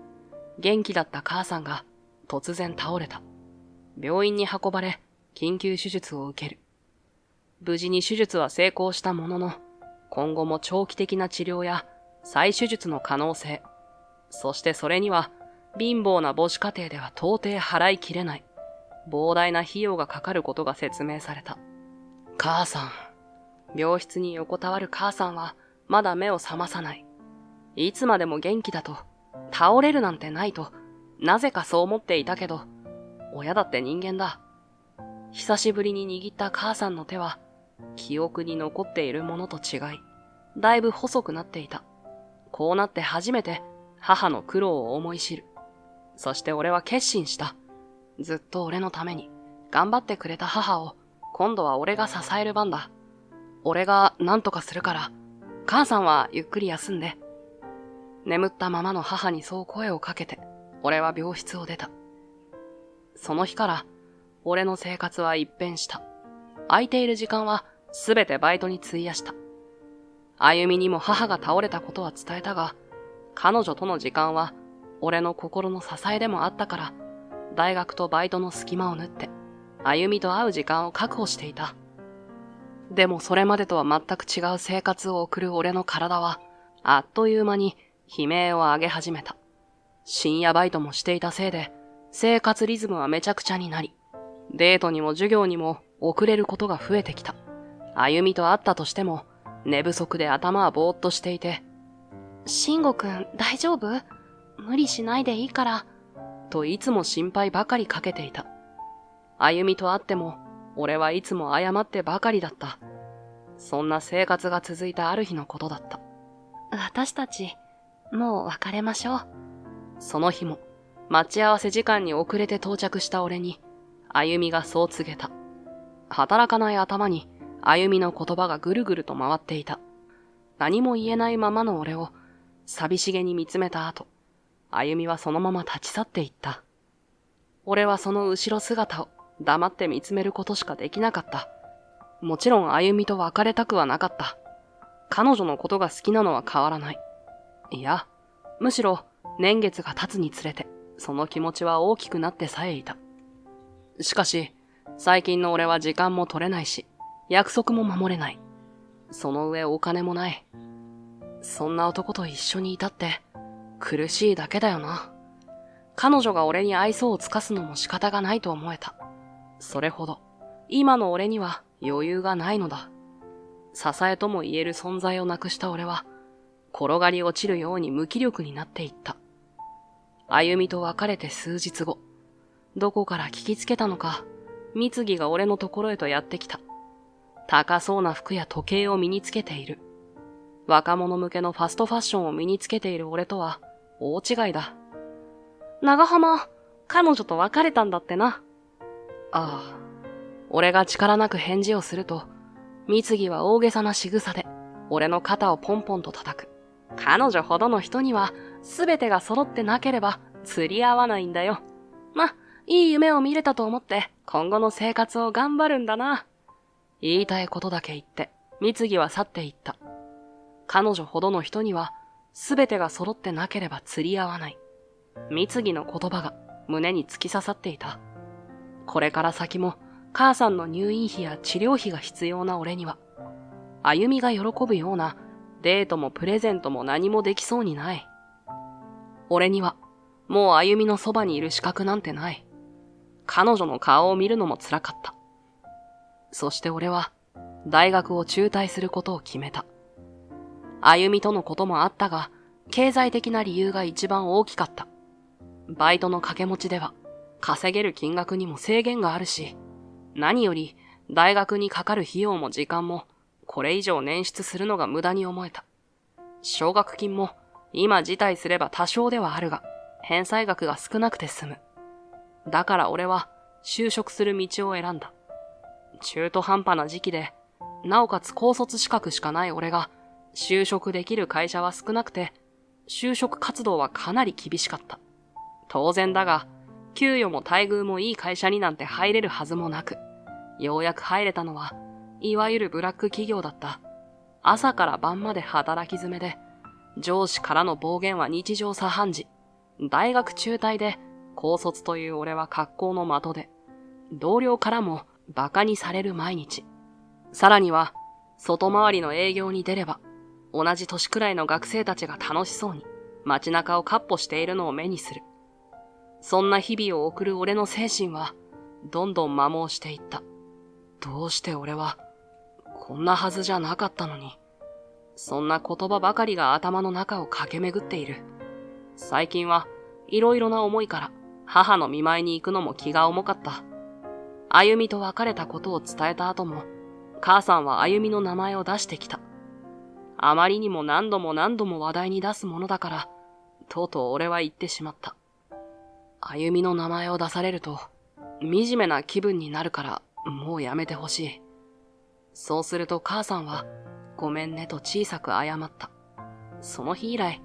元気だった母さんが突然倒れた。病院に運ばれ、緊急手術を受ける。無事に手術は成功したものの、今後も長期的な治療や再手術の可能性、そしてそれには貧乏な母子家庭では到底払いきれない膨大な費用がかかることが説明された。母さん。病室に横たわる母さんはまだ目を覚まさない。いつまでも元気だと、倒れるなんてないと、なぜかそう思っていたけど、親だって人間だ。久しぶりに握った母さんの手は、記憶に残っているものと違い、だいぶ細くなっていた。こうなって初めて母の苦労を思い知る。そして俺は決心した。ずっと俺のために頑張ってくれた母を、今度は俺が支える番だ。俺が何とかするから、母さんはゆっくり休んで。眠ったままの母にそう声をかけて、俺は病室を出た。その日から、俺の生活は一変した。空いている時間はすべてバイトに費やした。あゆみにも母が倒れたことは伝えたが、彼女との時間は俺の心の支えでもあったから、大学とバイトの隙間を縫って、あゆみと会う時間を確保していた。でもそれまでとは全く違う生活を送る俺の体は、あっという間に悲鳴を上げ始めた。深夜バイトもしていたせいで、生活リズムはめちゃくちゃになり、デートにも授業にも遅れることが増えてきた。あゆみと会ったとしても、寝不足で頭はぼーっとしていて、慎吾くん大丈夫？無理しないでいいから。といつも心配ばかりかけていた。あゆみと会っても、俺はいつも謝ってばかりだった。そんな生活が続いたある日のことだった。私たち、もう別れましょう。その日も、待ち合わせ時間に遅れて到着した俺に、あゆみがそう告げた。働かない頭に、あゆみの言葉がぐるぐると回っていた。何も言えないままの俺を、寂しげに見つめた後、あゆみはそのまま立ち去っていった。俺はその後ろ姿を黙って見つめることしかできなかった。もちろんあゆみと別れたくはなかった。彼女のことが好きなのは変わらない。いや、むしろ年月が経つにつれて、その気持ちは大きくなってさえいた。しかし、最近の俺は時間も取れないし、約束も守れない。その上お金もない。そんな男と一緒にいたって、苦しいだけだよな。彼女が俺に愛想を尽かすのも仕方がないと思えた。それほど、今の俺には余裕がないのだ。支えとも言える存在をなくした俺は、転がり落ちるように無気力になっていった。あゆみと別れて数日後、どこから聞きつけたのか、みつぎが俺のところへとやってきた。高そうな服や時計を身につけている。若者向けのファストファッションを身につけている俺とは大違いだ。長浜、彼女と別れたんだってな。ああ。俺が力なく返事をすると、みつぎは大げさな仕草で、俺の肩をポンポンと叩く。彼女ほどの人には、すべてが揃ってなければ、釣り合わないんだよ。ま、いい夢を見れたと思って、今後の生活を頑張るんだな。言いたいことだけ言って、みつぎは去っていった。彼女ほどの人には、すべてが揃ってなければ釣り合わない。みつぎの言葉が胸に突き刺さっていた。これから先も、母さんの入院費や治療費が必要な俺には、あゆみが喜ぶようなデートもプレゼントも何もできそうにない。俺には、もうあゆみのそばにいる資格なんてない。彼女の顔を見るのも辛かった。そして俺は、大学を中退することを決めた。あゆみとのこともあったが、経済的な理由が一番大きかった。バイトの掛け持ちでは、稼げる金額にも制限があるし、何より大学にかかる費用も時間もこれ以上捻出するのが無駄に思えた。奨学金も今辞退すれば多少ではあるが返済額が少なくて済む。だから俺は就職する道を選んだ。中途半端な時期でなおかつ高卒資格しかない俺が就職できる会社は少なくて就職活動はかなり厳しかった。当然だが給与も待遇もいい会社になんて入れるはずもなく、ようやく入れたのは、いわゆるブラック企業だった。朝から晩まで働き詰めで、上司からの暴言は日常茶飯事。大学中退で、高卒という俺は格好の的で、同僚からも馬鹿にされる毎日。さらには、外回りの営業に出れば、同じ年くらいの学生たちが楽しそうに、街中を闊歩しているのを目にする。そんな日々を送る俺の精神は、どんどん摩耗していった。どうして俺は、こんなはずじゃなかったのに、そんな言葉ばかりが頭の中を駆け巡っている。最近はいろいろな思いから母の見舞いに行くのも気が重かった。あゆみと別れたことを伝えた後も、母さんはあゆみの名前を出してきた。あまりにも何度も何度も話題に出すものだから、とうとう俺は言ってしまった。あゆみの名前を出されると、惨めな気分になるから、もうやめてほしい。そうすると母さんは、ごめんねと小さく謝った。その日以来、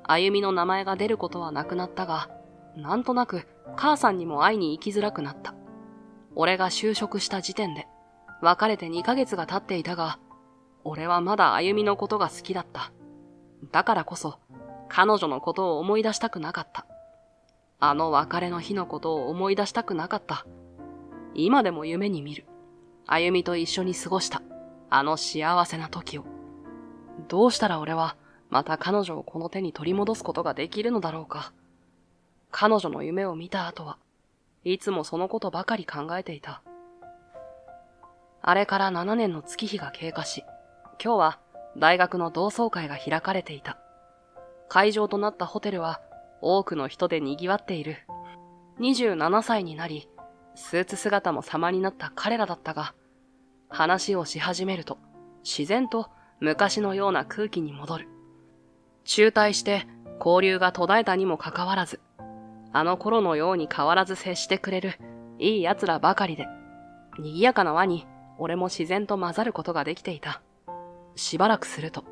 あゆみの名前が出ることはなくなったが、なんとなく母さんにも会いに行きづらくなった。俺が就職した時点で、別れて2ヶ月が経っていたが、俺はまだあゆみのことが好きだった。だからこそ、彼女のことを思い出したくなかった。あの別れの日のことを思い出したくなかった。今でも夢に見る。あゆみと一緒に過ごした。あの幸せな時を。どうしたら俺はまた彼女をこの手に取り戻すことができるのだろうか。彼女の夢を見た後はいつもそのことばかり考えていた。あれから7年の月日が経過し、今日は大学の同窓会が開かれていた。会場となったホテルは多くの人で賑わっている。27歳になり、スーツ姿も様になった彼らだったが、話をし始めると、自然と昔のような空気に戻る。中退して交流が途絶えたにもかかわらず、あの頃のように変わらず接してくれるいい奴らばかりで、賑やかな輪に俺も自然と混ざることができていた。しばらくすると、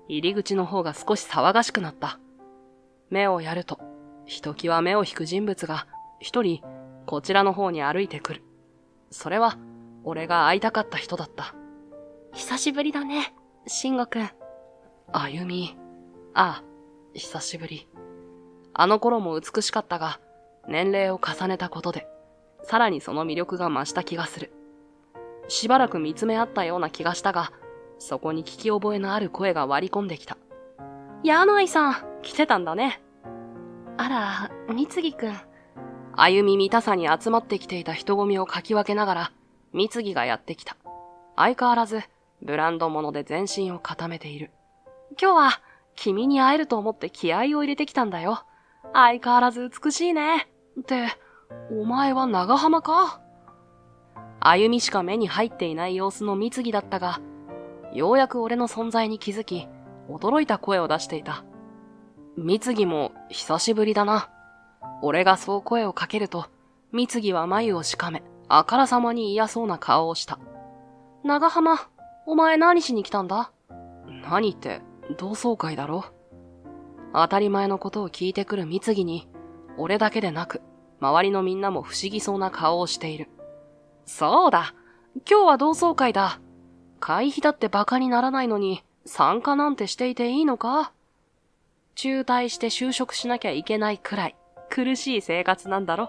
入り口の方が少し騒がしくなった。目をやると、ひときわ目を引く人物が一人こちらの方に歩いてくる。それは俺が会いたかった人だった。久しぶりだね、慎吾くん。あゆみ。ああ、久しぶり。あの頃も美しかったが、年齢を重ねたことで、さらにその魅力が増した気がする。しばらく見つめ合ったような気がしたが、そこに聞き覚えのある声が割り込んできた。柳井さん、来てたんだね。あら、みつぎくん。歩み見たさに集まってきていた人混みをかき分けながら、三木がやってきた。相変わらず、ブランド物で全身を固めている。今日は、君に会えると思って気合を入れてきたんだよ。相変わらず美しいね。って、お前は長浜か？歩みしか目に入っていない様子の三木だったが、ようやく俺の存在に気づき、驚いた声を出していた。三木も久しぶりだな。俺がそう声をかけると、三木は眉をしかめ、あからさまに嫌そうな顔をした。長浜、お前何しに来たんだ？何って、同窓会だろ？当たり前のことを聞いてくる三木に、俺だけでなく、周りのみんなも不思議そうな顔をしている。そうだ、今日は同窓会だ。会費だってバカにならないのに、参加なんてしていていいのか？中退して就職しなきゃいけないくらい、苦しい生活なんだろ？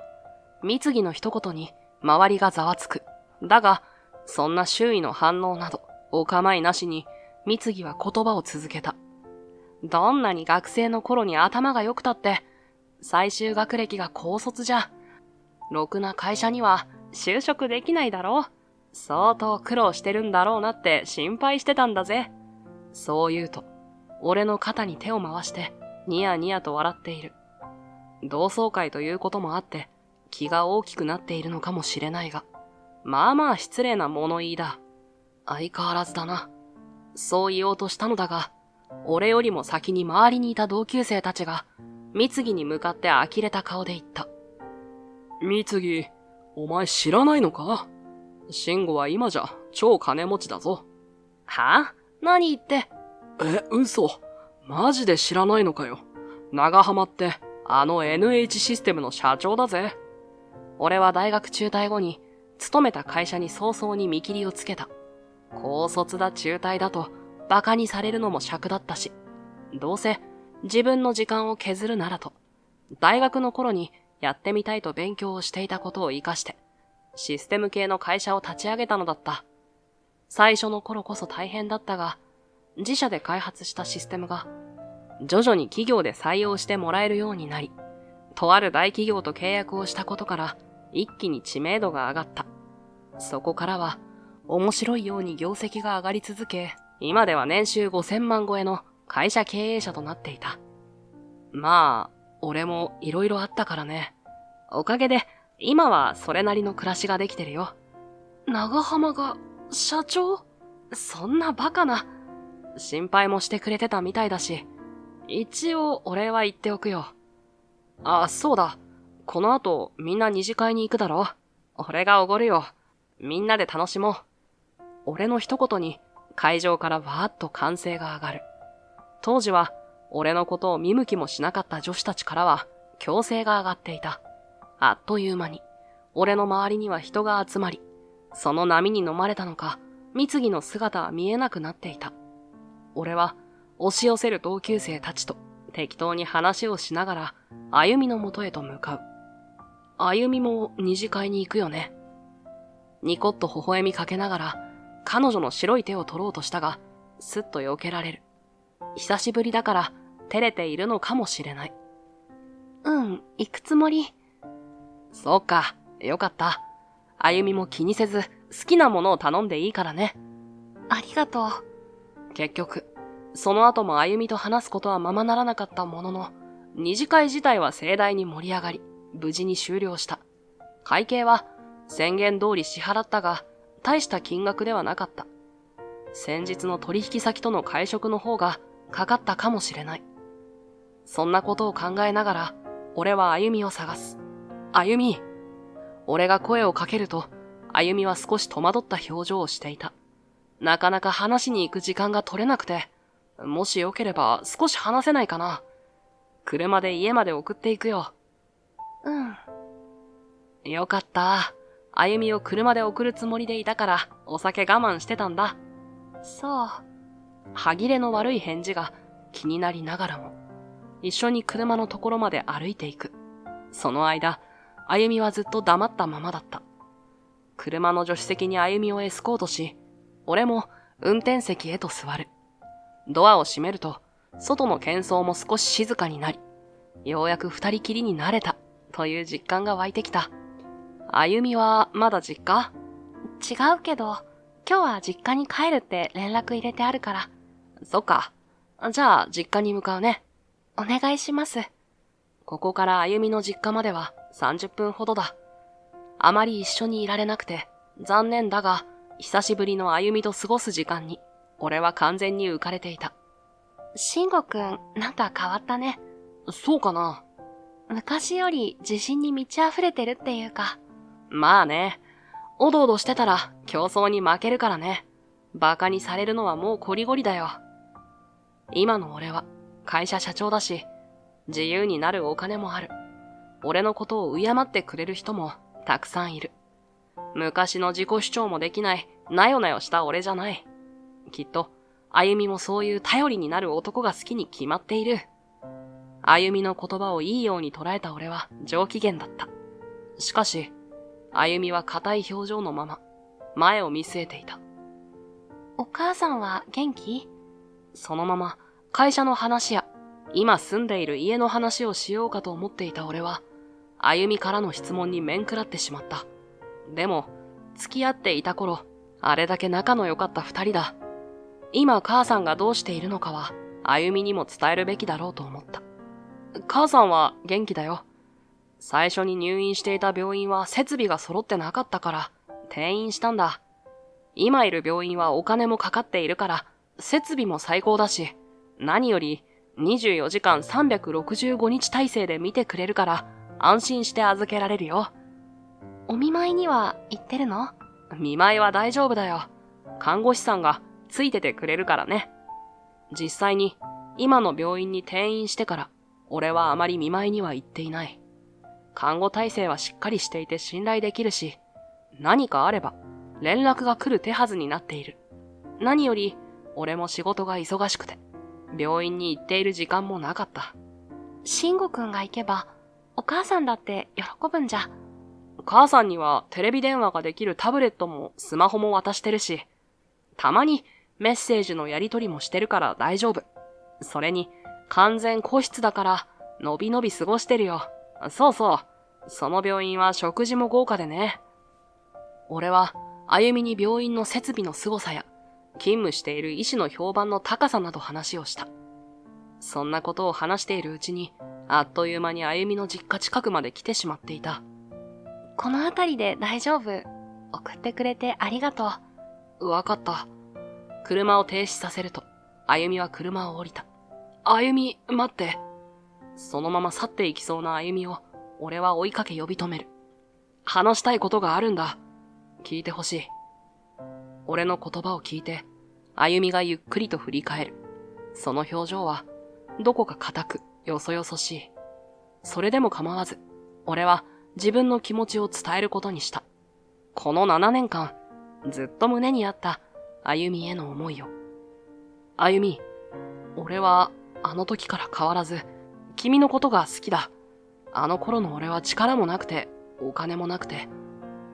三木の一言に、周りがざわつく。だが、そんな周囲の反応など、お構いなしに、三木は言葉を続けた。どんなに学生の頃に頭が良くたって、最終学歴が高卒じゃ、ろくな会社には就職できないだろう。相当苦労してるんだろうなって心配してたんだぜ。そう言うと、俺の肩に手を回して、ニヤニヤと笑っている。同窓会ということもあって、気が大きくなっているのかもしれないが、まあまあ失礼な物言いだ。相変わらずだな。そう言おうとしたのだが、俺よりも先に周りにいた同級生たちが、三木に向かって呆れた顔で言った。三木、お前知らないのか？慎吾は今じゃ超金持ちだぞ。はぁ？何言って。嘘。マジで知らないのかよ。長浜って、NH システムの社長だぜ。俺は大学中退後に、勤めた会社に早々に見切りをつけた。高卒だ中退だと、馬鹿にされるのも尺だったし、どうせ自分の時間を削るならと、大学の頃にやってみたいと勉強をしていたことを活かして、システム系の会社を立ち上げたのだった。最初の頃こそ大変だったが、自社で開発したシステムが、徐々に企業で採用してもらえるようになり、とある大企業と契約をしたことから、一気に知名度が上がった。そこからは、面白いように業績が上がり続け、今では年収5000万超えの会社経営者となっていた。まあ、俺も色々あったからね。おかげで、今はそれなりの暮らしができてるよ。長浜が、社長？そんなバカな。心配もしてくれてたみたいだし、一応お礼は言っておくよ。あ、そうだ。この後みんな二次会に行くだろ？俺がおごるよ。みんなで楽しもう。俺の一言に会場からわーっと歓声が上がる。当時は俺のことを見向きもしなかった女子たちからは歓声が上がっていた。あっという間に俺の周りには人が集まり、その波に飲まれたのか、三木の姿は見えなくなっていた。俺は押し寄せる同級生たちと適当に話をしながら歩みの元へと向かう。歩みも二次会に行くよね。ニコッと微笑みかけながら彼女の白い手を取ろうとしたが、すっと避けられる。久しぶりだから照れているのかもしれない。行くつもり。そうか、よかった。歩みも気にせず好きなものを頼んでいいからね。ありがとう。結局、その後も歩みと話すことはままならなかったものの、二次会自体は盛大に盛り上がり、無事に終了した。会計は宣言通り支払ったが、大した金額ではなかった。先日の取引先との会食の方がかかったかもしれない。そんなことを考えながら、俺は歩みを探す。歩み！俺が声をかけると、歩みは少し戸惑った表情をしていた。なかなか話しに行く時間が取れなくて、もしよければ少し話せないかな。車で家まで送っていくよ。よかった。歩みを車で送るつもりでいたから、お酒我慢してたんだ。そう。歯切れの悪い返事が気になりながらも、一緒に車のところまで歩いていく。その間、歩みはずっと黙ったままだった。車の助手席に歩みをエスコートし、俺も運転席へと座る。ドアを閉めると、外の喧騒も少し静かになり、ようやく二人きりになれた、という実感が湧いてきた。あゆみはまだ実家？違うけど、今日は実家に帰るって連絡入れてあるから。そっか。じゃあ実家に向かうね。お願いします。ここからあゆみの実家までは30分ほどだ。あまり一緒にいられなくて残念だが、久しぶりのあゆみと過ごす時間に俺は完全に浮かれていた。慎吾くん、なんか変わったね。そうかな。昔より自信に満ち溢れてるっていうか。まあね。おどおどしてたら競争に負けるからね。バカにされるのはもうこりごりだよ。今の俺は会社社長だし、自由になるお金もある。俺のことを敬ってくれる人もたくさんいる。昔の自己主張もできないなよなよした俺じゃない。きっとあゆみもそういう頼りになる男が好きに決まっている。あゆみの言葉をいいように捉えた俺は上機嫌だった。しかし、あゆみは硬い表情のまま前を見据えていた。お母さんは元気？そのまま会社の話や今住んでいる家の話をしようかと思っていた俺は、あゆみからの質問に面食らってしまった。でも、付き合っていた頃、あれだけ仲の良かった二人だ。今母さんがどうしているのかは、あゆみにも伝えるべきだろうと思った。母さんは元気だよ。最初に入院していた病院は設備が揃ってなかったから転院したんだ。今いる病院はお金もかかっているから設備も最高だし、何より24時間365日体制で見てくれるから安心して預けられるよ。お見舞いには行ってるの？見舞いは大丈夫だよ。看護師さんがついててくれるからね。実際に今の病院に転院してから俺はあまり見舞いには行っていない。看護体制はしっかりしていて信頼できるし、何かあれば連絡が来る手はずになっている。何より俺も仕事が忙しくて病院に行っている時間もなかった。慎吾くんが行けばお母さんだって喜ぶんじゃ。母さんにはテレビ電話ができるタブレットもスマホも渡してるし、たまにメッセージのやり取りもしてるから大丈夫。それに完全個室だからのびのび過ごしてるよ。そうそう。その病院は食事も豪華でね。俺はあゆみに病院の設備の凄さや勤務している医師の評判の高さなど話をした。そんなことを話しているうちに、あっという間にあゆみの実家近くまで来てしまっていた。この辺りで大丈夫。送ってくれてありがとう。わかった。車を停止させると、あゆみは車を降りた。あゆみ、待って。そのまま去っていきそうなあゆみを、俺は追いかけ呼び止める。話したいことがあるんだ。聞いてほしい。俺の言葉を聞いて、あゆみがゆっくりと振り返る。その表情は、どこか硬く、よそよそしい。それでも構わず、俺は自分の気持ちを伝えることにした。この7年間、ずっと胸にあったあゆみへの思いを。あゆみ、俺はあの時から変わらず、君のことが好きだ。あの頃の俺は力もなくて、お金もなくて、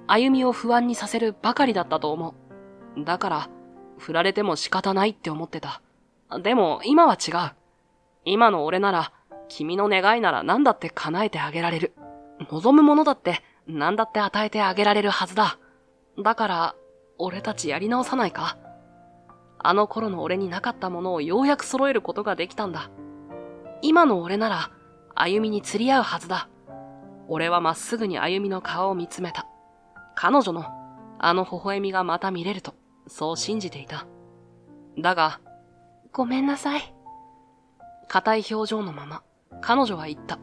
あゆみを不安にさせるばかりだったと思う。だから、振られても仕方ないって思ってた。でも今は違う。今の俺なら、君の願いなら何だって叶えてあげられる。望むものだって何だって与えてあげられるはずだ。だから、俺たちやり直さないか？あの頃の俺になかったものをようやく揃えることができたんだ。今の俺なら、あゆみに釣り合うはずだ。俺はまっすぐにあゆみの顔を見つめた。彼女の、あの微笑みがまた見れると、そう信じていた。だが、ごめんなさい。硬い表情のまま、彼女は言った。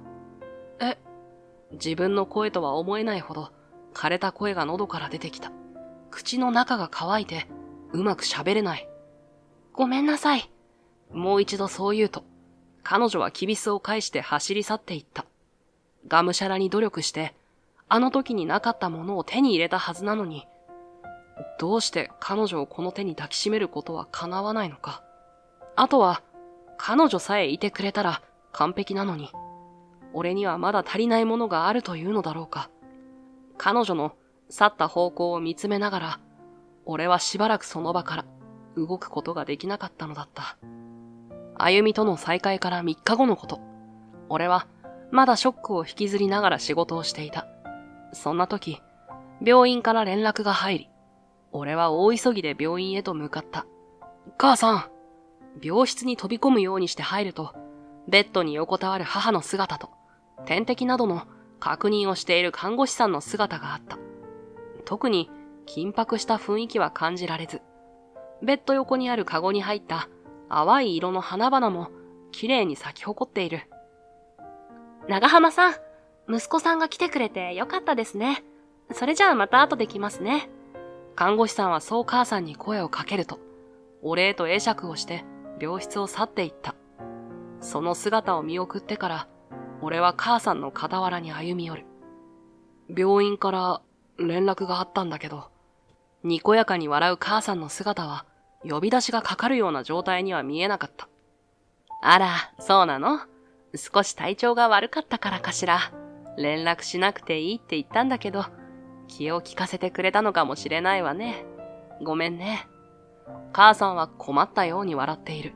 自分の声とは思えないほど、枯れた声が喉から出てきた。口の中が乾いて、うまく喋れない。ごめんなさい。もう一度そう言うと、彼女はきびすを返して走り去っていった。がむしゃらに努力して、あの時になかったものを手に入れたはずなのに、どうして彼女をこの手に抱きしめることは叶わないのか。あとは、彼女さえいてくれたら完璧なのに、俺にはまだ足りないものがあるというのだろうか。彼女の去った方向を見つめながら、俺はしばらくその場から動くことができなかったのだった。あゆみとの再会から3日後のこと、俺はまだショックを引きずりながら仕事をしていた。そんな時、病院から連絡が入り、俺は大急ぎで病院へと向かった。母さん！病室に飛び込むようにして入ると、ベッドに横たわる母の姿と、点滴などの確認をしている看護師さんの姿があった。特に緊迫した雰囲気は感じられず、ベッド横にあるカゴに入った淡い色の花々も綺麗に咲き誇っている。長浜さん、息子さんが来てくれてよかったですね。それじゃあまた後で来ますね。看護師さんはそう母さんに声をかけると、お礼と会釈をして病室を去っていった。その姿を見送ってから、俺は母さんの傍らに歩み寄る。病院から連絡があったんだけど、にこやかに笑う母さんの姿は、呼び出しがかかるような状態には見えなかった。あら、そうなの？少し体調が悪かったからかしら。連絡しなくていいって言ったんだけど、気を利かせてくれたのかもしれないわね。ごめんね。母さんは困ったように笑っている。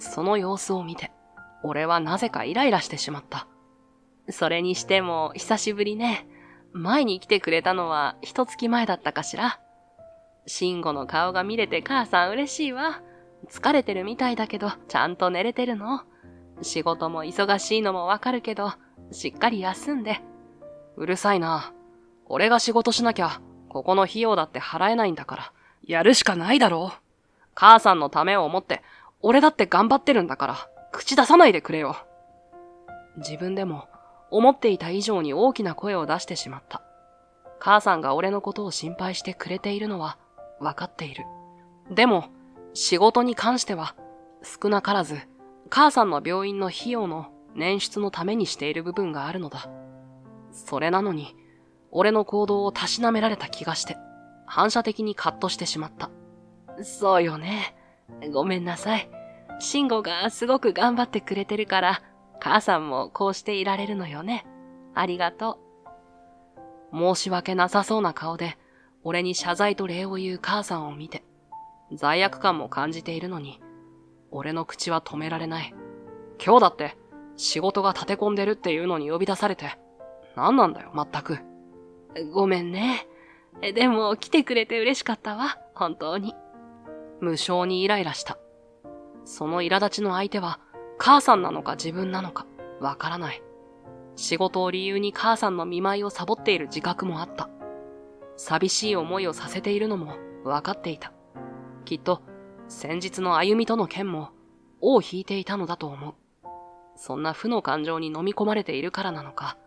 その様子を見て、俺はなぜかイライラしてしまった。それにしても久しぶりね。前に来てくれたのは1月前だったかしら。慎吾の顔が見れて母さん嬉しいわ。疲れてるみたいだけど、ちゃんと寝れてるの？仕事も忙しいのもわかるけど、しっかり休んで。うるさいな。俺が仕事しなきゃ、ここの費用だって払えないんだから、やるしかないだろう。母さんのためを思って、俺だって頑張ってるんだから、口出さないでくれよ。自分でも、思っていた以上に大きな声を出してしまった。母さんが俺のことを心配してくれているのは、わかっている。でも、仕事に関しては、少なからず、母さんの病院の費用の捻出のためにしている部分があるのだ。それなのに、俺の行動をたしなめられた気がして、反射的にカッとしてしまった。そうよね。ごめんなさい。慎吾がすごく頑張ってくれてるから、母さんもこうしていられるのよね。ありがとう。申し訳なさそうな顔で、俺に謝罪と礼を言う母さんを見て、罪悪感も感じているのに、俺の口は止められない。今日だって、仕事が立て込んでるっていうのに呼び出されて、何なんだよ、まったく。ごめんね。でも来てくれて嬉しかったわ、本当に。無性にイライラした。その苛立ちの相手は、母さんなのか自分なのか、わからない。仕事を理由に母さんの見舞いをサボっている自覚もあった。寂しい思いをさせているのもわかっていた。きっと、先日の歩みとの件も、尾を引いていたのだと思う。そんな負の感情に飲み込まれているからなのか、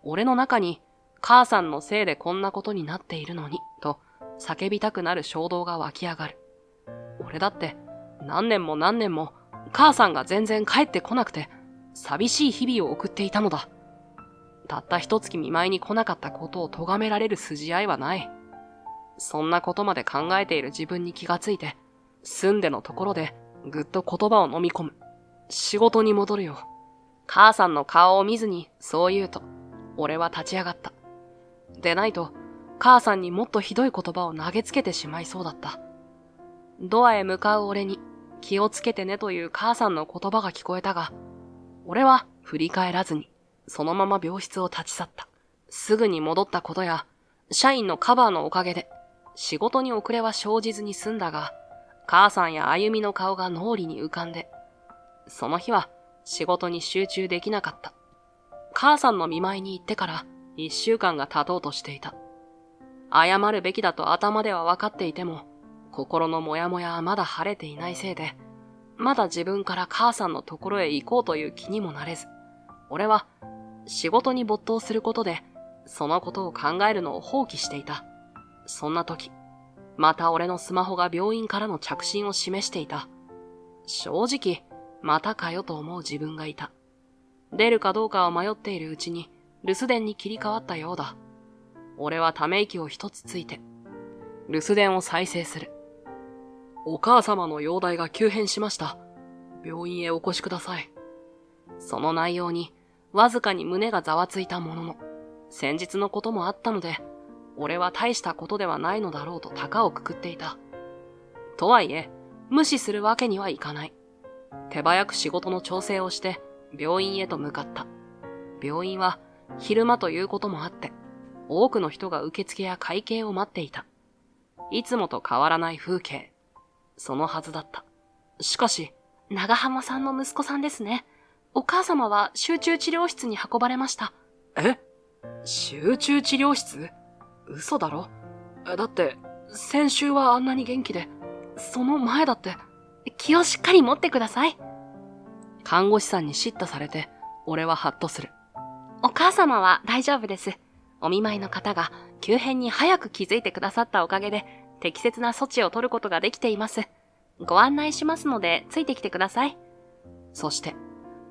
俺の中に、母さんのせいでこんなことになっているのに、と叫びたくなる衝動が湧き上がる。俺だって、何年も何年も、母さんが全然帰ってこなくて、寂しい日々を送っていたのだ。たった一月見舞いに来なかったことを咎められる筋合いはない。そんなことまで考えている自分に気がついて、住んでのところでぐっと言葉を飲み込む。仕事に戻るよ。母さんの顔を見ずにそう言うと、俺は立ち上がった。でないと、母さんにもっとひどい言葉を投げつけてしまいそうだった。ドアへ向かう俺に、気をつけてねという母さんの言葉が聞こえたが、俺は振り返らずに、そのまま病室を立ち去った。すぐに戻ったことや、社員のカバーのおかげで、仕事に遅れは生じずに済んだが、母さんや歩みの顔が脳裏に浮かんで、その日は仕事に集中できなかった。母さんの見舞いに行ってから1週間が経とうとしていた。謝るべきだと頭では分かっていても、心のモヤモヤはまだ晴れていないせいで、まだ自分から母さんのところへ行こうという気にもなれず、俺は仕事に没頭することで、そのことを考えるのを放棄していた。そんな時、また俺のスマホが病院からの着信を示していた。正直、またかよと思う自分がいた。出るかどうかを迷っているうちに、留守電に切り替わったようだ。俺はため息を一つついて、留守電を再生する。お母様の容体が急変しました。病院へお越しください。その内容に、わずかに胸がざわついたものの、先日のこともあったので、俺は大したことではないのだろうと高をくくっていた。とはいえ、無視するわけにはいかない。手早く仕事の調整をして、病院へと向かった。病院は昼間ということもあって、多くの人が受付や会計を待っていた。いつもと変わらない風景。そのはずだった。しかし、長浜さんの息子さんですね。お母様は集中治療室に運ばれました。え？集中治療室？嘘だろ？だって、先週はあんなに元気で、その前だって。気をしっかり持ってください。看護師さんに叱咤されて、俺はハッとする。お母様は大丈夫です。お見舞いの方が急変に早く気づいてくださったおかげで、適切な措置を取ることができています。ご案内しますので、ついてきてください。そして、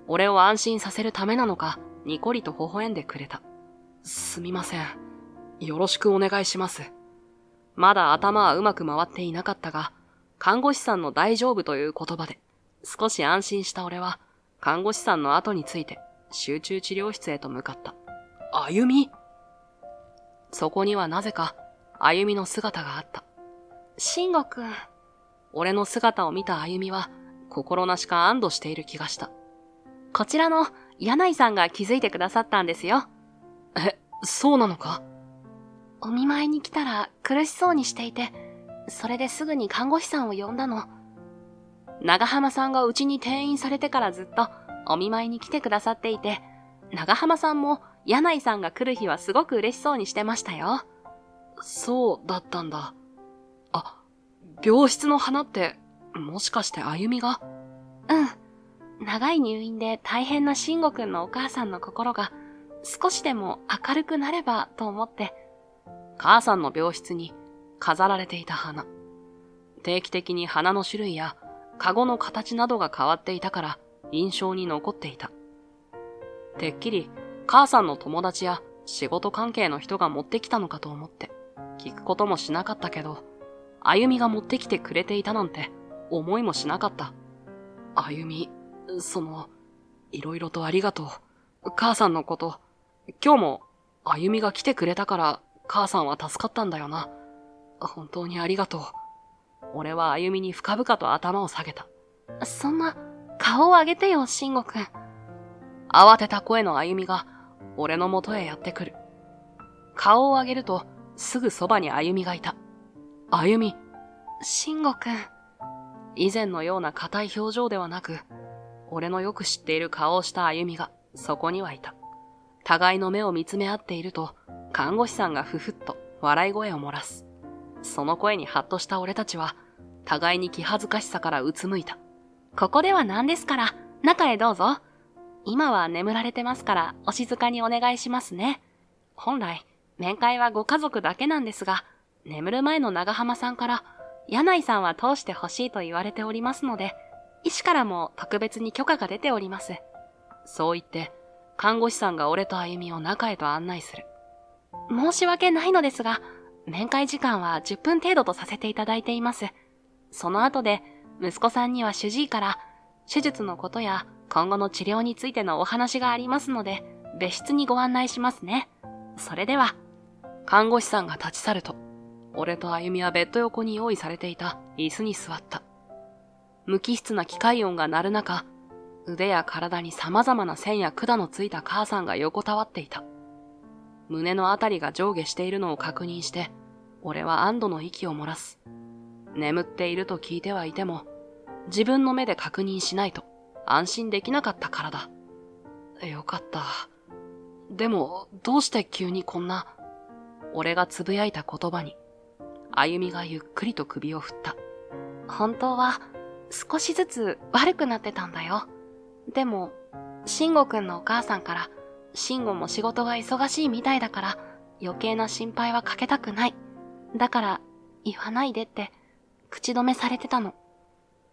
俺を安心させるためなのか、にこりと微笑んでくれた。すみません。よろしくお願いします。まだ頭はうまく回っていなかったが、看護師さんの大丈夫という言葉で、少し安心した俺は、看護師さんの後について、集中治療室へと向かった。あゆみ？そこにはなぜか、あゆみの姿があった。慎吾くん。俺の姿を見たあゆみは、心なしか安堵している気がした。こちらの柳井さんが気づいてくださったんですよ。そうなのか？お見舞いに来たら苦しそうにしていて、それですぐに看護師さんを呼んだの。長浜さんがうちに転院されてからずっとお見舞いに来てくださっていて、長浜さんも柳井さんが来る日はすごく嬉しそうにしてましたよ。そうだったんだ。あ、病室の花って、もしかしてあゆみが？うん。長い入院で大変な慎吾くんのお母さんの心が少しでも明るくなればと思って。母さんの病室に飾られていた花。定期的に花の種類やカゴの形などが変わっていたから印象に残っていた。てっきり母さんの友達や仕事関係の人が持ってきたのかと思って聞くこともしなかったけど、あゆみが持ってきてくれていたなんて思いもしなかった。あゆみ、いろいろとありがとう。母さんのこと、今日もあゆみが来てくれたから母さんは助かったんだよな。本当にありがとう。俺はあゆみに深々と頭を下げた。そんな、顔を上げてよ、慎吾くん。慌てた声のあゆみが、俺の元へやってくる。顔を上げると、すぐそばにあゆみがいた。あゆみ。慎吾くん。以前のような硬い表情ではなく、俺のよく知っている顔をしたあゆみが、そこにはいた。互いの目を見つめ合っていると、看護師さんがふふっと笑い声を漏らす。その声にハッとした俺たちは、互いに気恥ずかしさからうつむいた。ここでは何ですから、中へどうぞ。今は眠られてますから、お静かにお願いしますね。本来、面会はご家族だけなんですが、眠る前の長浜さんから、柳井さんは通してほしいと言われておりますので、医師からも特別に許可が出ております。そう言って、看護師さんが俺とあゆみを中へと案内する。申し訳ないのですが、面会時間は10分程度とさせていただいています。その後で、息子さんには主治医から、手術のことや今後の治療についてのお話がありますので、別室にご案内しますね。それでは。看護師さんが立ち去ると、俺とあゆみはベッド横に用意されていた椅子に座った。無機質な機械音が鳴る中、腕や体に様々な線や管のついた母さんが横たわっていた。胸のあたりが上下しているのを確認して、俺は安堵の息を漏らす。眠っていると聞いてはいても、自分の目で確認しないと安心できなかったからだ。よかった。でも、どうして急にこんな、俺がつぶやいた言葉に、あゆみがゆっくりと首を振った。本当は、少しずつ悪くなってたんだよ。でも、慎吾くんのお母さんから、慎吾も仕事が忙しいみたいだから、余計な心配はかけたくない。だから、言わないでって、口止めされてたの。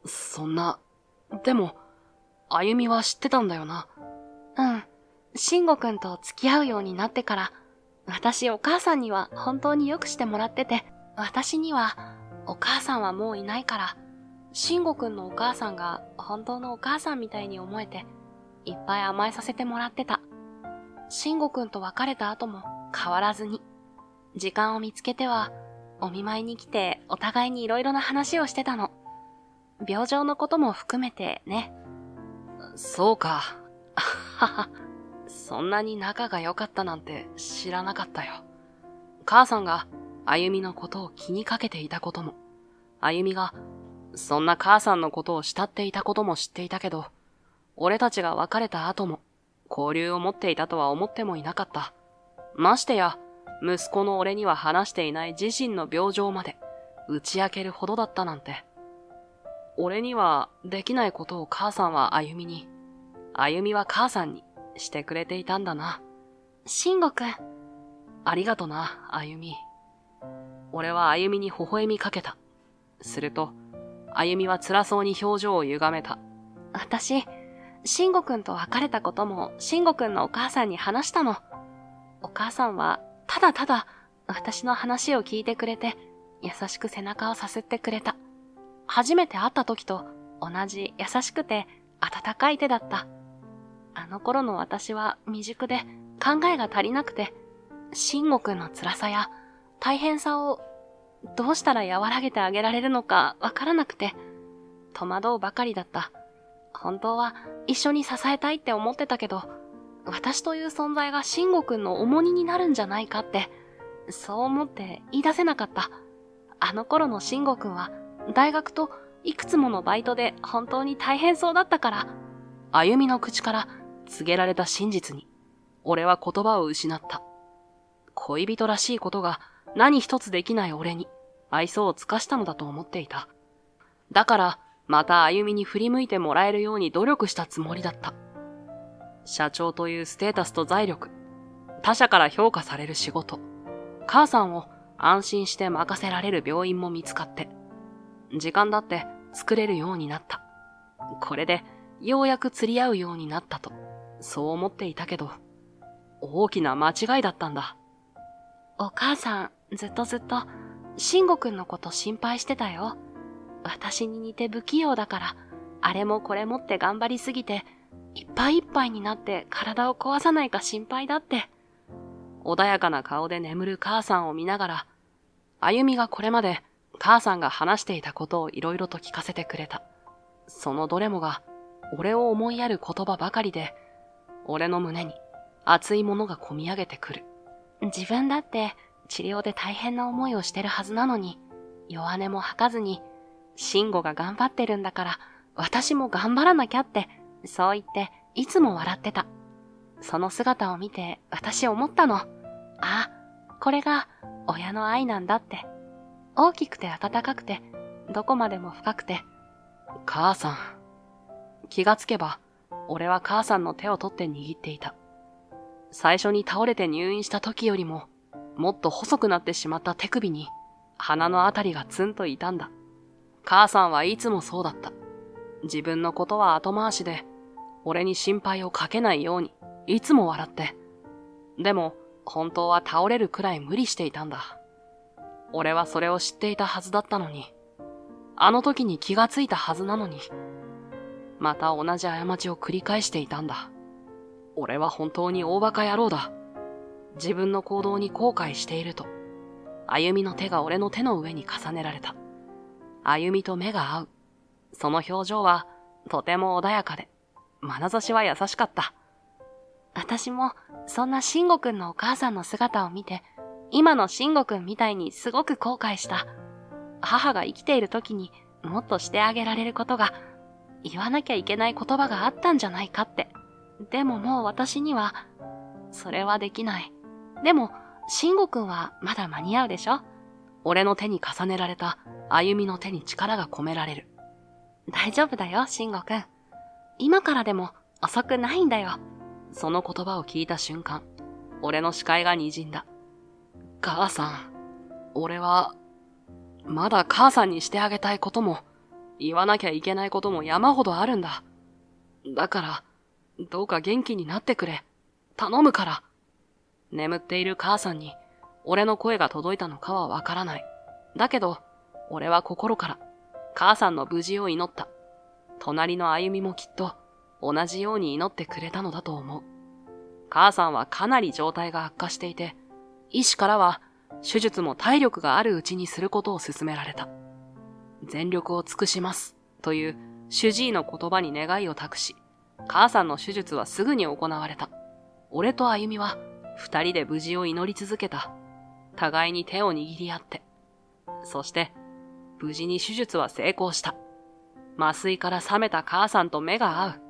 そんな、でも、あゆみは知ってたんだよな。うん。慎吾くんと付き合うようになってから、私お母さんには本当によくしてもらってて、私にはお母さんはもういないから、慎吾くんのお母さんが本当のお母さんみたいに思えて、いっぱい甘えさせてもらってた。慎吾くんと別れた後も変わらずに、時間を見つけては、お見舞いに来てお互いにいろいろな話をしてたの。病状のことも含めてね。そうか。はは、そんなに仲が良かったなんて知らなかったよ。母さんがあゆみのことを気にかけていたことも、あゆみがそんな母さんのことを慕っていたことも知っていたけど、俺たちが別れた後も交流を持っていたとは思ってもいなかった。ましてや、息子の俺には話していない自身の病状まで打ち明けるほどだったなんて。俺にはできないことを母さんはあゆみに、あゆみは母さんにしてくれていたんだな。慎吾くん。ありがとな、あゆみ。俺はあゆみに微笑みかけた。すると、あゆみは辛そうに表情を歪めた。私、慎吾くんと別れたことも慎吾くんのお母さんに話したの。お母さんはただただ私の話を聞いてくれて、優しく背中をさすってくれた。初めて会った時と同じ優しくて温かい手だった。あの頃の私は未熟で考えが足りなくて、慎吾くんの辛さや大変さをどうしたら和らげてあげられるのかわからなくて、戸惑うばかりだった。本当は一緒に支えたいって思ってたけど、私という存在が慎吾くんの重荷になるんじゃないかって、そう思って言い出せなかった。あの頃の慎吾くんは大学といくつものバイトで本当に大変そうだったから。あゆみの口から告げられた真実に、俺は言葉を失った。恋人らしいことが何一つできない俺に愛想を尽かしたのだと思っていた。だから、またあゆみに振り向いてもらえるように努力したつもりだった。社長というステータスと財力、他者から評価される仕事、母さんを安心して任せられる病院も見つかって、時間だって作れるようになった。これでようやく釣り合うようになったと、そう思っていたけど、大きな間違いだったんだ。お母さん、ずっと慎吾くんのこと心配してたよ。私に似て不器用だから、あれもこれもって頑張りすぎて、いっぱいいっぱいになって体を壊さないか心配だって。穏やかな顔で眠る母さんを見ながら、あゆみがこれまで母さんが話していたことをいろいろと聞かせてくれた。そのどれもが俺を思いやる言葉ばかりで、俺の胸に熱いものがこみ上げてくる。自分だって治療で大変な思いをしてるはずなのに、弱音も吐かずに、慎吾が頑張ってるんだから、私も頑張らなきゃって、そう言っていつも笑ってた。その姿を見て私思ったの。あ、これが親の愛なんだって。大きくて温かくて、どこまでも深くて。母さん。気がつけば、俺は母さんの手を取って握っていた。最初に倒れて入院した時よりも、もっと細くなってしまった手首に、鼻のあたりがツンと痛んだ。母さんはいつもそうだった。自分のことは後回しで、俺に心配をかけないように、いつも笑って。でも、本当は倒れるくらい無理していたんだ。俺はそれを知っていたはずだったのに、あの時に気がついたはずなのに、また同じ過ちを繰り返していたんだ。俺は本当に大バカ野郎だ。自分の行動に後悔していると、あゆみの手が俺の手の上に重ねられた。あゆみと目が合う。その表情はとても穏やかで、眼差しは優しかった。私もそんな慎吾くんのお母さんの姿を見て、今の慎吾くんみたいにすごく後悔した。母が生きている時にもっとしてあげられることが、言わなきゃいけない言葉があったんじゃないかって。でももう私には、それはできない。でも、慎吾くんはまだ間に合うでしょ？俺の手に重ねられたあゆみの手に力が込められる。大丈夫だよ、慎吾くん。今からでも遅くないんだよ。その言葉を聞いた瞬間、俺の視界が滲んだ。母さん、俺は、まだ母さんにしてあげたいことも、言わなきゃいけないことも山ほどあるんだ。だから、どうか元気になってくれ。頼むから。眠っている母さんに、俺の声が届いたのかはわからない。だけど、俺は心から、母さんの無事を祈った。隣のあゆみもきっと、同じように祈ってくれたのだと思う。母さんはかなり状態が悪化していて、医師からは、手術も体力があるうちにすることを勧められた。全力を尽くします、という主治医の言葉に願いを託し、母さんの手術はすぐに行われた。俺とあゆみは二人で無事を祈り続けた。互いに手を握り合って。そして、無事に手術は成功した。麻酔から覚めた母さんと目が合う。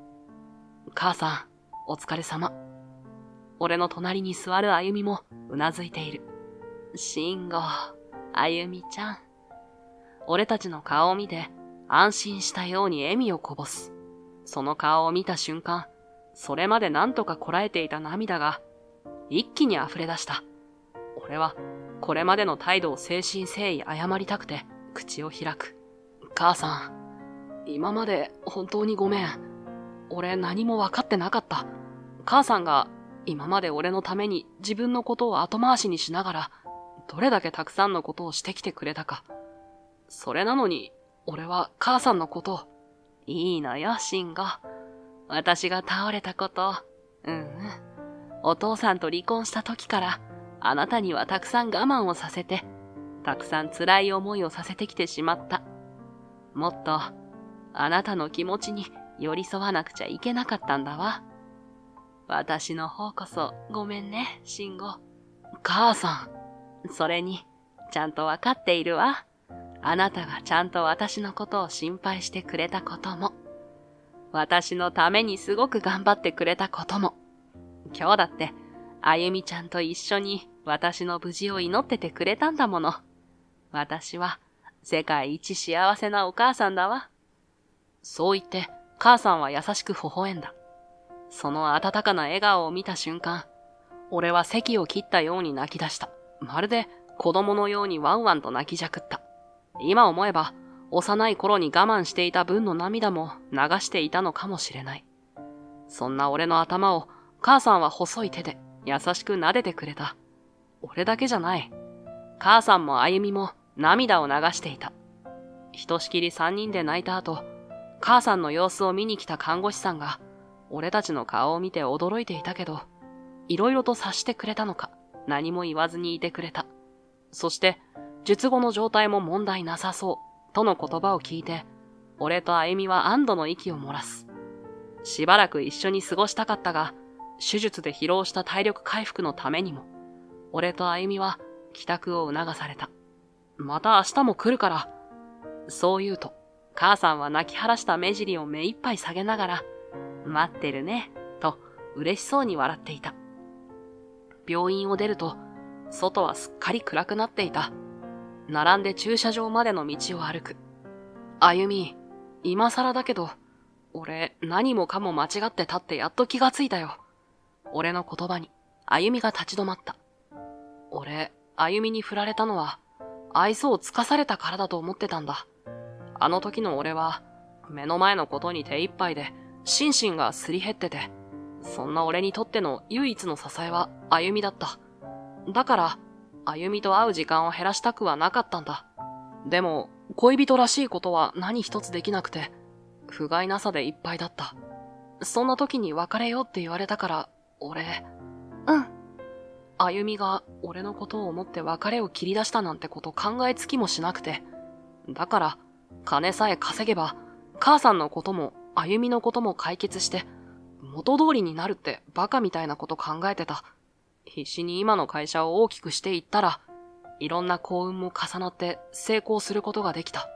母さん、お疲れ様。俺の隣に座るあゆみもうなずいている。慎吾、あゆみちゃん。俺たちの顔を見て安心したように笑みをこぼす。その顔を見た瞬間、それまで何とかこらえていた涙が一気に溢れ出した。俺はこれまでの態度を誠心誠意謝りたくて口を開く。母さん、今まで本当にごめん。俺何も分かってなかった。母さんが今まで俺のために自分のことを後回しにしながらどれだけたくさんのことをしてきてくれたか。それなのに俺は母さんのことを、いいのよ、慎吾。私が倒れたこと、お父さんと離婚した時からあなたにはたくさん我慢をさせて、たくさん辛い思いをさせてきてしまった。もっとあなたの気持ちに寄り添わなくちゃいけなかったんだわ。私の方こそごめんね、慎吾。母さん、それにちゃんとわかっているわ。あなたがちゃんと私のことを心配してくれたことも、私のためにすごく頑張ってくれたことも、今日だってあゆみちゃんと一緒に私の無事を祈っててくれたんだもの。私は世界一幸せなお母さんだわ。そう言って母さんは優しく微笑んだ。その温かな笑顔を見た瞬間、俺は咳を切ったように泣き出した。まるで子供のようにワンワンと泣きじゃくった。今思えば幼い頃に我慢していた分の涙も流していたのかもしれない。そんな俺の頭を母さんは細い手で優しく撫でてくれた。俺だけじゃない。母さんもあゆみも涙を流していた。ひとしきり3人で泣いた後、母さんの様子を見に来た看護師さんが俺たちの顔を見て驚いていたけど、いろいろと察してくれたのか何も言わずにいてくれた。そして術後の状態も問題なさそうとの言葉を聞いて、俺とあゆみは安堵の息を漏らす。しばらく一緒に過ごしたかったが、手術で疲労した体力回復のためにも、俺とあゆみは帰宅を促された。また明日も来るから。そう言うと、母さんは泣き晴らした目尻を目いっぱい下げながら、待ってるね、と嬉しそうに笑っていた。病院を出ると、外はすっかり暗くなっていた。並んで駐車場までの道を歩く。あゆみ、今更だけど、俺何もかも間違って立ってやっと気がついたよ。俺の言葉に、あゆみが立ち止まった。俺、あゆみに振られたのは、愛想をつかされたからだと思ってたんだ。あの時の俺は、目の前のことに手一杯で、心身がすり減ってて、そんな俺にとっての唯一の支えはあゆみだった。だから、あゆみと会う時間を減らしたくはなかったんだ。でも、恋人らしいことは何一つできなくて、不甲斐なさでいっぱいだった。そんな時に別れようって言われたから、俺、あゆみが俺のことを思って別れを切り出したなんてこと考えつきもしなくて。だから、金さえ稼げば、母さんのこともあゆみのことも解決して、元通りになるってバカみたいなこと考えてた。必死に今の会社を大きくしていったら、いろんな幸運も重なって成功することができた。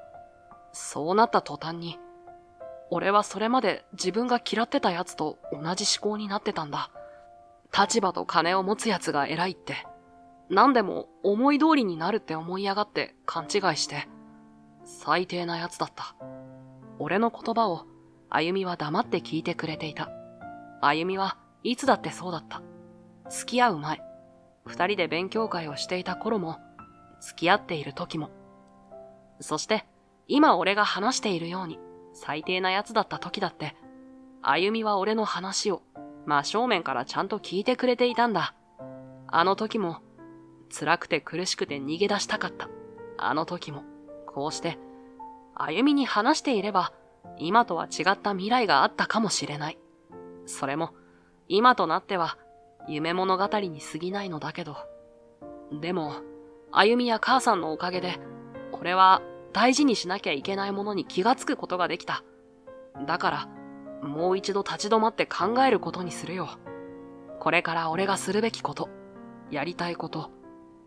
そうなった途端に、俺はそれまで自分が嫌ってたやつと同じ思考になってたんだ。立場と金を持つやつが偉いって、何でも思い通りになるって思いやがって勘違いして、最低なやつだった。俺の言葉をあゆみは黙って聞いてくれていた。あゆみはいつだってそうだった。付き合う前、二人で勉強会をしていた頃も、付き合っている時も。そして、今俺が話しているように、最低なやつだった時だって、あゆみは俺の話を、真正面からちゃんと聞いてくれていたんだ。あの時も、辛くて苦しくて逃げ出したかった。あの時も、こうして、あゆみに話していれば、今とは違った未来があったかもしれない。それも、今となっては、夢物語に過ぎないのだけど。でも、あゆみや母さんのおかげで、俺は大事にしなきゃいけないものに気がつくことができた。だから、もう一度立ち止まって考えることにするよ。これから俺がするべきこと、やりたいこと、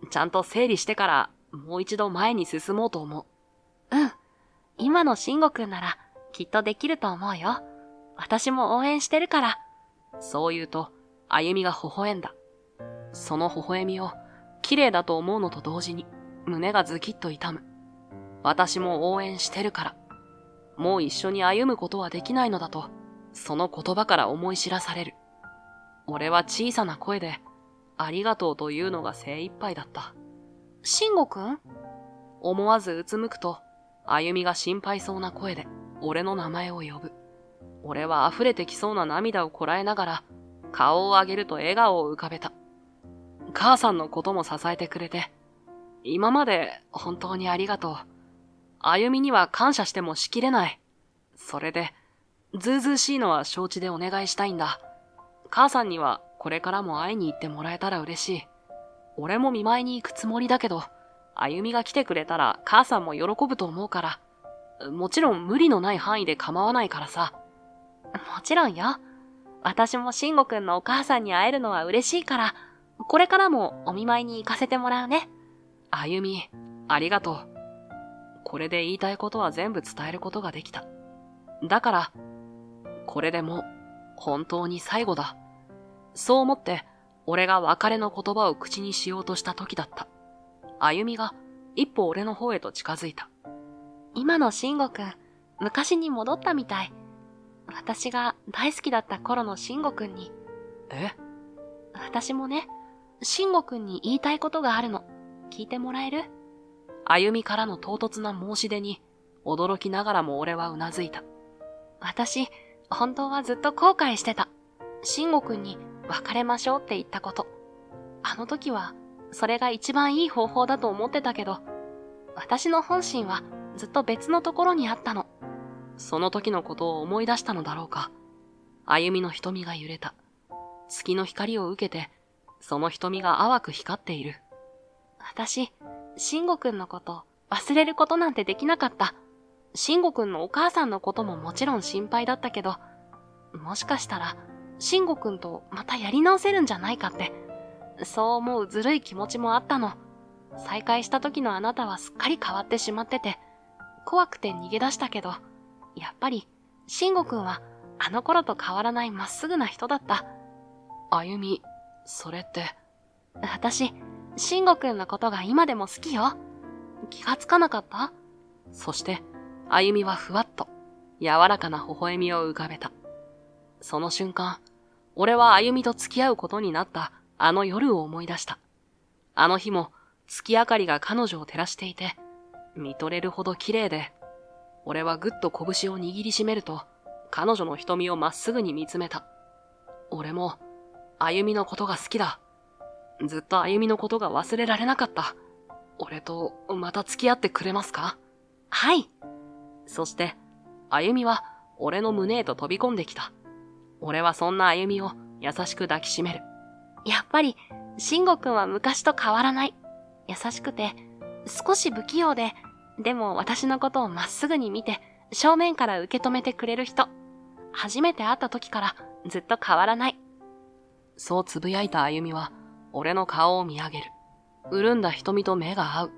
ちゃんと整理してからもう一度前に進もうと思う。うん。今の慎吾くんならきっとできると思うよ。私も応援してるから。そう言うと、あゆみが微笑んだ。その微笑みを綺麗だと思うのと同時に胸がズキッと痛む。私も応援してるから。もう一緒に歩むことはできないのだと、その言葉から思い知らされる。俺は小さな声で、ありがとうというのが精一杯だった。慎吾くん？思わずうつむくと、あゆみが心配そうな声で俺の名前を呼ぶ。俺は溢れてきそうな涙をこらえながら、顔を上げると笑顔を浮かべた。母さんのことも支えてくれて、今まで本当にありがとう。あゆみには感謝してもしきれない。それで、ずうずうしいのは承知でお願いしたいんだ。母さんにはこれからも会いに行ってもらえたら嬉しい。俺も見舞いに行くつもりだけど、あゆみが来てくれたら母さんも喜ぶと思うから、もちろん無理のない範囲で構わないからさ。もちろんよ。私も慎吾くんのお母さんに会えるのは嬉しいから、これからもお見舞いに行かせてもらうね。あゆみ、ありがとう。これで言いたいことは全部伝えることができた。だから、これでもう本当に最後だ。そう思って、俺が別れの言葉を口にしようとした時だった。あゆみが一歩俺の方へと近づいた。今の慎吾くん、昔に戻ったみたい。私が大好きだった頃の慎吾くんに。え？私もね、慎吾くんに言いたいことがあるの。聞いてもらえる？あゆみからの唐突な申し出に、驚きながらも俺はうなずいた。私、本当はずっと後悔してた。慎吾くんに別れましょうって言ったこと。あの時は、それが一番いい方法だと思ってたけど、私の本心はずっと別のところにあったの。その時のことを思い出したのだろうか。あゆみの瞳が揺れた。月の光を受けて、その瞳が淡く光っている。私、慎吾くんのこと忘れることなんてできなかった。慎吾くんのお母さんのことももちろん心配だったけど、もしかしたら、慎吾くんとまたやり直せるんじゃないかって、そう思うずるい気持ちもあったの。再会した時のあなたはすっかり変わってしまってて、怖くて逃げ出したけど、やっぱり、慎吾くんはあの頃と変わらないまっすぐな人だった。あゆみ、それって。私、慎吾くんのことが今でも好きよ。気がつかなかった？そして、あゆみはふわっと、柔らかな微笑みを浮かべた。その瞬間、俺はあゆみと付き合うことになったあの夜を思い出した。あの日も月明かりが彼女を照らしていて、見とれるほど綺麗で、俺はぐっと拳を握りしめると、彼女の瞳をまっすぐに見つめた。俺も、あゆみのことが好きだ。ずっとあゆみのことが忘れられなかった。俺とまた付き合ってくれますか？はい。そして、あゆみは俺の胸へと飛び込んできた。俺はそんなあゆみを優しく抱きしめる。やっぱり、慎吾くんは昔と変わらない。優しくて、少し不器用で、でも私のことをまっすぐに見て、正面から受け止めてくれる人。初めて会った時からずっと変わらない。そうつぶやいたあゆみは、俺の顔を見上げる。潤んだ瞳と目が合う。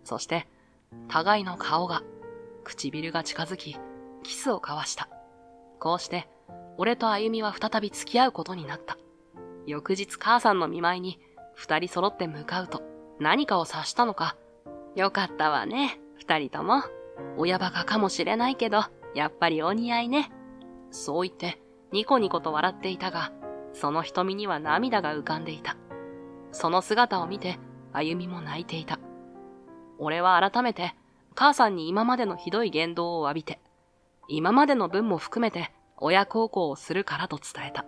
そして、互いの顔が、唇が近づき、キスを交わした。こうして、俺とあゆみは再び付き合うことになった。翌日母さんの見舞いに、二人揃って向かうと、何かを察したのか。よかったわね、二人とも。親バカかもしれないけど、やっぱりお似合いね。そう言って、ニコニコと笑っていたが、その瞳には涙が浮かんでいた。その姿を見て、あゆみも泣いていた。俺は改めて、母さんに今までのひどい言動を詫びて、今までの分も含めて、親孝行をするからと伝えた。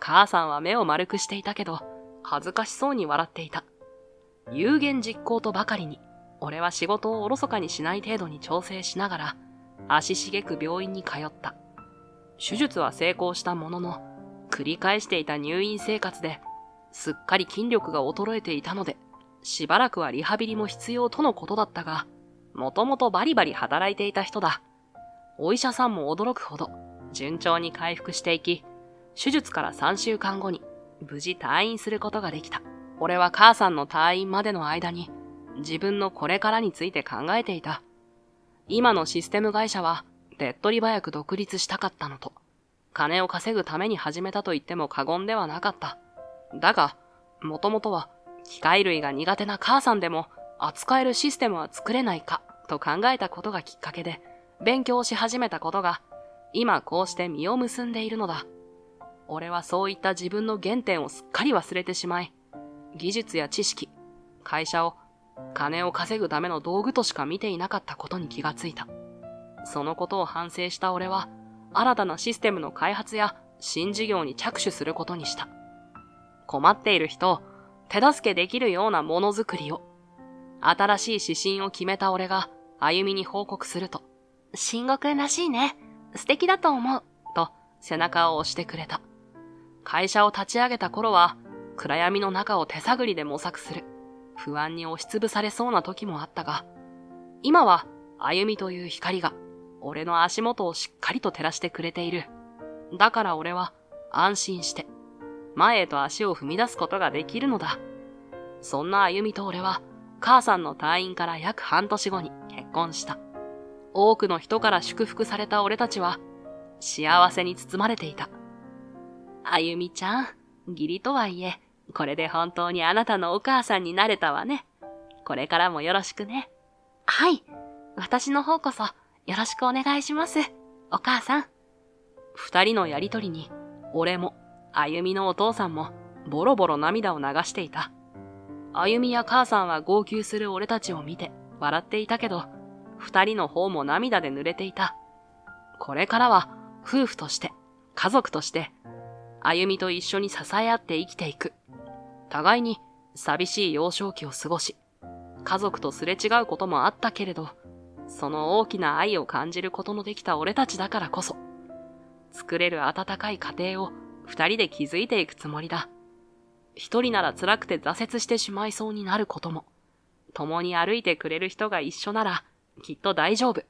母さんは目を丸くしていたけど、恥ずかしそうに笑っていた。有言実行とばかりに、俺は仕事をおろそかにしない程度に調整しながら、足しげく病院に通った。手術は成功したものの、繰り返していた入院生活で、すっかり筋力が衰えていたので、しばらくはリハビリも必要とのことだったが、もともとバリバリ働いていた人だ。お医者さんも驚くほど、順調に回復していき、手術から3週間後に、無事退院することができた。俺は母さんの退院までの間に、自分のこれからについて考えていた。今のシステム会社は、手っ取り早く独立したかったのと、金を稼ぐために始めたと言っても過言ではなかった。だが、もともとは、機械類が苦手な母さんでも、扱えるシステムは作れないか、と考えたことがきっかけで、勉強し始めたことが、今こうして実を結んでいるのだ。俺はそういった自分の原点をすっかり忘れてしまい、技術や知識、会社を金を稼ぐための道具としか見ていなかったことに気がついた。そのことを反省した俺は、新たなシステムの開発や新事業に着手することにした。困っている人を手助けできるようなものづくりを、新しい指針を決めた俺が歩みに報告すると、慎吾くんらしいね。素敵だと思う。と背中を押してくれた。会社を立ち上げた頃は、暗闇の中を手探りで模索する。不安に押しつぶされそうな時もあったが、今は歩みという光が俺の足元をしっかりと照らしてくれている。だから俺は安心して前へと足を踏み出すことができるのだ。そんな歩みと俺は母さんの退院から約半年後に結婚した。多くの人から祝福された俺たちは幸せに包まれていた。歩みちゃん、義理とはいえ、これで本当にあなたのお母さんになれたわね。これからもよろしくね。はい。私の方こそよろしくお願いします。お母さん。二人のやりとりに、俺も、歩みのお父さんも、ボロボロ涙を流していた。歩みや母さんは号泣する俺たちを見て、笑っていたけど、二人の方も涙で濡れていた。これからは、夫婦として、家族として、歩みと一緒に支え合って生きていく。互いに寂しい幼少期を過ごし、家族とすれ違うこともあったけれど、その大きな愛を感じることのできた俺たちだからこそ、作れる温かい家庭を二人で築いていくつもりだ。一人なら辛くて挫折してしまいそうになることも、共に歩いてくれる人が一緒ならきっと大丈夫。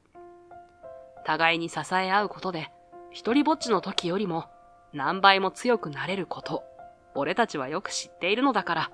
互いに支え合うことで、一人ぼっちの時よりも何倍も強くなれることを、俺たちはよく知っているのだから。